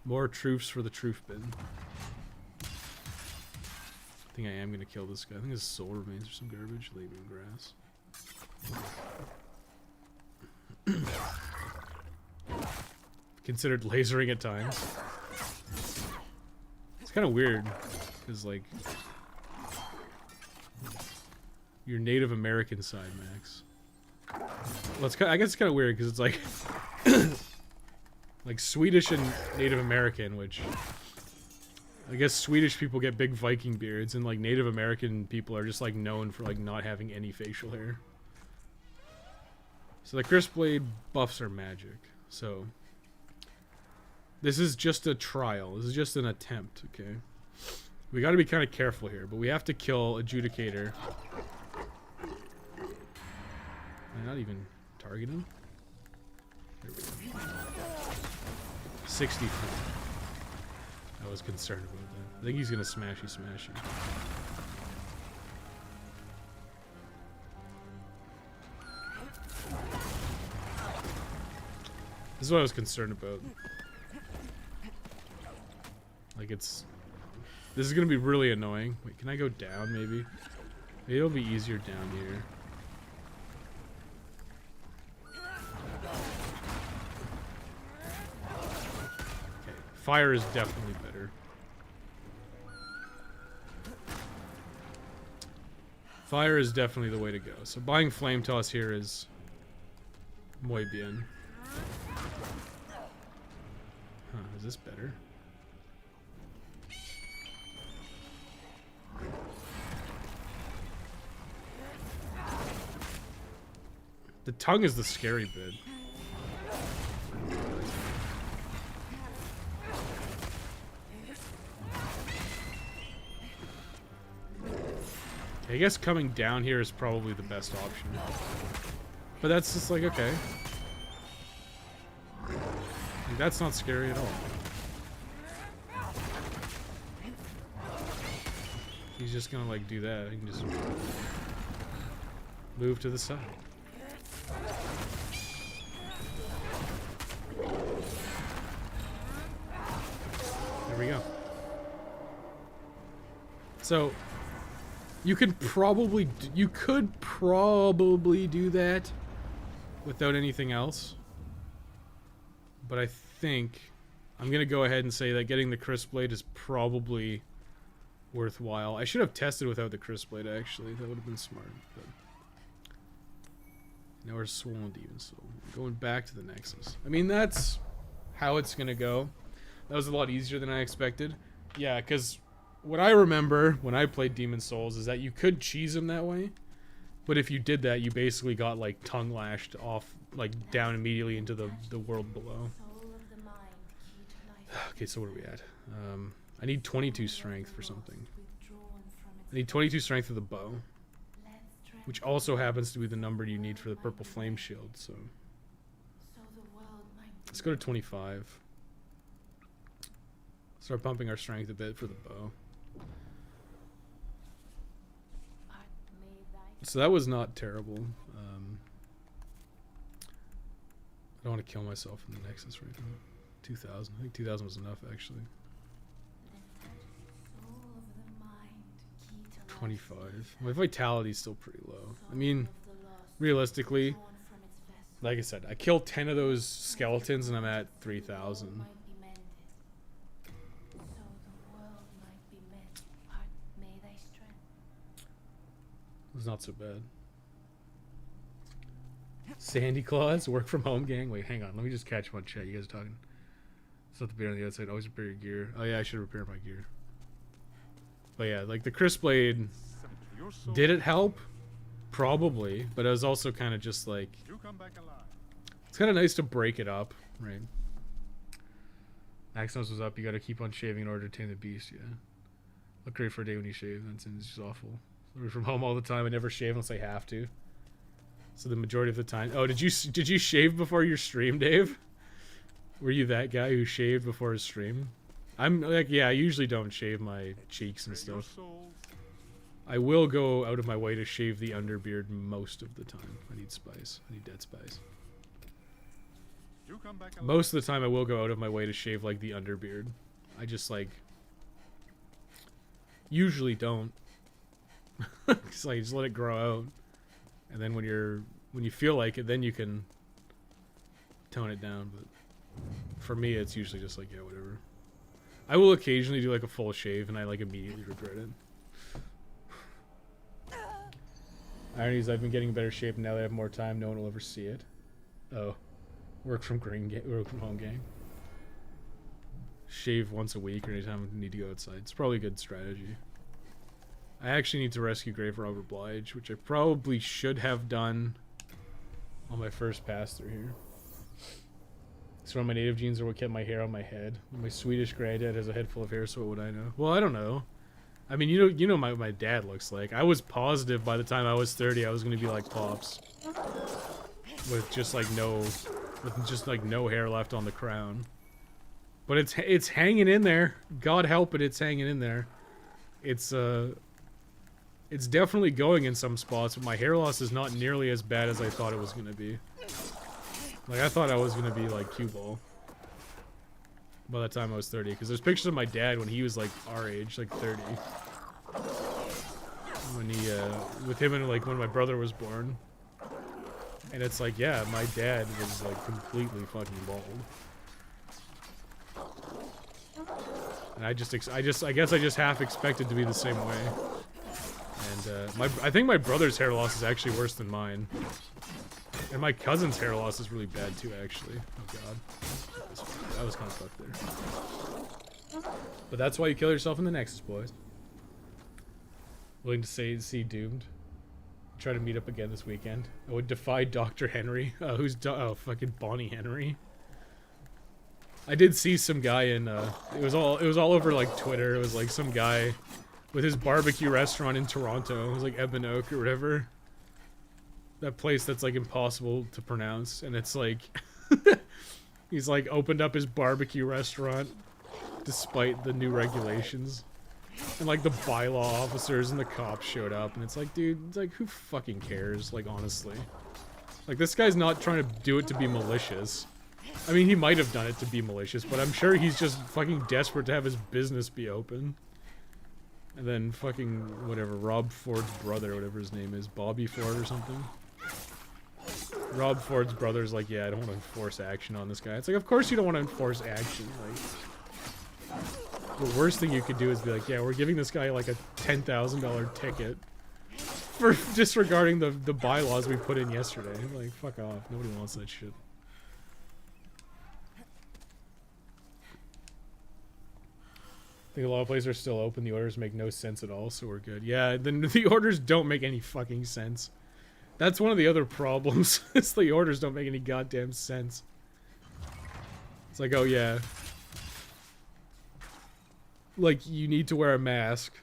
More truths for the truth bin. I think I am going to kill this guy. I think his soul remains or some garbage. Leave him in grass. Considered lasering at times. It's kind of weird. Because, like... your Native American side, Max. Well, I guess it's kind of weird because it's like... like Swedish and Native American, which I guess Swedish people get big Viking beards, and like Native American people are just like known for like not having any facial hair. So the Crisp Blade buffs are magic. So this is just a trial. This is just an attempt, okay? We got to be kind of careful here, but we have to kill Adjudicator. Can I not even target him? There we go. 64. I was concerned about that. I think he's gonna smashy. This is what I was concerned about. Like this is gonna be really annoying. Wait, can I go down maybe? Maybe it'll be easier down here. Fire is definitely better. Fire is definitely the way to go. So buying Flame Toss here is muy bien. Huh, is this better? The tongue is the scary bit. I guess coming down here is probably the best option. But that's just like, okay. Like, that's not scary at all. He's just gonna like do that. I can just move to the side. There we go. So you could probably do that without anything else. But I think I'm gonna go ahead and say that getting the Crisp Blade is probably worthwhile. I should have tested without the Crisp Blade actually. That would have been smart. But now we're Swollen Demon Soul. Going back to the Nexus. I mean, that's how it's gonna go. That was a lot easier than I expected. Yeah, because what I remember when I played Demon Souls is that you could cheese him that way, but if you did that, you basically got like tongue lashed off, like down immediately into the world below. Okay, so what are we at? I need 22 strength for something. I need 22 strength for the bow, which also happens to be the number you need for the purple flame shield. So let's go to 25. Start pumping our strength a bit for the bow. So that was not terrible. I don't want to kill myself in the Nexus right now. 2,000. I think 2,000 was enough, actually. 25. My vitality's still pretty low. I mean, realistically, like I said, I killed 10 of those skeletons and I'm at 3,000. It's not so bad. Sandy Claus, work from home gang. Wait, hang on. Let me just catch one chat. You guys are talking. It's not the beer on the outside. Always repair your gear. Oh yeah, I should repair my gear. But yeah, like the Crisp Blade, did it help? Probably, but it was also kind of just like, it's kind of nice to break it up, right? Axe nose was up. You got to keep on shaving in order to tame the beast. Yeah, look great for a day when you shave. That's just awful. I work from home all the time. I never shave unless I have to. So the majority of the time. Oh, did you shave before your stream, Dave? Were you that guy who shaved before his stream? I'm like, yeah, I usually don't shave my cheeks and stuff. I will go out of my way to shave the underbeard most of the time. I need spice. I need dead spice. Most of the time I will go out of my way to shave like the underbeard. I just like usually don't. It's like just let it grow out. And then when you feel like it, then you can tone it down, but for me it's usually just like, yeah, whatever. I will occasionally do like a full shave and I like immediately regret it. Irony is I've been getting in better shape and now that I have more time, no one will ever see it. Oh. Work from home gang. Shave once a week or anytime I need to go outside. It's probably a good strategy. I actually need to rescue Grave Robert Blige, which I probably should have done on my first pass through here. So my native genes are what kept my hair on my head. My Swedish granddad has a head full of hair, so what would I know? Well, I don't know. I mean, you know my dad looks like. I was positive by the time I was 30 I was going to be like Pops. With just like no hair left on the crown. But it's hanging in there. God help it, it's hanging in there. It's definitely going in some spots, but my hair loss is not nearly as bad as I thought it was going to be. Like, I thought I was going to be like cue ball by the time I was 30, because there's pictures of my dad when he was like our age, like 30. When he, with him and like when my brother was born. And it's like, yeah, my dad was like completely fucking bald. And I guess I just half expected to be the same way. And I think my brother's hair loss is actually worse than mine. And my cousin's hair loss is really bad too, actually. Oh god. That was kind of fucked there. But that's why you kill yourself in the Nexus, boys. Willing to see Doomed. Try to meet up again this weekend. I would defy Dr. Henry. Fucking Bonnie Henry. I did see some guy in, it was all over like Twitter. It was like some guy with his barbecue restaurant in Toronto. It was like Ebon Oak or whatever. That place that's like impossible to pronounce. And it's like, he's like opened up his barbecue restaurant despite the new regulations. And like the bylaw officers and the cops showed up, and it's like, dude, it's like, who fucking cares? Like, honestly, like, this guy's not trying to do it to be malicious. I mean, he might have done it to be malicious, but I'm sure he's just fucking desperate to have his business be open. And then fucking whatever, Rob Ford's brother, whatever his name is, Bobby Ford or something. Rob Ford's brother's like, yeah, I don't want to enforce action on this guy. It's like, of course you don't want to enforce action. Like, the worst thing you could do is be like, yeah, we're giving this guy like a $10,000 ticket for disregarding the bylaws we put in yesterday. Like, fuck off. Nobody wants that shit. I think a lot of places are still open. The orders make no sense at all, so we're good. Yeah, the orders don't make any fucking sense. That's one of the other problems. Is the orders don't make any goddamn sense. It's like, oh yeah. Like, you need to wear a mask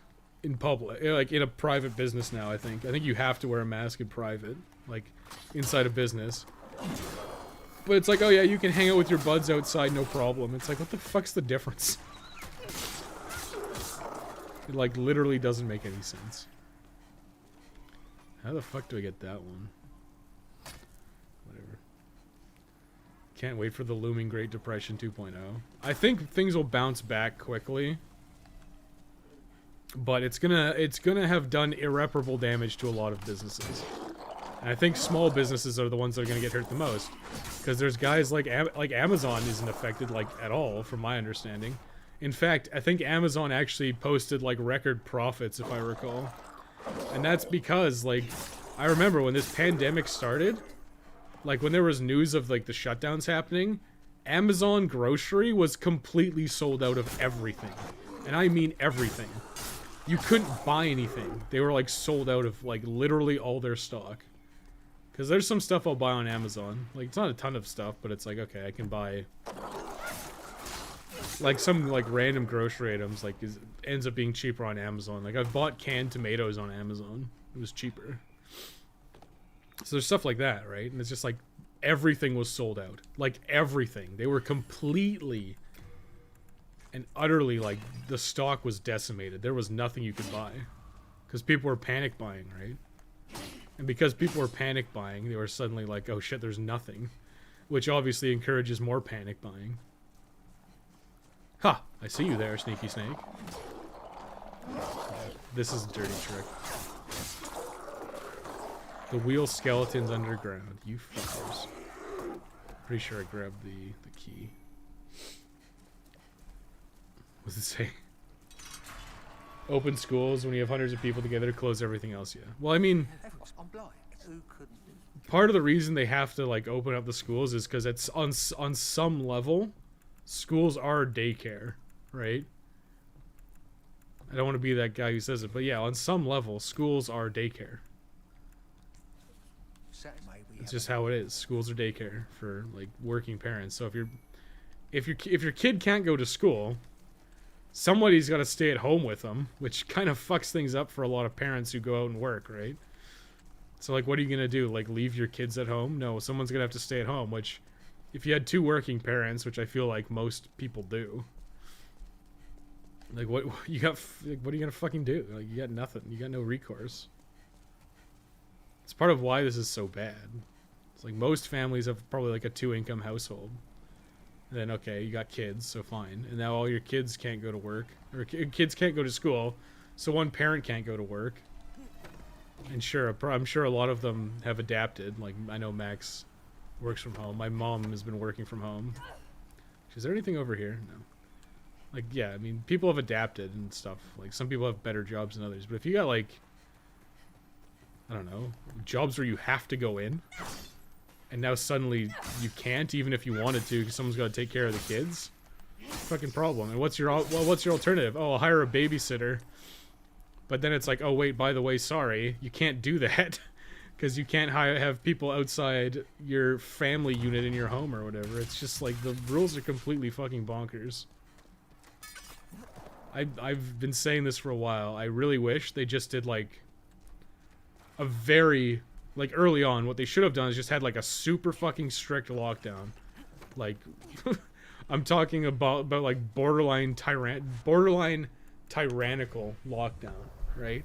in public, like in a private business now. I think you have to wear a mask in private, like inside a business. But it's like, oh yeah, you can hang out with your buds outside, no problem. It's like, what the fuck's the difference? It like literally doesn't make any sense. How the fuck do I get that one? Whatever. Can't wait for the looming Great Depression 2.0. I think things will bounce back quickly. but it's gonna have done irreparable damage to a lot of businesses. And I think small businesses are the ones that are gonna get hurt the most, because there's guys like Amazon isn't affected like at all, from my understanding. In fact, I think Amazon actually posted like record profits, if I recall, and that's because like I remember when this pandemic started, like when there was news of like the shutdowns happening, Amazon grocery was completely sold out of everything. And I mean everything. You couldn't buy anything. They were like sold out of like literally all their stock. Because there's some stuff I'll buy on Amazon. Like it's not a ton of stuff, but it's like, okay, I can buy like some like random grocery items like ends up being cheaper on Amazon. Like I've bought canned tomatoes on Amazon. It was cheaper. So there's stuff like that, right? And it's just like everything was sold out. Like everything. They were completely and utterly like the stock was decimated. There was nothing you could buy. Because people were panic buying, right? And because people were panic buying, they were suddenly like, oh shit, there's nothing. Which obviously encourages more panic buying. Ha! I see you there, sneaky snake. This is a dirty trick. The wheel skeleton's underground. You fuckers. Pretty sure I grabbed the key. What does it say? Open schools when you have hundreds of people together to close everything else, yeah. Well, I mean, I'm blind. Who couldn't? part of the reason they have to like open up the schools is because it's on some level, schools are daycare, right? I don't want to be that guy who says it, but yeah, on some level, schools are daycare. It's just how it is. Schools are daycare for like working parents. So if your kid can't go to school, somebody's got to stay at home with them, which kind of fucks things up for a lot of parents who go out and work, right? So like, what are you gonna do? Like, leave your kids at home? No, someone's gonna have to stay at home. Which, if you had two working parents, which I feel like most people do, like what you got? What are you gonna fucking do? Like, you got nothing. You got no recourse. It's part of why this is so bad. It's like most families have probably like a 2-income household. And then, okay, you got kids, so fine. And now all your kids can't go to work. Or kids can't go to school, so one parent can't go to work. And sure, I'm sure a lot of them have adapted. Like, I know Max works from home. My mom has been working from home. Is there anything over here? No. Like, yeah, I mean, people have adapted and stuff. Like, some people have better jobs than others. But if you got, like, I don't know, jobs where you have to go in, and now suddenly you can't, even if you wanted to, because someone's got to take care of the kids. Fucking problem. And what's your alternative? Oh, I'll hire a babysitter. But then it's like, oh wait, by the way, sorry, you can't do that, because you can't have people outside your family unit in your home or whatever. It's just like the rules are completely fucking bonkers. I've been saying this for a while. I really wish they just did like a very, like, early on, what they should have done is just had like a super fucking strict lockdown. Like, I'm talking about like borderline tyrannical lockdown, right?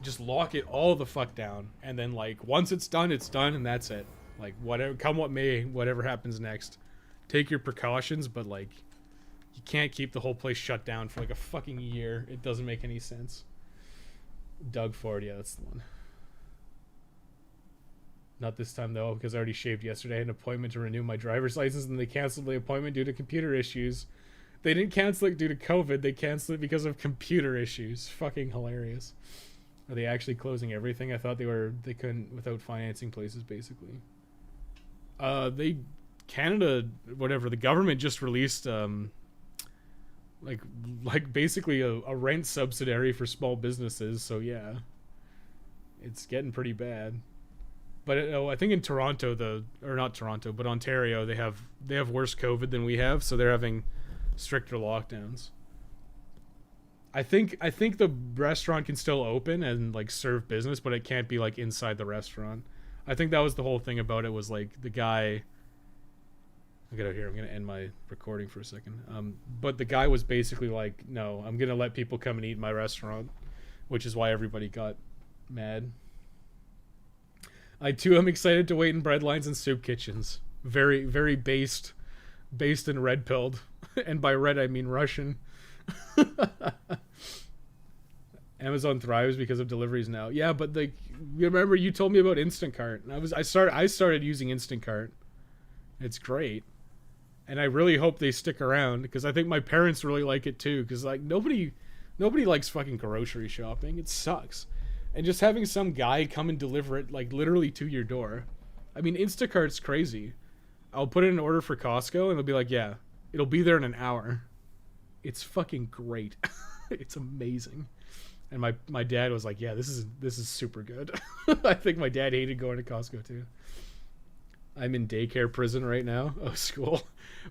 Just lock it all the fuck down, and then like once it's done, and that's it. Like, whatever, come what may, whatever happens next, take your precautions, but like, you can't keep the whole place shut down for like a fucking year. It doesn't make any sense. Doug Ford, yeah, that's the one. Not this time though, because I already shaved yesterday. I had an appointment to renew my driver's license, and they canceled the appointment due to computer issues. They didn't cancel it due to COVID. They canceled it because of computer issues. Fucking hilarious. Are they actually closing everything? I thought they couldn't without financing places, basically. Canada, whatever, the government just released like basically a rent subsidiary for small businesses, so yeah, it's getting pretty bad. But I think in Toronto, or not Toronto, but Ontario, they have worse COVID than we have, so they're having stricter lockdowns. I think the restaurant can still open and like serve business, but it can't be like inside the restaurant. I think that was the whole thing about it, was like the guy. I'll get out here. I'm gonna end my recording for a second. But the guy was basically like, "No, I'm gonna let people come and eat in my restaurant," which is why everybody got mad. I too am excited to wait in bread lines and soup kitchens. Very, very based and red pilled, and by red I mean Russian. Amazon thrives because of deliveries now. Yeah, but like, you remember you told me about Instacart, and I started using Instacart. It's great, and I really hope they stick around because I think my parents really like it too. Because like nobody likes fucking grocery shopping. It sucks, and just having some guy come and deliver it like literally to your door. I mean, Instacart's crazy. I'll put in an order for Costco, and they'll be like, "Yeah, it'll be there in an hour." It's fucking great. It's amazing. And my dad was like, "Yeah, this is super good." I think my dad hated going to Costco too. I'm in daycare prison right now. Oh, school.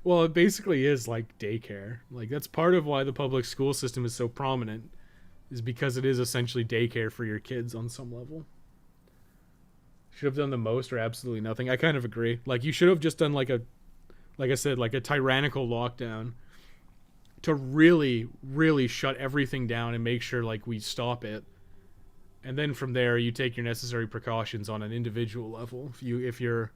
Well, it basically is like daycare. Like that's part of why the public school system is so prominent, is because it is essentially daycare for your kids on some level. Should have done the most or absolutely nothing. I kind of agree. Like you should have just done like I said, like a tyrannical lockdown to really, really shut everything down and make sure like we stop it. And then from there you take your necessary precautions on an individual level if you're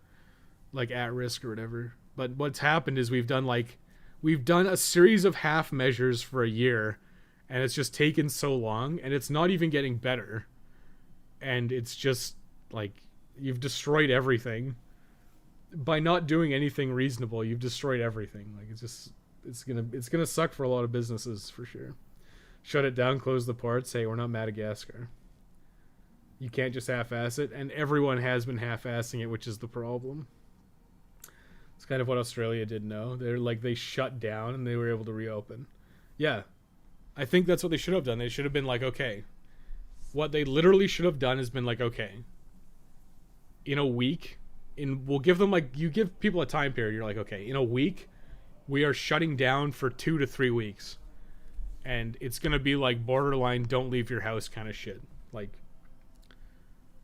like at risk or whatever. But what's happened is we've done a series of half measures for a year, and it's just taken so long, and it's not even getting better. And it's just like you've destroyed everything by not doing anything reasonable. You've destroyed everything. Like it's gonna suck for a lot of businesses for sure. Shut it down, close the ports. Hey, we're not Madagascar. You can't just half-ass it, and everyone has been half-assing it, which is the problem. It's kind of what Australia did know. They shut down and they were able to reopen. Yeah. I think that's what they should have done. They should have been like, okay. What they literally should have done is been like, okay. In a week, we'll give them like, you give people a time period. You're like, okay, in a week, we are shutting down for 2 to 3 weeks. And it's going to be like borderline don't leave your house kind of shit. Like,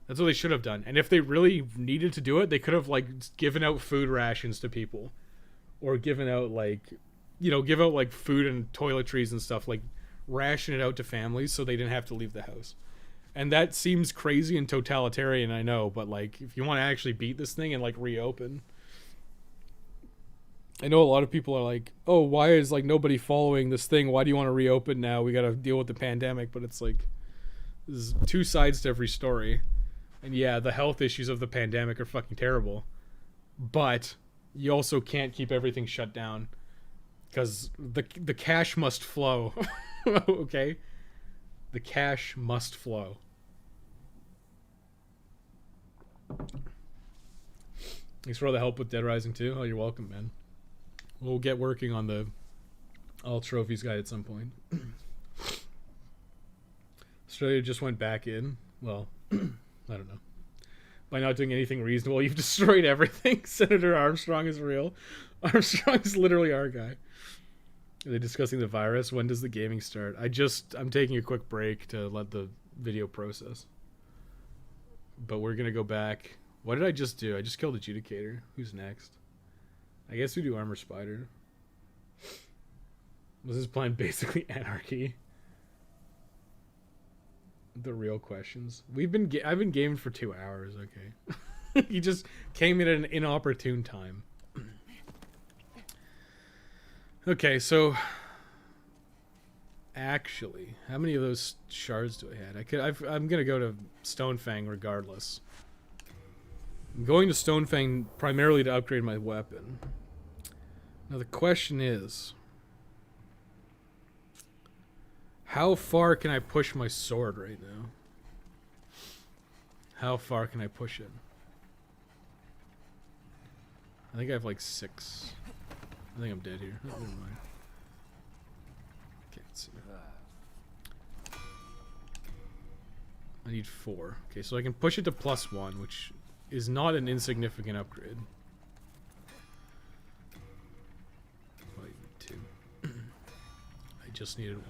that's what they should have done. And if they really needed to do it, they could have like given out food rations to people, or given out like, give out like food and toiletries and stuff, like ration it out to families so they didn't have to leave the house. And that seems crazy and totalitarian, I know, but like if you want to actually beat this thing and like reopen, I know a lot of people are like, oh, why is like nobody following this thing? Why do you want to reopen now? We got to deal with the pandemic. But it's like, there's two sides to every story. And yeah, the health issues of the pandemic are fucking terrible. But you also can't keep everything shut down because the cash must flow. Okay? The cash must flow. Thanks for all the help with Dead Rising 2. Oh, you're welcome, man. We'll get working on the all trophies guide at some point. Australia just went back in. Well, I don't know. By not doing anything reasonable, you've destroyed everything. Senator Armstrong is real. Armstrong is literally our guy. Are they discussing the virus? When does the gaming start? I'm taking a quick break to let the video process. But we're going to go back. What did I just do? I just killed Adjudicator. Who's next? I guess we do Armor Spider. Was this plan basically anarchy? The real questions. I've been gaming for 2 hours, okay. He just came in at an inopportune time. Okay, so actually, how many of those shards do I have? I'm gonna go to Stonefang regardless. I'm going to Stonefang primarily to upgrade my weapon. Now the question is, how far can I push my sword right now? How far can I push it? I think I have like 6. I think I'm dead here. Oh, never mind. Okay, let's see. I need 4. Okay, so I can push it to +1, which is not an insignificant upgrade. Oh, I need 2. I just needed 1.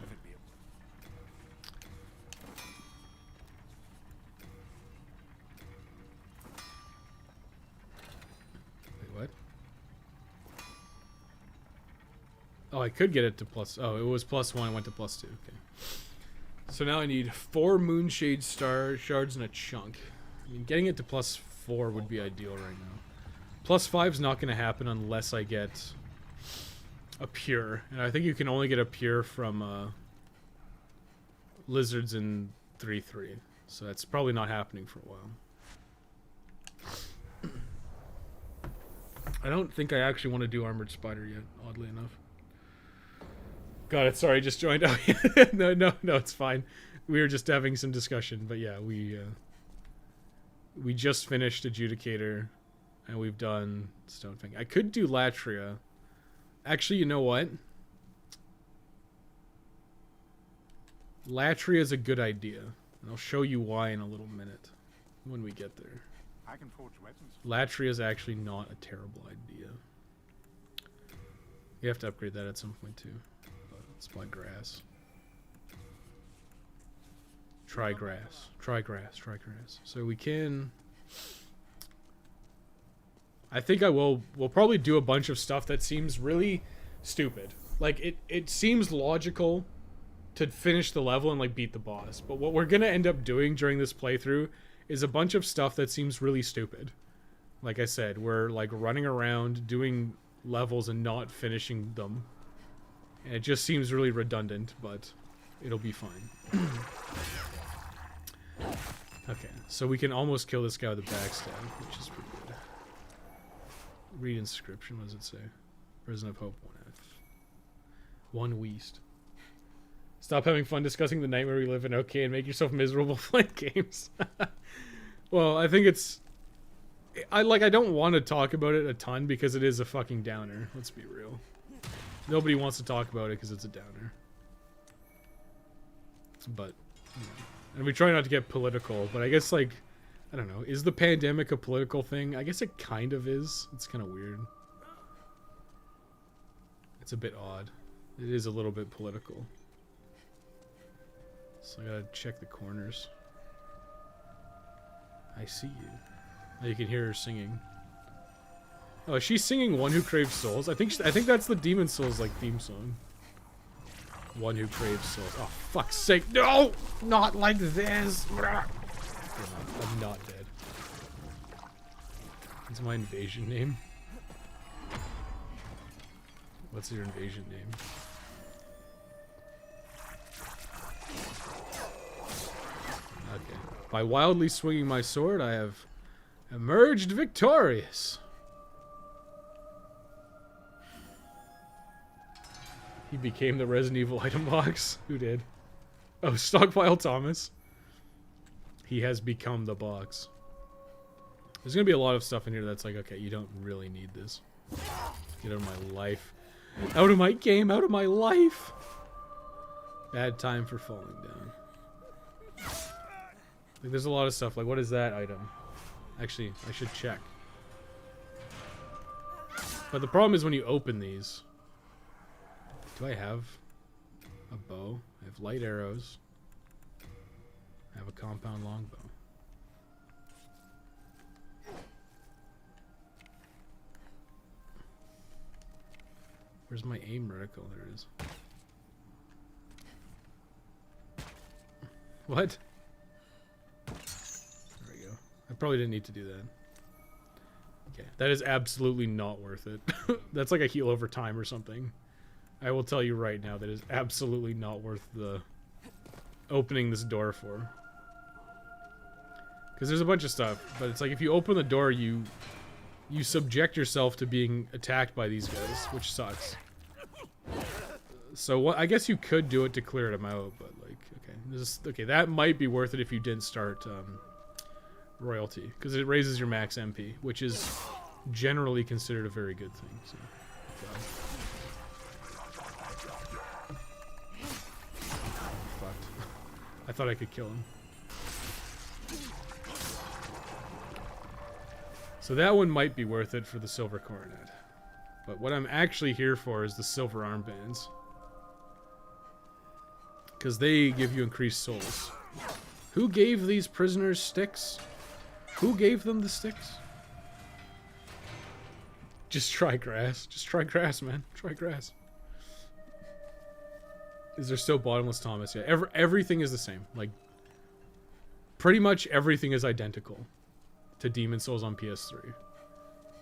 Oh, I could get it to +... Oh, it was +1. It went to +2. Okay. So now I need 4 Moonshade shards and a chunk. I mean, getting it to +4 would be ideal right now. +5's not going to happen unless I get a pure. And I think you can only get a pure from lizards in 3.3. So that's probably not happening for a while. I don't think I actually want to do Armored Spider yet, oddly enough. Got it, sorry, just joined. Oh, yeah. No, it's fine. We were just having some discussion, but yeah, we just finished Adjudicator, and we've done Stonefang. I could do Latria. Actually, you know what? Latria is a good idea, and I'll show you why in a little minute when we get there. I can forge weapons. Latria is actually not a terrible idea. You have to upgrade that at some point too. But it's my grass. Try grass. So we can... I think we'll probably do a bunch of stuff that seems really stupid. Like, it seems logical to finish the level and, like, beat the boss. But what we're gonna end up doing during this playthrough is a bunch of stuff that seems really stupid. Like I said, we're, like, running around, doing levels and not finishing them. And it just seems really redundant, but it'll be fine. Okay, so we can almost kill this guy with a backstab, which is pretty good. Read inscription, what does it say? Prison of Hope 1F. 1 Weast. Stop having fun discussing the nightmare we live in, okay, and make yourself miserable playing games. Well, I think it's... I don't want to talk about it a ton because it is a fucking downer. Let's be real. Nobody wants to talk about it because it's a downer. But, you know. And we try not to get political, but I guess, like, I don't know. Is the pandemic a political thing? I guess it kind of is. It's kind of weird. It's a bit odd. It is a little bit political. So I gotta check the corners. I see you. Oh, you can hear her singing. Oh, she's singing One Who Craves Souls. I think that's the Demon Souls, like, theme song. One Who Craves Souls. Oh, fuck's sake. No! Not like this! I'm not dead. What's my invasion name? What's your invasion name? Okay. By wildly swinging my sword, I have emerged victorious. He became the Resident Evil item box. Who did? Oh, Stockpile Thomas. He has become the box. There's gonna be a lot of stuff in here that's like, okay, you don't really need this. Get out of my life. Out of my game, out of my life! Bad time for falling down. Like, there's a lot of stuff. Like, what is that item? Actually, I should check. But the problem is when you open these... Do I have a bow? I have light arrows. I have a compound longbow. Where's my aim reticle? There it is. What? There we go. I probably didn't need to do that. Okay, that is absolutely not worth it. That's like a heal over time or something. I will tell you right now that is absolutely not worth the opening this door for. Because there's a bunch of stuff, but it's like if you open the door, you subject yourself to being attacked by these guys, which sucks. So what? I guess you could do it to clear them out, but like, okay, that might be worth it if you didn't start royalty, because it raises your max MP, which is generally considered a very good thing. So, I thought I could kill him. So that one might be worth it for the silver coronet. But what I'm actually here for is the silver armbands. Because they give you increased souls. Who gave these prisoners sticks? Who gave them the sticks? Just try grass. Just try grass, man. Try grass. Is there still Bottomless Thomas? Yeah, everything is the same. Like, pretty much everything is identical to Demon Souls on PS3.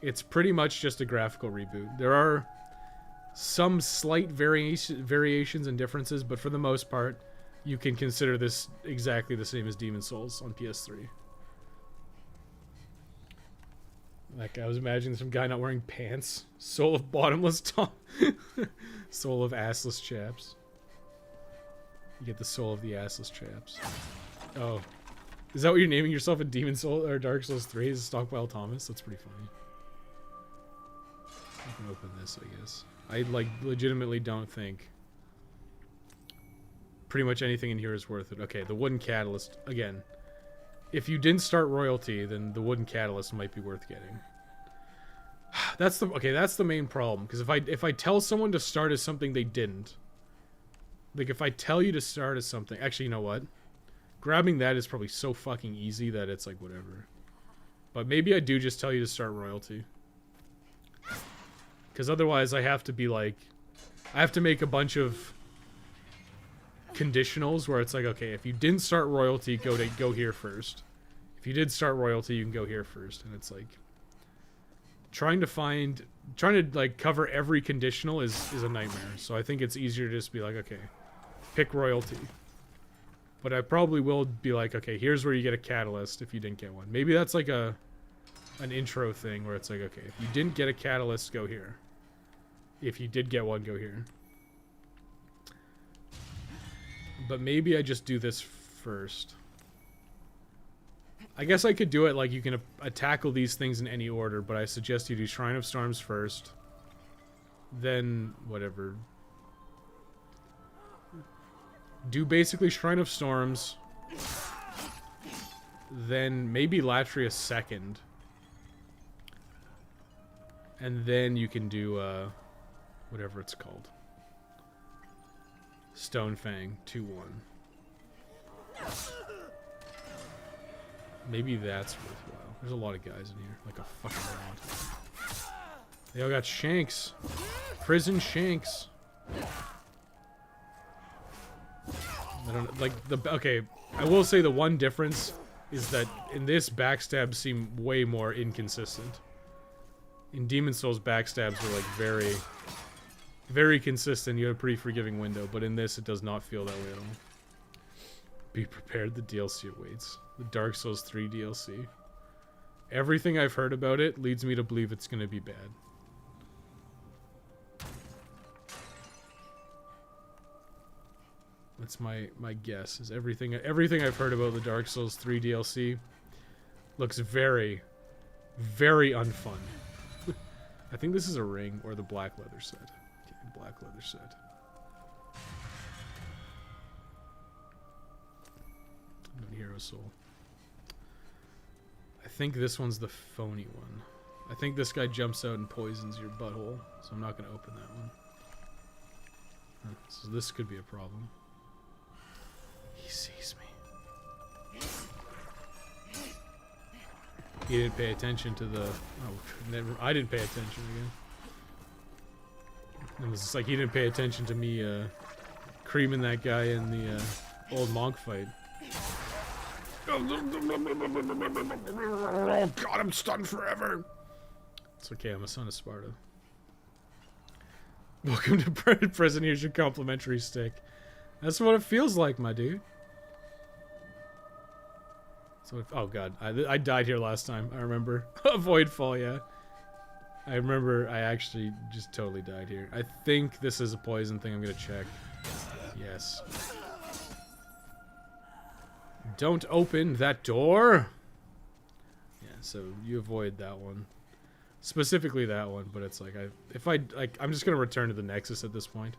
It's pretty much just a graphical reboot. There are some slight variations and differences, but for the most part, you can consider this exactly the same as Demon Souls on PS3. Like, I was imagining some guy not wearing pants. Soul of bottomless top. Soul of assless chaps. You get the soul of the assless chaps. Oh. Is that what you're naming yourself in Demon Soul or Dark Souls 3? Is Stockpile Thomas? That's pretty funny. I can open this, I guess. I, like, legitimately don't think pretty much anything in here is worth it. Okay, the wooden catalyst. Again, if you didn't start royalty, then the wooden catalyst might be worth getting. That's the main problem. Because if I tell someone to start as something they didn't, like if I tell you to start as something, actually, you know what? Grabbing that is probably so fucking easy that it's like whatever. But maybe I do just tell you to start royalty. Because otherwise I have to be like, I have to make a bunch of conditionals where it's like, okay, if you didn't start royalty, go here first. If you did start royalty, you can go here first. And it's like trying to like cover every conditional is a nightmare. So I think it's easier to just be like, okay, pick royalty. But I probably will be like, okay, here's where you get a catalyst if you didn't get one. Maybe that's like an intro thing where it's like, okay, if you didn't get a catalyst, go here. If you did get one, go here. But maybe I just do this first. I guess I could do it like you can tackle these things in any order, but I suggest you do Shrine of Storms first. Then, whatever. Do basically Shrine of Storms. Then maybe Latria second. And then you can do, whatever it's called. Stonefang 2-1. Maybe that's worthwhile. There's a lot of guys in here. Like a fucking lot. They all got shanks. Prison shanks. I don't like okay, I will say the one difference is that in this backstabs seem way more inconsistent. In Demon Souls backstabs were like very very consistent. You have a pretty forgiving window, but in this it does not feel that way at all. Be prepared, the DLC awaits. The Dark Souls 3 DLC. Everything I've heard about it leads me to believe it's going to be bad. That's my guess. Is everything I've heard about the Dark Souls 3 DLC looks very, very unfun. I think this is a ring or the black leather set. Okay, black leather set. No hero soul. I think this one's the phony one. I think this guy jumps out and poisons your butthole, so I'm not going to open that one. So this could be a problem. He sees me. He didn't pay attention to the... Oh, I didn't pay attention again. It was just like he didn't pay attention to me creaming that guy in the old monk fight. Oh god, I'm stunned forever. It's okay, I'm a son of Sparta. Welcome to prison, here's your complimentary stick. That's what it feels like, my dude. So oh god, I died here last time, I remember. Avoid fall, yeah. I remember I actually just totally died here. I think this is a poison thing, I'm gonna check. Yes. Don't open that door! Yeah, so you avoid that one. Specifically that one, but it's like, I'm just gonna return to the Nexus at this point.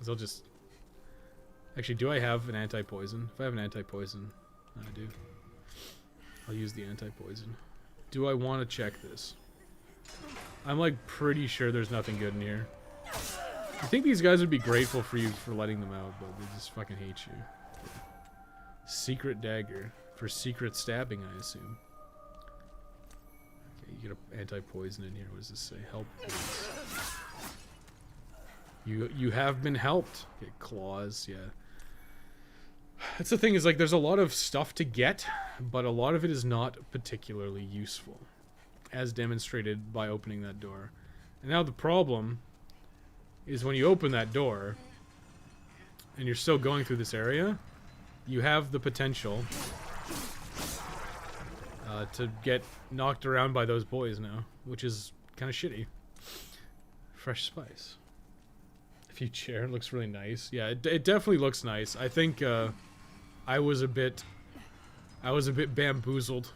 So I'll just... Actually, do I have an anti-poison? If I have an anti-poison, I do. I'll use the anti-poison. Do I want to check this? I'm like pretty sure there's nothing good in here. I think these guys would be grateful for you for letting them out, but they just fucking hate you. Secret dagger. For secret stabbing, I assume. Okay, you get an anti-poison in here. What does this say? Help, please. You have been helped. Okay, claws, yeah. That's the thing, is like there's a lot of stuff to get, but a lot of it is not particularly useful. As demonstrated by opening that door. And now the problem is when you open that door and you're still going through this area, you have the potential to get knocked around by those boys now, which is kind of shitty. Fresh spice. A few chair, it looks really nice. Yeah, it definitely looks nice. I think I was a bit bamboozled.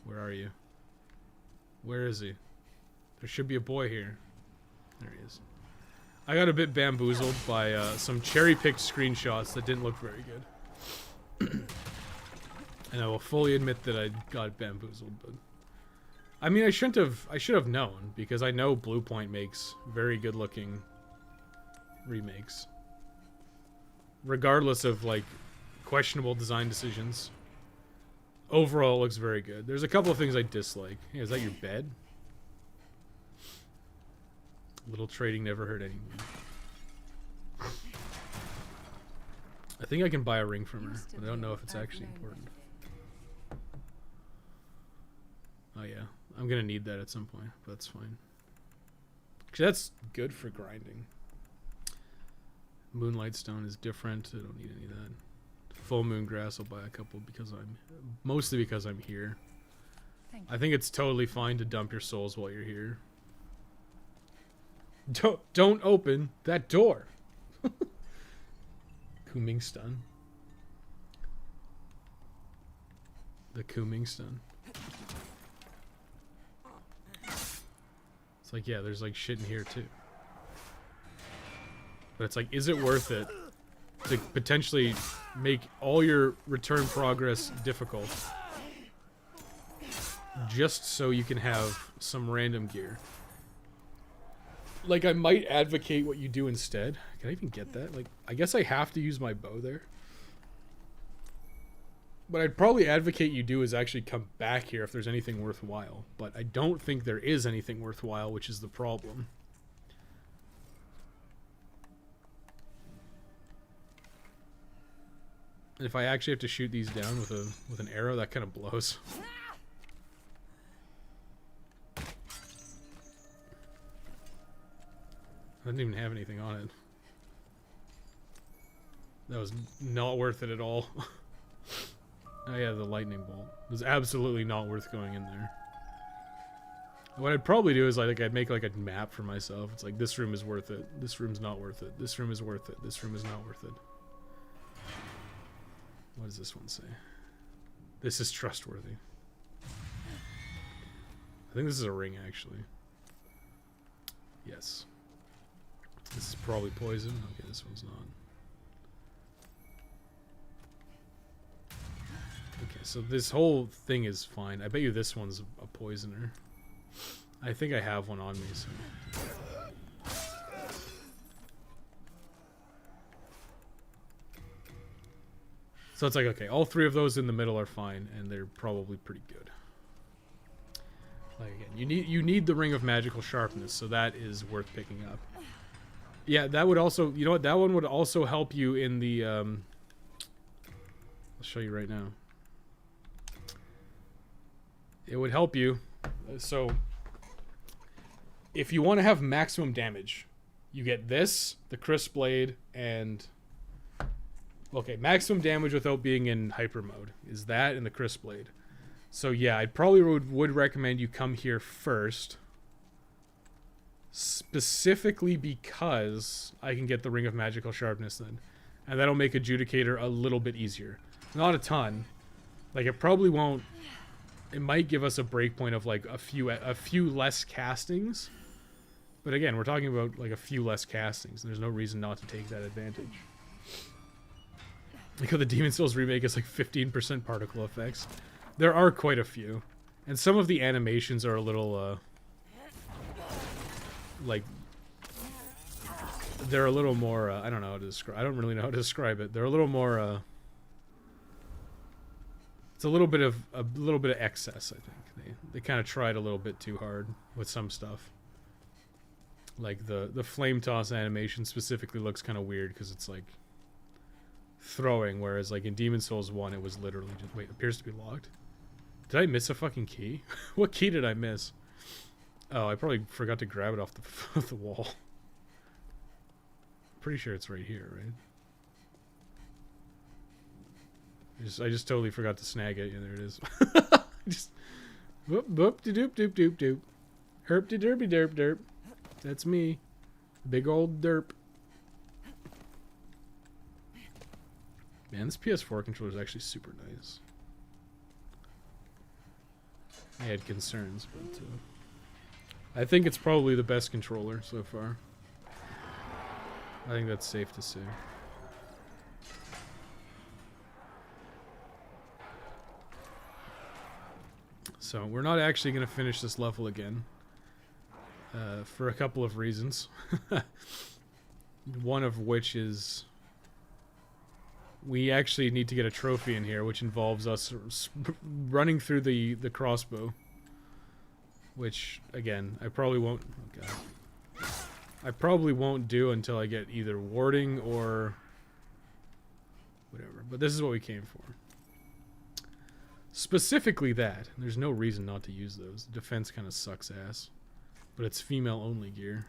Where are you? Where is he? There should be a boy here. There he is. I got a bit bamboozled by some cherry-picked screenshots that didn't look very good. And I will fully admit that I got bamboozled, but I mean, I should have known, because I know Bluepoint makes very good-looking remakes. Regardless of, like, questionable design decisions. Overall, it looks very good. There's a couple of things I dislike. Hey, is that your bed? Little trading never hurt anyone. I think I can buy a ring from her, but I don't know if it's actually important. Oh yeah, I'm gonna need that at some point, but that's fine. Actually, that's good for grinding. Moonlight stone is different. I don't need any of that. Full moon grass, I'll buy a couple mostly because I'm here. I think it's totally fine to dump your souls while you're here. Don't open that door. Kuming stun. The Kuming stun. It's like, yeah, there's like shit in here too. But it's like, is it worth it to potentially make all your return progress difficult just so you can have some random gear? Like, I might advocate what you do instead. Can I even get that? Like, I guess I have to use my bow there. What I'd probably advocate you do is actually come back here if there's anything worthwhile. But I don't think there is anything worthwhile, which is the problem. And if I actually have to shoot these down with an arrow, that kind of blows. I didn't even have anything on it. That was not worth it at all. Oh yeah, the lightning bolt. It was absolutely not worth going in there. What I'd probably do is I'd make like a map for myself. It's like, this room is worth it. This room's not worth it. This room is worth it. This room is not worth it. What does this one say? This is trustworthy. I think this is a ring, actually. Yes. This is probably poison. Okay, this one's not. Okay, so this whole thing is fine. I bet you this one's a poisoner. I think I have one on me, so... So it's like, okay, all three of those in the middle are fine, and they're probably pretty good. Like, again, you need the Ring of Magical Sharpness, so that is worth picking up. Yeah, that would also, you know what, that one would also help you in the, I'll show you right now. It would help you, so, if you want to have maximum damage, you get this, the Crisp Blade, and, okay, maximum damage without being in hyper mode is that and the Crisp Blade. So yeah, I probably would recommend you come here first. Specifically because I can get the Ring of Magical Sharpness then. And that'll make Adjudicator a little bit easier. Not a ton. Like, it probably won't... It might give us a breakpoint of, like, a few less castings. But again, we're talking about, like, a few less castings. And there's no reason not to take that advantage. Like how the Demon Souls remake is, like, 15% particle effects. There are quite a few. And some of the animations are a little, like, they're a little more, I don't know how to describe, I don't really know how to describe it. They're a little more, it's a little bit of excess, I think. They kind of tried a little bit too hard with some stuff. Like the flame toss animation specifically looks kind of weird because it's like throwing, whereas like in Demon Souls 1 it was literally just, wait, appears to be locked. Did I miss a fucking key? What key did I miss? Oh, I probably forgot to grab it off the, off the wall. Pretty sure it's right here, right? I just totally forgot to snag it. Yeah, there it is. Just whoop whoop de doop doop doop doop. Herp de derpy derp derp. That's me. Big old derp. Man, this PS4 controller is actually super nice. I had concerns, but I think it's probably the best controller so far. I think that's safe to say. So we're not actually going to finish this level again for a couple of reasons. One of which is we actually need to get a trophy in here, which involves us running through the crossbow. Which, again, I probably won't... Oh God. I probably won't do until I get either warding or whatever. But this is what we came for. Specifically that. There's no reason not to use those. Defense kind of sucks ass. But it's female-only gear.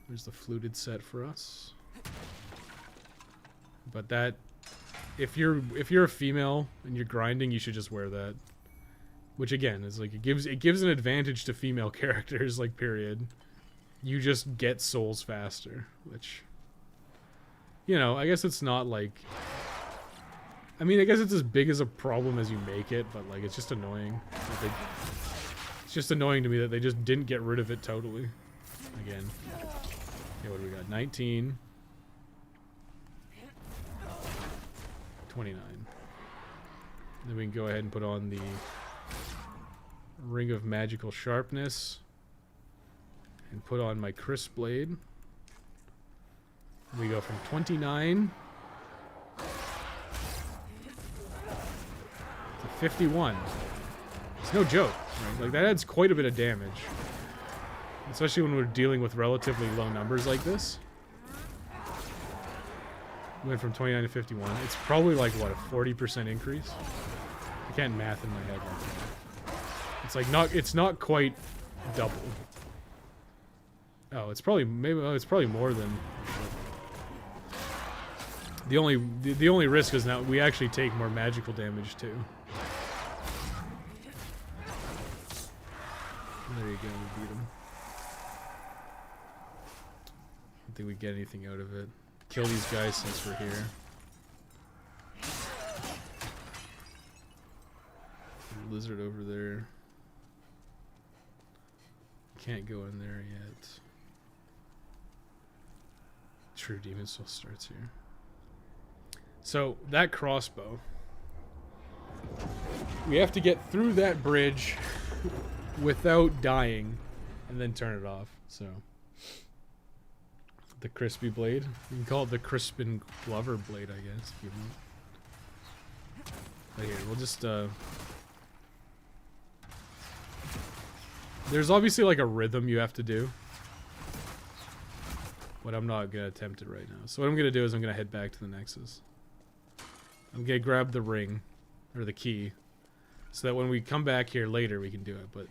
There's the fluted set for us. But that... If you're a female and you're grinding, you should just wear that. Which again is like it gives an advantage to female characters, like, period. You just get souls faster, which, you know, I guess it's not like, I mean, I guess it's as big as a problem as you make it, but like it's just annoying. It's just annoying to me that they just didn't get rid of it totally. Again. Okay, what do we got? 19. 29. Then we can go ahead and put on the Ring of Magical Sharpness and put on my Crisp Blade. We go from 29 to 51. It's no joke, right? Like, that adds quite a bit of damage. Especially when we're dealing with relatively low numbers like this. We went from 29 to 51. It's probably like, what, a 40% increase? I can't math in my head like that. It's like it's not quite double. Oh, it's probably it's probably more than. The only risk is now we actually take more magical damage too. There you go, we beat him. I don't think we get anything out of it. Kill these guys since we're here. Lizard over there. Can't go in there yet. True Demon Soul starts here. So, that crossbow. We have to get through that bridge without dying and then turn it off. So, the Crispy Blade. You can call it the Crispin Glover Blade, I guess, if you want. But here, we'll just, there's obviously like a rhythm you have to do. But I'm not going to attempt it right now. So what I'm going to do is I'm going to head back to the Nexus. I'm going to grab the ring, or the key, so that when we come back here later we can do it. But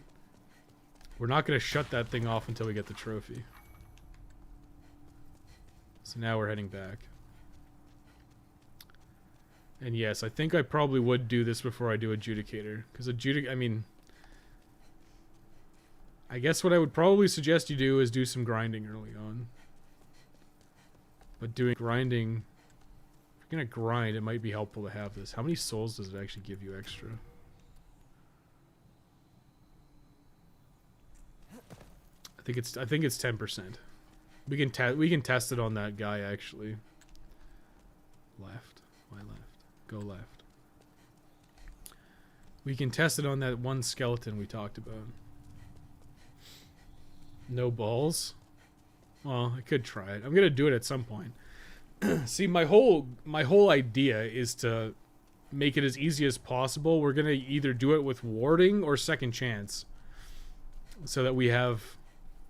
we're not going to shut that thing off until we get the trophy. So now we're heading back. And yes, I think I probably would do this before I do Adjudicator. Because I mean... I guess what I would probably suggest you do is do some grinding early on. But doing grinding... If you're going to grind, it might be helpful to have this. How many souls does it actually give you extra? I think it's 10%. We can test it on that guy actually. Left. Why left? Go left. We can test it on that one skeleton we talked about. No balls? Well, I could try it. I'm gonna do it at some point. See, my whole idea is to make it as easy as possible. We're gonna either do it with warding or second chance, so that we have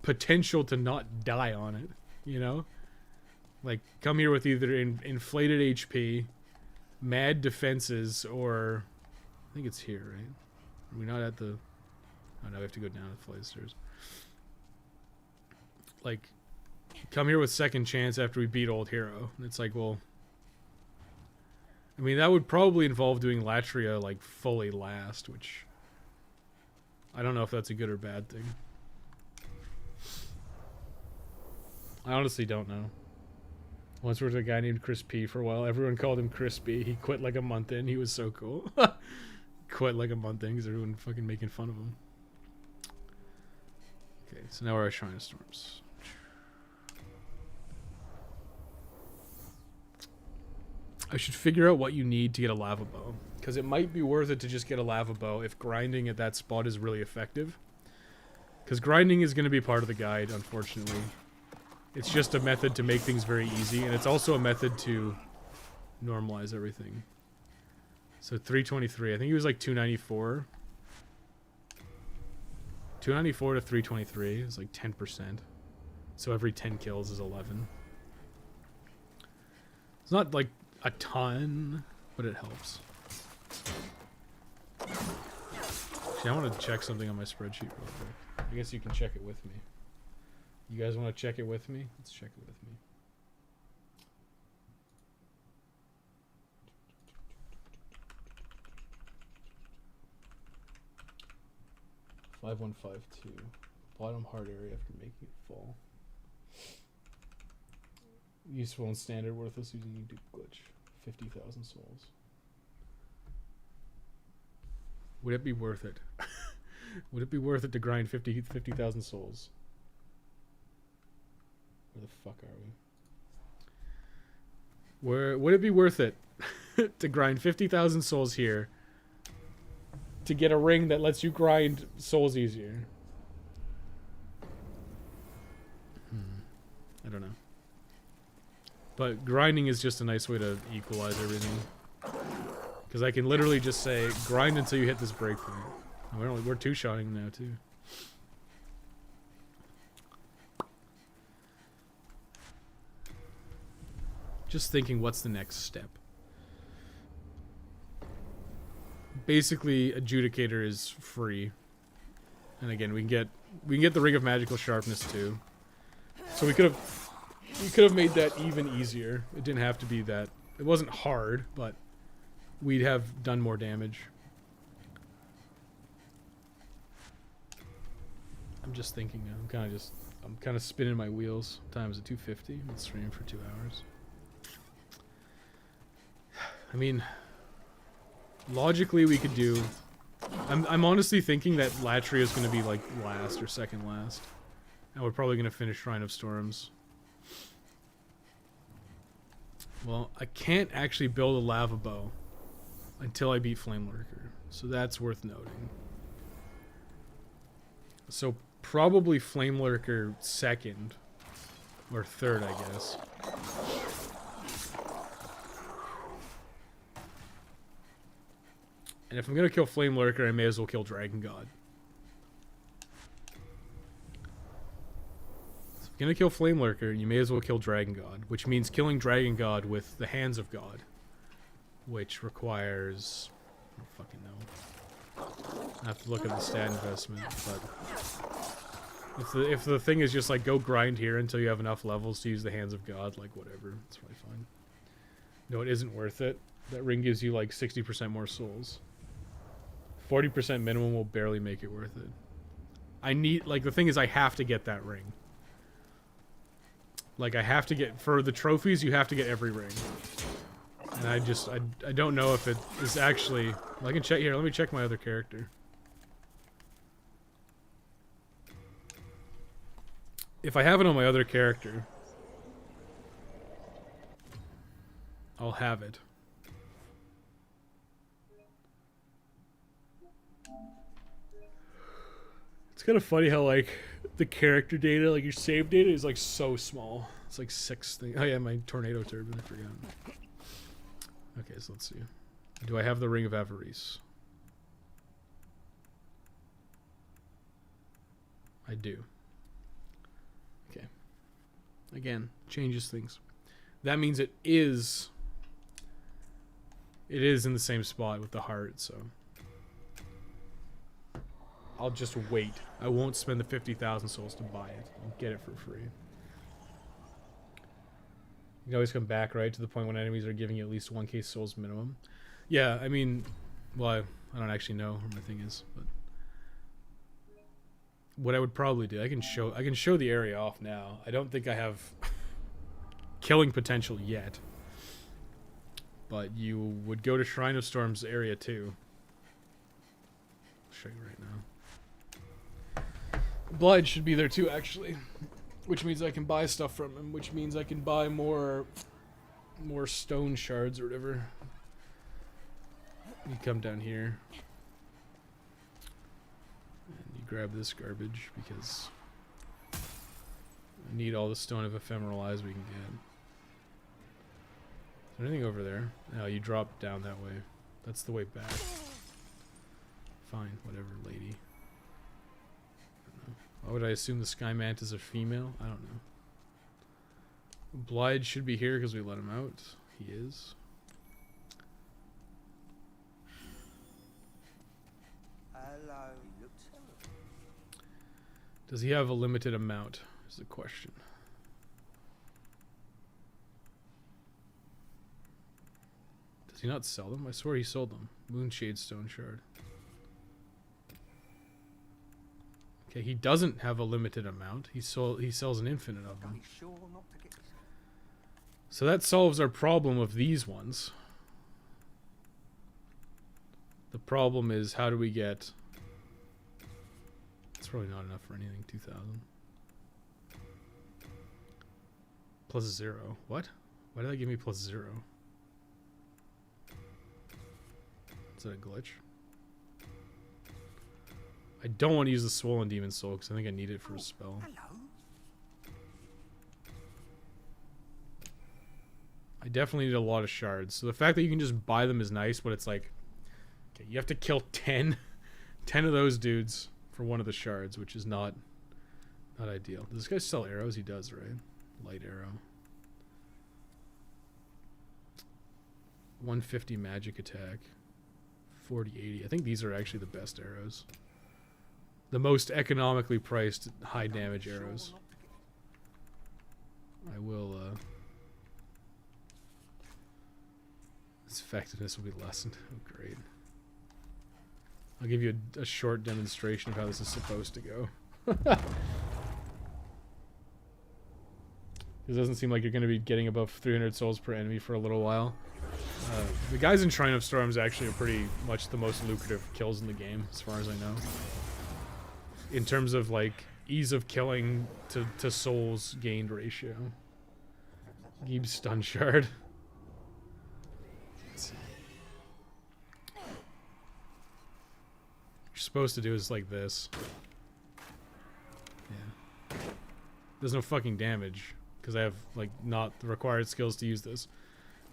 potential to not die on it. You know, like come here with either inflated HP, mad defenses, or I think it's here, right? Are we not at the? Oh, now we have to go down a flight of stairs. Like, come here with second chance after we beat Old Hero. And it's like, well... I mean, that would probably involve doing Latria, like, fully last, which... I don't know if that's a good or bad thing. I honestly don't know. Once there was a guy named Chris P for a while. Everyone called him Chris B. He quit like a month in. He was so cool. Quit like a month in because everyone fucking making fun of him. Okay, so now we're at Shrine of Storms. I should figure out what you need to get a lava bow. Because it might be worth it to just get a lava bow if grinding at that spot is really effective. Because grinding is going to be part of the guide, unfortunately. It's just a method to make things very easy, and it's also a method to normalize everything. So 323. I think he was like 294. 294 to 323 is like 10%. So every 10 kills is 11. It's not like a ton, but it helps. Actually, I want to check something on my spreadsheet real quick. I guess you can check it with me. You guys want to check it with me? Let's check it with me. $5152. Bottom hard area after making it fall. Useful and standard, worthless using unique glitch. 50,000 souls. Would it be worth it? Would it be worth it to grind 50,000 souls? Where the fuck are we? Where would it be worth it to grind 50,000 souls here to get a ring that lets you grind souls easier? I don't know. But grinding is just a nice way to equalize everything. Because I can literally just say, grind until you hit this breakpoint. We're two-shotting now, too. Just thinking, what's the next step? Basically, Adjudicator is free. And again, we can get the Ring of Magical Sharpness, too. So we could have made that even easier. It didn't have to be that. It wasn't hard, but we'd have done more damage. I'm just thinking now. I'm kind of spinning my wheels. Times at 250. Let's stream for 2 hours. I mean, logically we could do... I'm honestly thinking that Latria is going to be like last or second last. And we're probably going to finish Shrine of Storms. Well, I can't actually build a lava bow until I beat Flame Lurker. So that's worth noting. So probably Flame Lurker second. Or third, I guess. And if I'm going to kill Flame Lurker, I may as well kill Dragon God. So if I'm going to kill Flame Lurker, you may as well kill Dragon God. Which means killing Dragon God with the Hands of God. Which requires... I don't fucking know. I have to look at the stat investment, but... If the thing is just like, go grind here until you have enough levels to use the Hands of God, like, whatever. It's probably fine. No, it isn't worth it. That ring gives you, like, 60% more souls. 40% minimum will barely make it worth it. I need... Like, the thing is, I have to get that ring. Like, I have to get... For the trophies, you have to get every ring. And I just... I don't know if it is actually... Well, I can check here. Let me check my other character. If I have it on my other character, I'll have it. It's kind of funny how, like, the character data, like, your save data is, like, so small. It's, like, 6 things. Oh, yeah, my Tornado Turban, I forgot. Okay, so let's see. Do I have the Ring of Avarice? I do. Okay. Again, changes things. That means it is in the same spot with the heart, so... I'll just wait. I won't spend the 50,000 souls to buy it. I'll get it for free. You can always come back, right, to the point when enemies are giving you at least 1k souls minimum. Yeah, I mean, well, I don't actually know where my thing is, but what I would probably do, I can show the area off now. I don't think I have killing potential yet, but you would go to Shrine of Storms area 2. I'll show you right now. Blight should be there too, actually, which means I can buy stuff from him, which means I can buy more stone shards or whatever. You come down here and you grab this garbage because I need all the stone of ephemeral eyes we can get. Is there anything over there? No, you drop down that way. That's the way back. Fine, whatever, lady. I don't know. Why would I assume the Sky Mantis is a female? I don't know. Blyde should be here because we let him out. He is. Hello. You look terrible. Does he have a limited amount? Is the question. Does he not sell them? I swear he sold them. Moonshade Stone Shard. Okay, he doesn't have a limited amount. He sells an infinite of them. Sure not to get this. So that solves our problem of these ones. The problem is, how do we get... It's probably not enough for anything. 2,000. Plus 0. What? Why did that give me plus 0? Is that a glitch? I don't want to use the Swollen Demon Soul because I think I need it for a spell. Hello. I definitely need a lot of shards. So the fact that you can just buy them is nice, but it's like... Okay, you have to kill 10 of those dudes for one of the shards, which is not ideal. Does this guy sell arrows? He does, right? Light arrow. 150 magic attack. 40-80. I think these are actually the best arrows. The most economically priced high damage arrows. I will, its effectiveness will be lessened. Oh, great. I'll give you a short demonstration of how this is supposed to go. It doesn't seem like you're going to be getting above 300 souls per enemy for a little while. The guys in Shrine of Storms actually are pretty much the most lucrative kills in the game, as far as I know. In terms of, like, ease of killing to souls gained ratio. Geeb Stun Shard. Let's see. What you're supposed to do is like this. Yeah. There's no fucking damage, because I have, like, not the required skills to use this.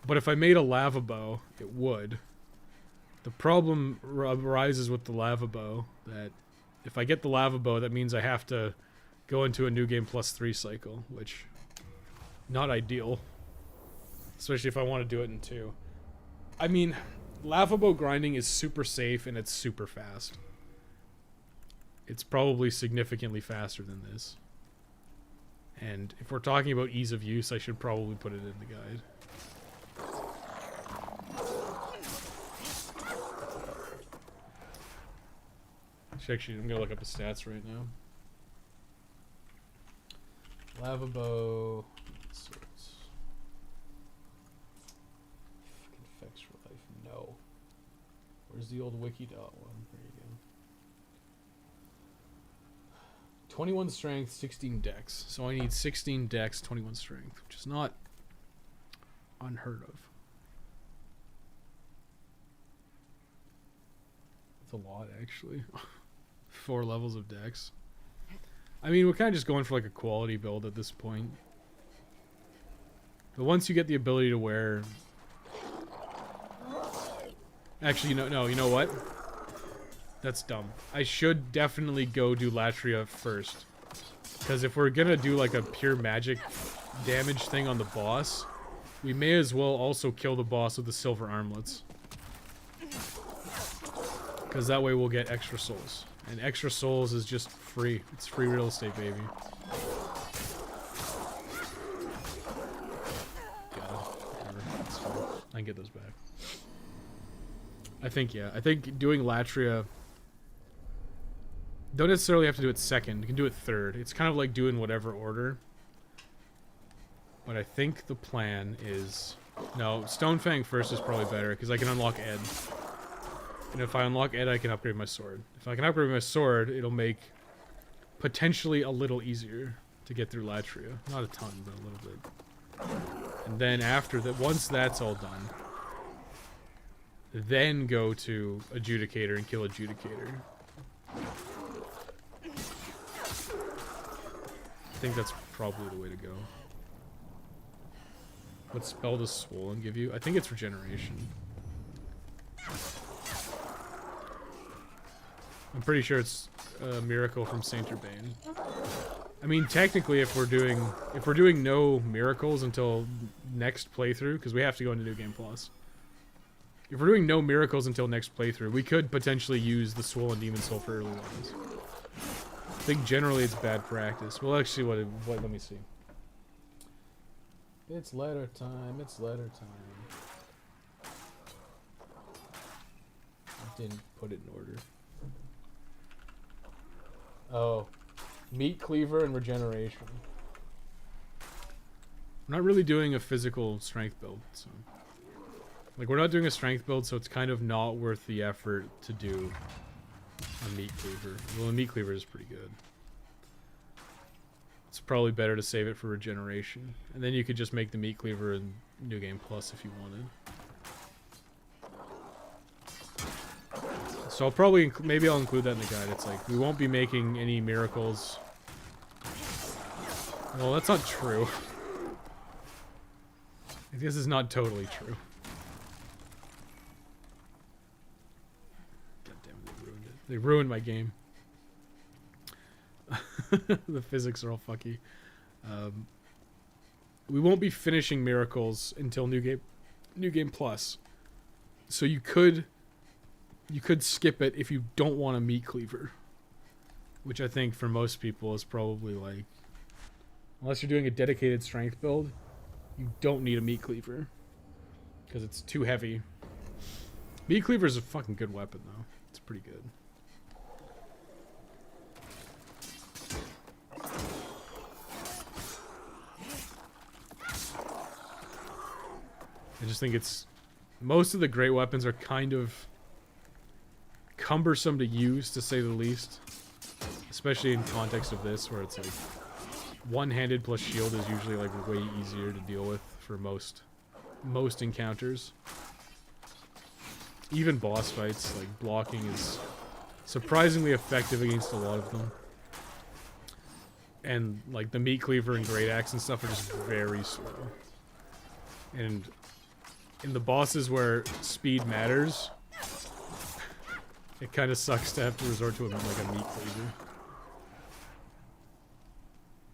But if I made a lava bow, it would. The problem arises with the lava bow that if I get the lava bow, that means I have to go into a new game +3 cycle, which not ideal. Especially if I want to do it in 2. I mean, lava bow grinding is super safe and it's super fast. It's probably significantly faster than this. And if we're talking about ease of use, I should probably put it in the guide. Actually, I'm gonna look up the stats right now. Lava bow. Fucking effects for life. No. Where's the old wiki dot one? There you go. 21 strength, 16 dex. So I need 16 dex, 21 strength, which is not unheard of. That's a lot, actually. 4 levels of dex. I mean, we're kind of just going for like a quality build at this point. But once you get the ability to wear... Actually, no, you know what? That's dumb. I should definitely go do Latria first. Because if we're gonna do like a pure magic damage thing on the boss, we may as well also kill the boss with the silver armlets. Because that way we'll get extra souls. And extra souls is just free. It's free real estate, baby. I can get those back. I think, yeah. I think doing Latria... Don't necessarily have to do it second. You can do it third. It's kind of like doing whatever order. But I think the plan is... No, Stonefang first is probably better, because I can unlock Ed. And if I unlock Ed, I can upgrade my sword. If I can upgrade my sword, it'll make potentially a little easier to get through Latria. Not a ton, but a little bit. And then after that, once that's all done, then go to Adjudicator and kill Adjudicator. I think that's probably the way to go. What spell does Swollen give you? I think it's Regeneration. I'm pretty sure it's a miracle from Saint Urbain. I mean, technically, if we're doing no miracles until next playthrough, because we have to go into New Game Plus. If we're doing no miracles until next playthrough, we could potentially use the Swollen Demon Soul for early ones. I think generally it's bad practice. Well, actually, what? Let me see. It's letter time. It's letter time. I didn't put it in order. Oh, Meat Cleaver and Regeneration. I'm not really doing a physical strength build, so... Like, we're not doing a strength build, so it's kind of not worth the effort to do a Meat Cleaver. Well, a Meat Cleaver is pretty good. It's probably better to save it for Regeneration. And then you could just make the Meat Cleaver in New Game Plus if you wanted. So I'll probably, maybe I'll include that in the guide. It's like, we won't be making any miracles. Well, that's not true. I guess it's not totally true. God damn it, they ruined it. They ruined my game. The physics are all fucky. We won't be finishing miracles until New Game Plus. So you could skip it if you don't want a Meat Cleaver, which I think for most people is probably like, unless you're doing a dedicated strength build, you don't need a Meat Cleaver because it's too heavy. Meat Cleaver is a fucking good weapon though. It's pretty good. I just think it's... Most of the great weapons are kind of cumbersome to use, to say the least. Especially in context of this, where it's like... One-handed plus shield is usually like way easier to deal with for most encounters. Even boss fights, like blocking is surprisingly effective against a lot of them. And like the Meat Cleaver and Great Axe and stuff are just very slow. And in the bosses where speed matters, it kind of sucks to have to resort to like a Meat Cleaver.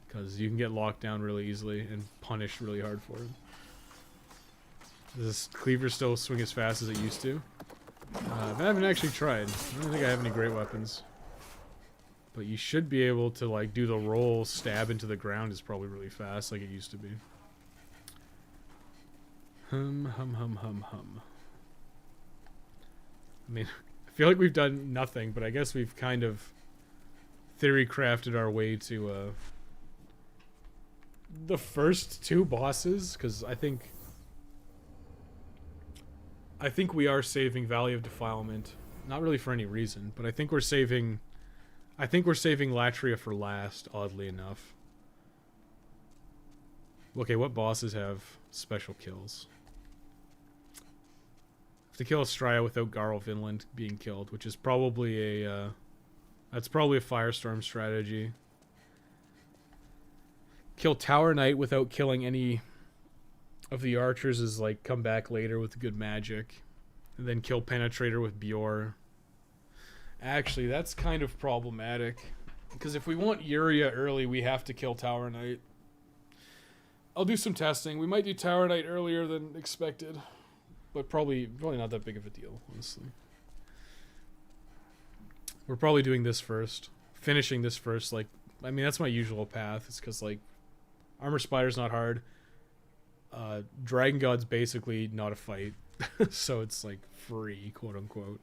Because you can get locked down really easily and punished really hard for it. Does this Cleaver still swing as fast as it used to? I haven't actually tried. I don't think I have any great weapons. But you should be able to like do the roll, stab into the ground is probably really fast like it used to be. Hum. I mean, I feel like we've done nothing, but I guess we've kind of theory crafted our way to the first two bosses, because I think we are saving Valley of Defilement. Not really for any reason, but I think we're saving Latria for last, oddly enough. Okay, what bosses have special kills? To kill Estrella without Garl Vinland being killed, which is probably a that's probably a Firestorm strategy. Kill Tower Knight without killing any of the archers is like come back later with good magic, and then kill Penetrator with Bjor. Actually, that's kind of problematic because if we want Yuria early, we have to kill Tower Knight. I'll do some testing. We might do Tower Knight earlier than expected. But probably not that big of a deal, honestly. We're probably doing this first. Finishing this first. Like, I mean, that's my usual path. It's because, like, Armor Spider's not hard. Dragon God's basically not a fight. So it's, like, free, quote-unquote.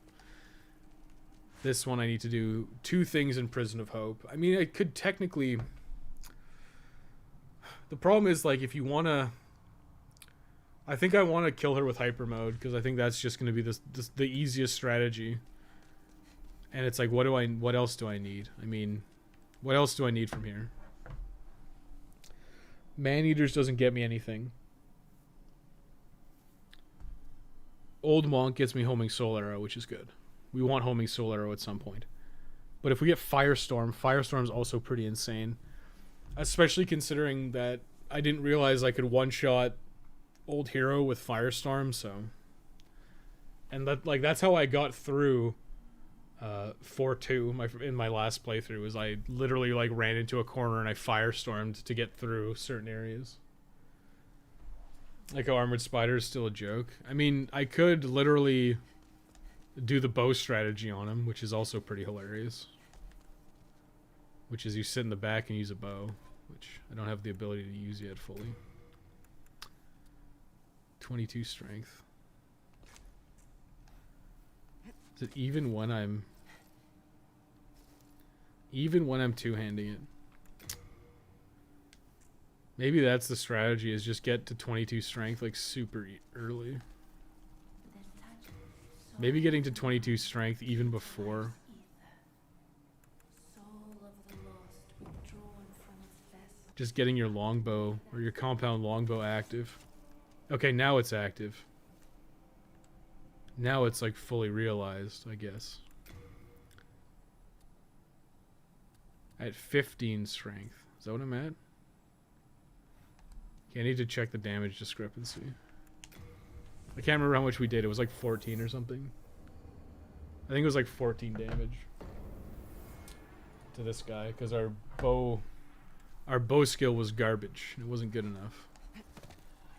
This one I need to do 2 things in Prison of Hope. I mean, I could technically... The problem is, like, if you want to... I think I want to kill her with Hyper Mode, because I think that's just going to be the easiest strategy. And it's like, what else do I need? I mean, what else do I need from here? Man-Eaters doesn't get me anything. Old Monk gets me Homing Soul Arrow, which is good. We want Homing Soul Arrow at some point. But if we get Firestorm, Firestorm's also pretty insane. Especially considering that I didn't realize I could one-shot Old Hero with Firestorm, so... And that, like, that's how I got through 4-2 in my last playthrough, was I literally, like, ran into a corner and I Firestormed to get through certain areas. Like how Armored Spider is still a joke. I mean, I could literally do the bow strategy on him, which is also pretty hilarious. Which is you sit in the back and use a bow, which I don't have the ability to use yet fully. 22 strength. Is it even when I'm two-handing it? Maybe that's the strategy, is just get to 22 strength like super early. Maybe getting to 22 strength even before. Just getting your longbow or your compound longbow active. Okay, now it's active. Now it's like fully realized, I guess. At 15 strength. Is that what I'm at? Okay, I need to check the damage discrepancy. I can't remember how much we did. It was like 14 or something. I think it was like 14 damage to this guy, because our bow skill was garbage. It wasn't good enough.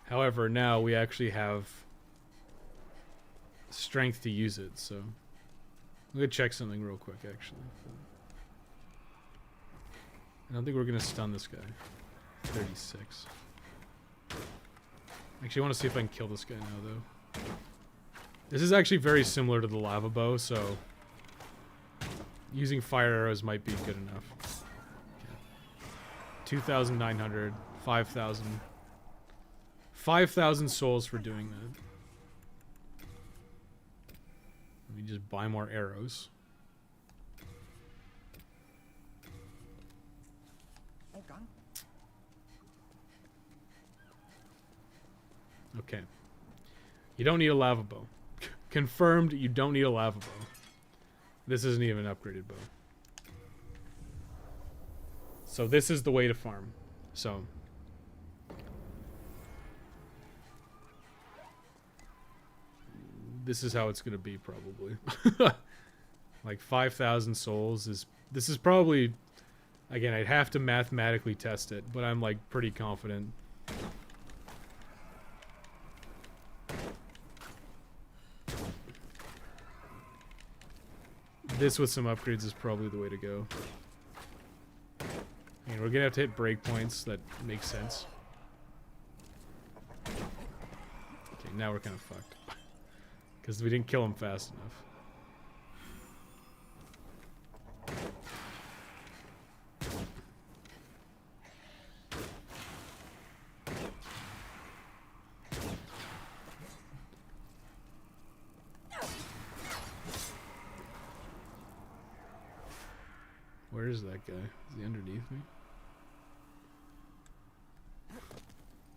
However, now we actually have strength to use it, so I'm gonna check something real quick, actually. I don't think we're gonna stun this guy. 36. Actually, I want to see if I can kill this guy now, though. This is actually very similar to the lava bow, so using fire arrows might be good enough. Okay. 2,900, 5,000. 5,000 souls for doing that. Let me just buy more arrows. Okay. You don't need a lava bow. Confirmed, you don't need a lava bow. This isn't even an upgraded bow. So this is the way to farm. So this is how it's gonna be, probably. Like 5,000 souls is... This is probably... Again, I'd have to mathematically test it, but I'm like pretty confident. This with some upgrades is probably the way to go. And we're gonna have to hit breakpoints that make sense. Okay, now we're kind of fucked. Because we didn't kill him fast enough. Where is that guy? Is he underneath me?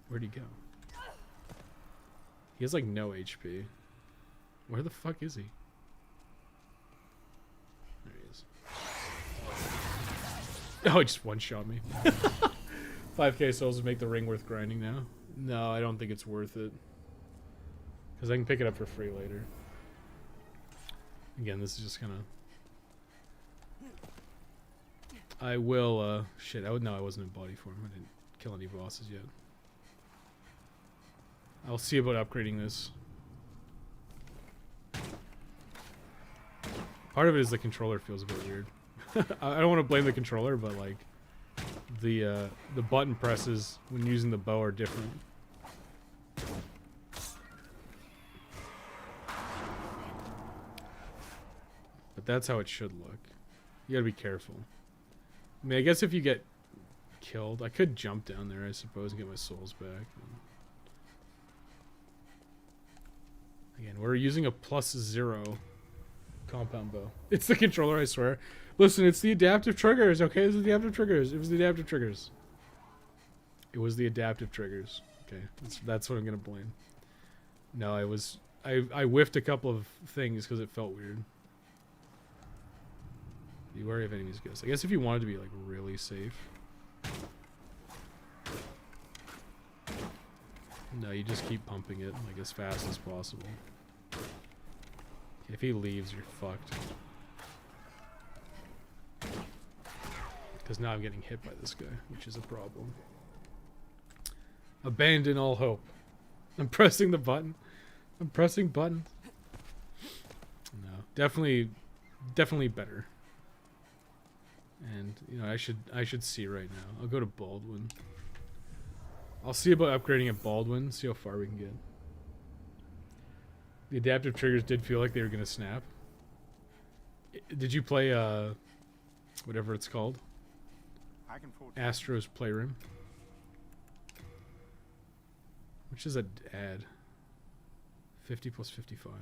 Where'd he go? He has like no HP. Where the fuck is he? There he is. Oh, he just one-shot me. 5k souls would make the ring worth grinding now. No, I don't think it's worth it. Because I can pick it up for free later. Again, this is just kind of... I will, shit, no, I wasn't in body form. I didn't kill any bosses yet. I'll see about upgrading this. Part of it is the controller feels a bit weird. I don't want to blame the controller, but like the button presses when using the bow are different. But that's how it should look. You gotta be careful. I mean, I guess if you get killed, I could jump down there, I suppose, and get my souls back. Again, we're using a +0 compound bow. It's the controller, I swear. Listen, it's the adaptive triggers, okay? It's the adaptive triggers. It was the adaptive triggers. It was the adaptive triggers. Okay, that's what I'm gonna blame. No, I whiffed a couple of things because it felt weird. Be wary of enemies ghosts. I guess if you wanted to be like really safe. No, you just keep pumping it like as fast as possible. If he leaves, you're fucked. Because now I'm getting hit by this guy, which is a problem. Abandon all hope. I'm pressing the button. I'm pressing buttons. No, definitely better. And you know, I should see right now. I'll go to Baldwin. I'll see about upgrading at Baldwin. See how far we can get. The adaptive triggers did feel like they were gonna snap. Did you play whatever it's called? Astro's Playroom. Which is an ad. 50 plus 55.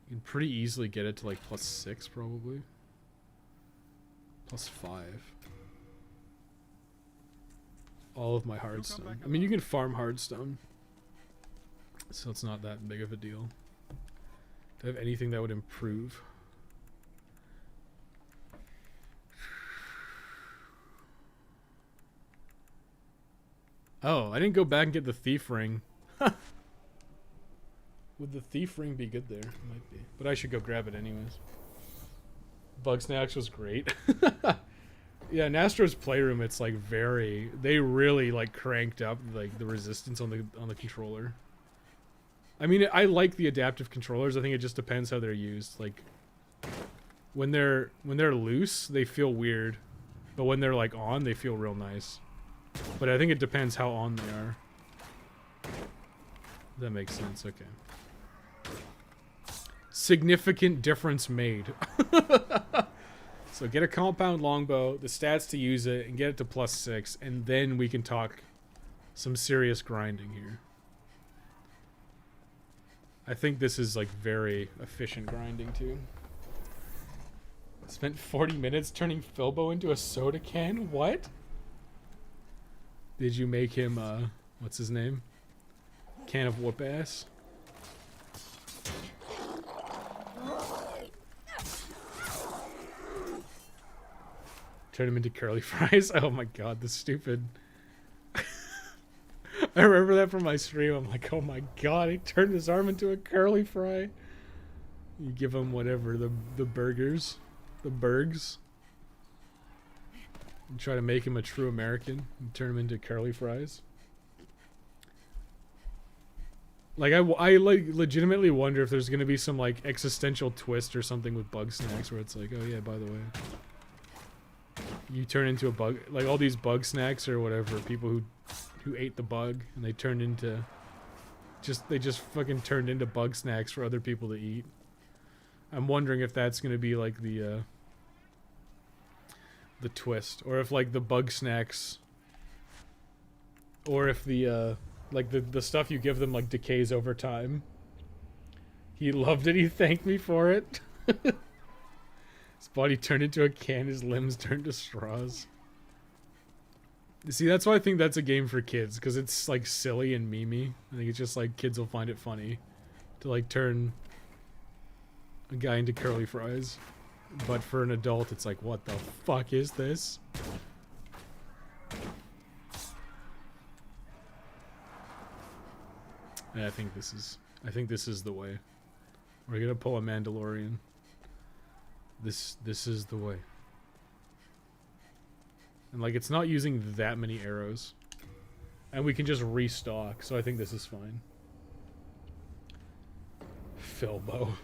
You can pretty easily get it to like +6 probably. +5. All of my hardstone. I mean, you can farm hardstone. So it's not that big of a deal. Do I have anything that would improve? Oh, I didn't go back and get the thief ring. Would the thief ring be good there? Might be. But I should go grab it anyways. Bug Snacks was great. Yeah, in Astro's Playroom, it's like very... They really like cranked up like the resistance on the controller. I mean, I like the adaptive controllers. I think it just depends how they're used. Like when they're loose, they feel weird. But when they're like on, they feel real nice. But I think it depends how on they are. That makes sense. Okay. Significant difference made. So get a compound longbow, the stats to use it, and get it to +6, and then we can talk some serious grinding here. I think this is like very efficient grinding too. Spent 40 minutes turning Filbo into a soda can? What? Did you make him, what's his name? Can of whoop ass? Turn him into curly fries? Oh my god, this stupid. I remember that from my stream. I'm like, oh my god, he turned his arm into a curly fry. You give him whatever, the burgers. The burgs. And try to make him a true American and turn him into curly fries. Like, I like legitimately wonder if there's gonna be some like existential twist or something with Bug Snacks where it's like, oh yeah, by the way, you turn into a bug, like all these Bug Snacks or whatever, people who ate the bug and they turned into they just fucking turned into Bug Snacks for other people to eat. I'm wondering if that's gonna be like the twist, or if like the Bug Snacks, or if the like the stuff you give them like decays over time. He loved it. He thanked me for it. His body turned into a can. His limbs turned to straws. See, that's why I think that's a game for kids, because it's like silly and memey. I think it's just like kids will find it funny to like turn a guy into curly fries. But for an adult, it's like, what the fuck is this? Yeah, I think this is the way. We're gonna pull a Mandalorian. This is the way. And like, it's not using that many arrows. And we can just restock, so I think this is fine. Filbo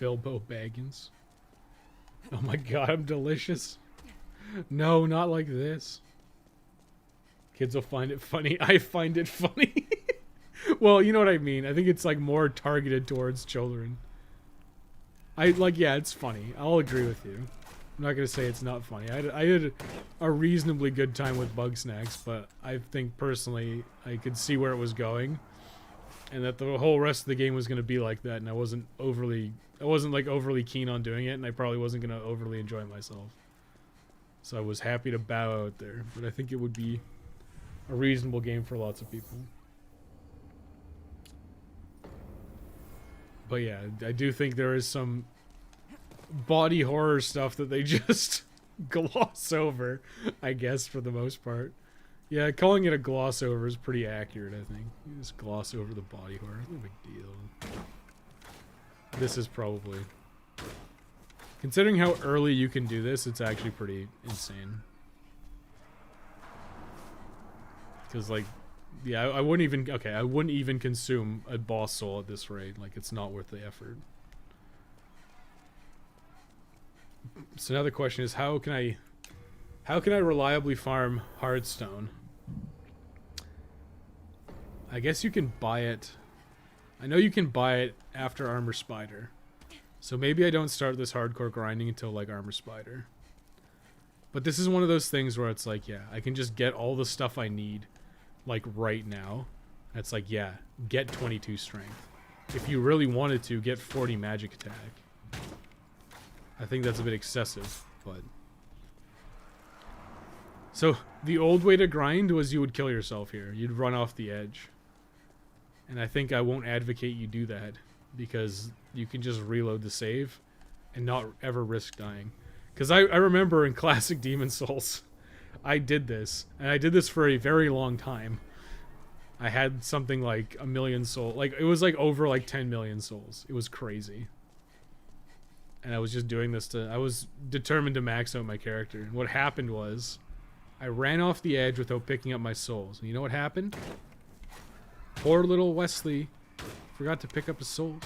Baggins. Oh my god, I'm delicious. No, not like this. Kids will find it funny. I find it funny. Well, you know what I mean. I think it's like more targeted towards children. Yeah, it's funny. I'll agree with you. I'm not gonna say it's not funny. I had a reasonably good time with Bug Snacks, but I think personally I could see where it was going, and that the whole rest of the game was gonna be like that, and I wasn't like overly keen on doing it, and I probably wasn't gonna overly enjoy myself. So I was happy to bow out there, but I think it would be a reasonable game for lots of people. But yeah, I do think there is some body horror stuff that they just gloss over, I guess, for the most part. Yeah, calling it a gloss over is pretty accurate, I think. You just gloss over the body horror. No big deal. This is probably... Considering how early you can do this, it's actually pretty insane. Because, like, yeah, I wouldn't even... Okay, I wouldn't even consume a boss soul at this rate. Like, it's not worth the effort. So now the question is, how can I reliably farm Hardstone? I guess you can buy it. I know you can buy it after Armor Spider. So maybe I don't start this hardcore grinding until, like, Armor Spider. But this is one of those things where it's like, yeah, I can just get all the stuff I need, like, right now. It's like, yeah, get 22 strength. If you really wanted to, get 40 magic attack. I think that's a bit excessive, but... So, the old way to grind was you would kill yourself here. You'd run off the edge. And I think I won't advocate you do that, because you can just reload the save and not ever risk dying. Because I remember in classic Demon Souls, I did this, and I did this for a very long time. I had something like 1 million souls. Like, it was like over like 10 million souls. It was crazy. And I was just doing this I was determined to max out my character. And what happened was, I ran off the edge without picking up my souls. And you know what happened? Poor little Wesley forgot to pick up his souls.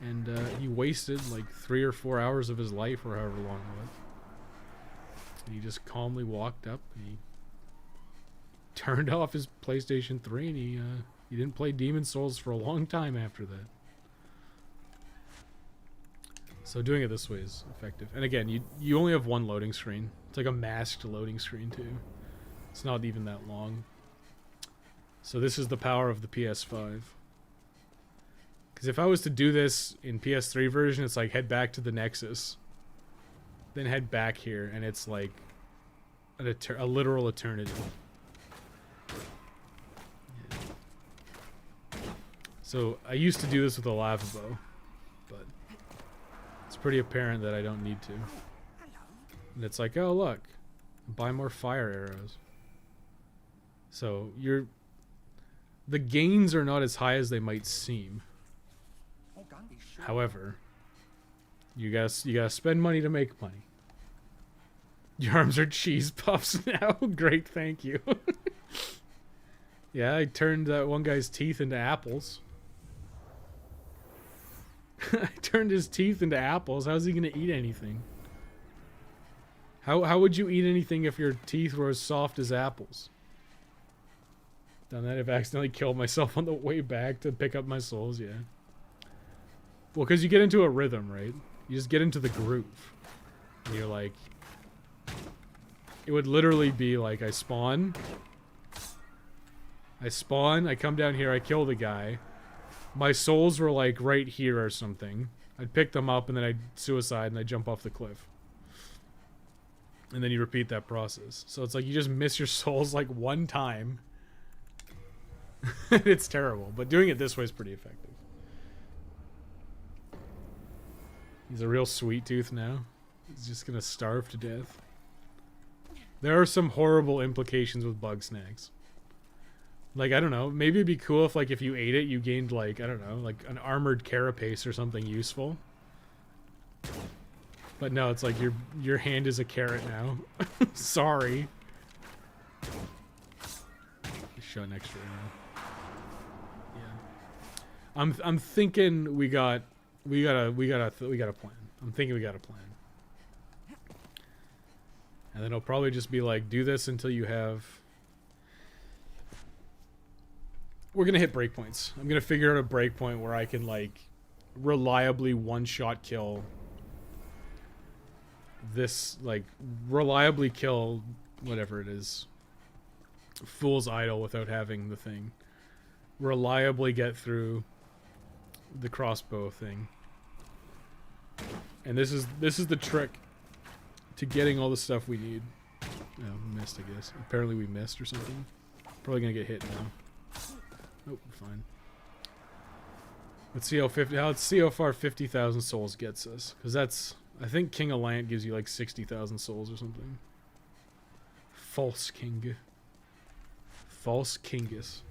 And he wasted like 3 or 4 hours of his life, or however long it was. And he just calmly walked up and he turned off his PlayStation 3, and he didn't play Demon Souls for a long time after that. So doing it this way is effective. And again, you only have one loading screen. It's like a masked loading screen too. It's not even that long. So this is the power of the PS5. Because if I was to do this in PS3 version, it's like head back to the Nexus, then head back here, and it's like a literal eternity. Yeah. So I used to do this with a lava bow, but it's pretty apparent that I don't need to. And it's like, oh look, buy more fire arrows. So the gains are not as high as they might seem. However, you gotta spend money to make money. Your arms are cheese puffs now. Great, thank you. Yeah, I turned that one guy's teeth into apples. I turned his teeth into apples. How's he gonna eat anything? How would you eat anything if your teeth were as soft as apples? Done that. I've accidentally killed myself on the way back to pick up my souls, yeah. Well, because you get into a rhythm, right? You just get into the groove. And you're like... It would literally be like, I spawn, I come down here, I kill the guy. My souls were like right here or something. I'd pick them up and then I'd suicide and I'd jump off the cliff. And then you repeat that process. So it's like you just miss your souls like one time. It's terrible, but doing it this way is pretty effective. He's a real sweet tooth now. He's just gonna starve to death. There are some horrible implications with bug snacks. Like, I don't know, maybe it'd be cool if, like, if you ate it, you gained, like, I don't know, like an armored carapace or something useful. But no, it's like your hand is a carrot now. Sorry. shot next to it. Yeah. I'm thinking we got a plan. I'm thinking we got a plan. And then it'll probably just be like, do this until you have... We're going to hit breakpoints. I'm going to figure out a breakpoint where I can, like, reliably one-shot kill this, like, reliably kill whatever it is. Fool's Idol without having the thing. Reliably get through the crossbow thing. And this is the trick to getting all the stuff we need. Oh, missed, I guess. Apparently we missed or something. Probably gonna get hit now. Nope, we're fine. Let's see how far 50,000 souls gets us. Because that's, I think King Alliant gives you like 60,000 souls or something. False King. False Kingus.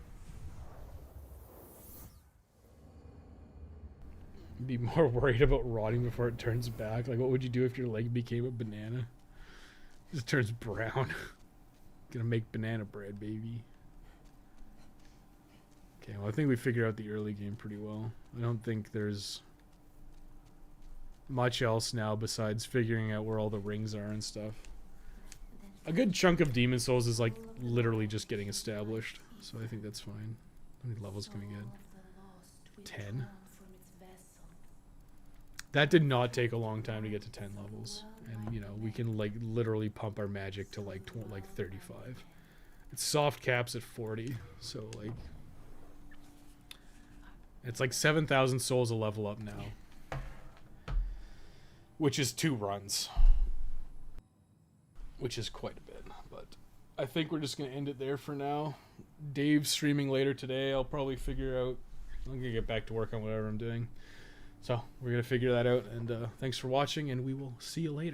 Be more worried about rotting before it turns back. Like, what would you do if your leg became a banana? It just turns brown. Gonna make banana bread, baby. Okay, well, I think we figured out the early game pretty well. I don't think there's much else now besides figuring out where all the rings are and stuff. A good chunk of Demon Souls is, like, literally just getting established. So I think that's fine. How many levels can we get? 10? That did not take a long time to get to 10 levels. And, you know, we can, like, literally pump our magic to, like, 35. It's soft caps at 40. So, like... It's like 7,000 souls a level up now. Which is 2 runs. Which is quite a bit. But I think we're just going to end it there for now. Dave's streaming later today. I'll probably figure out... I'm going to get back to work on whatever I'm doing. So, we're going to figure that out, and thanks for watching, and we will see you later.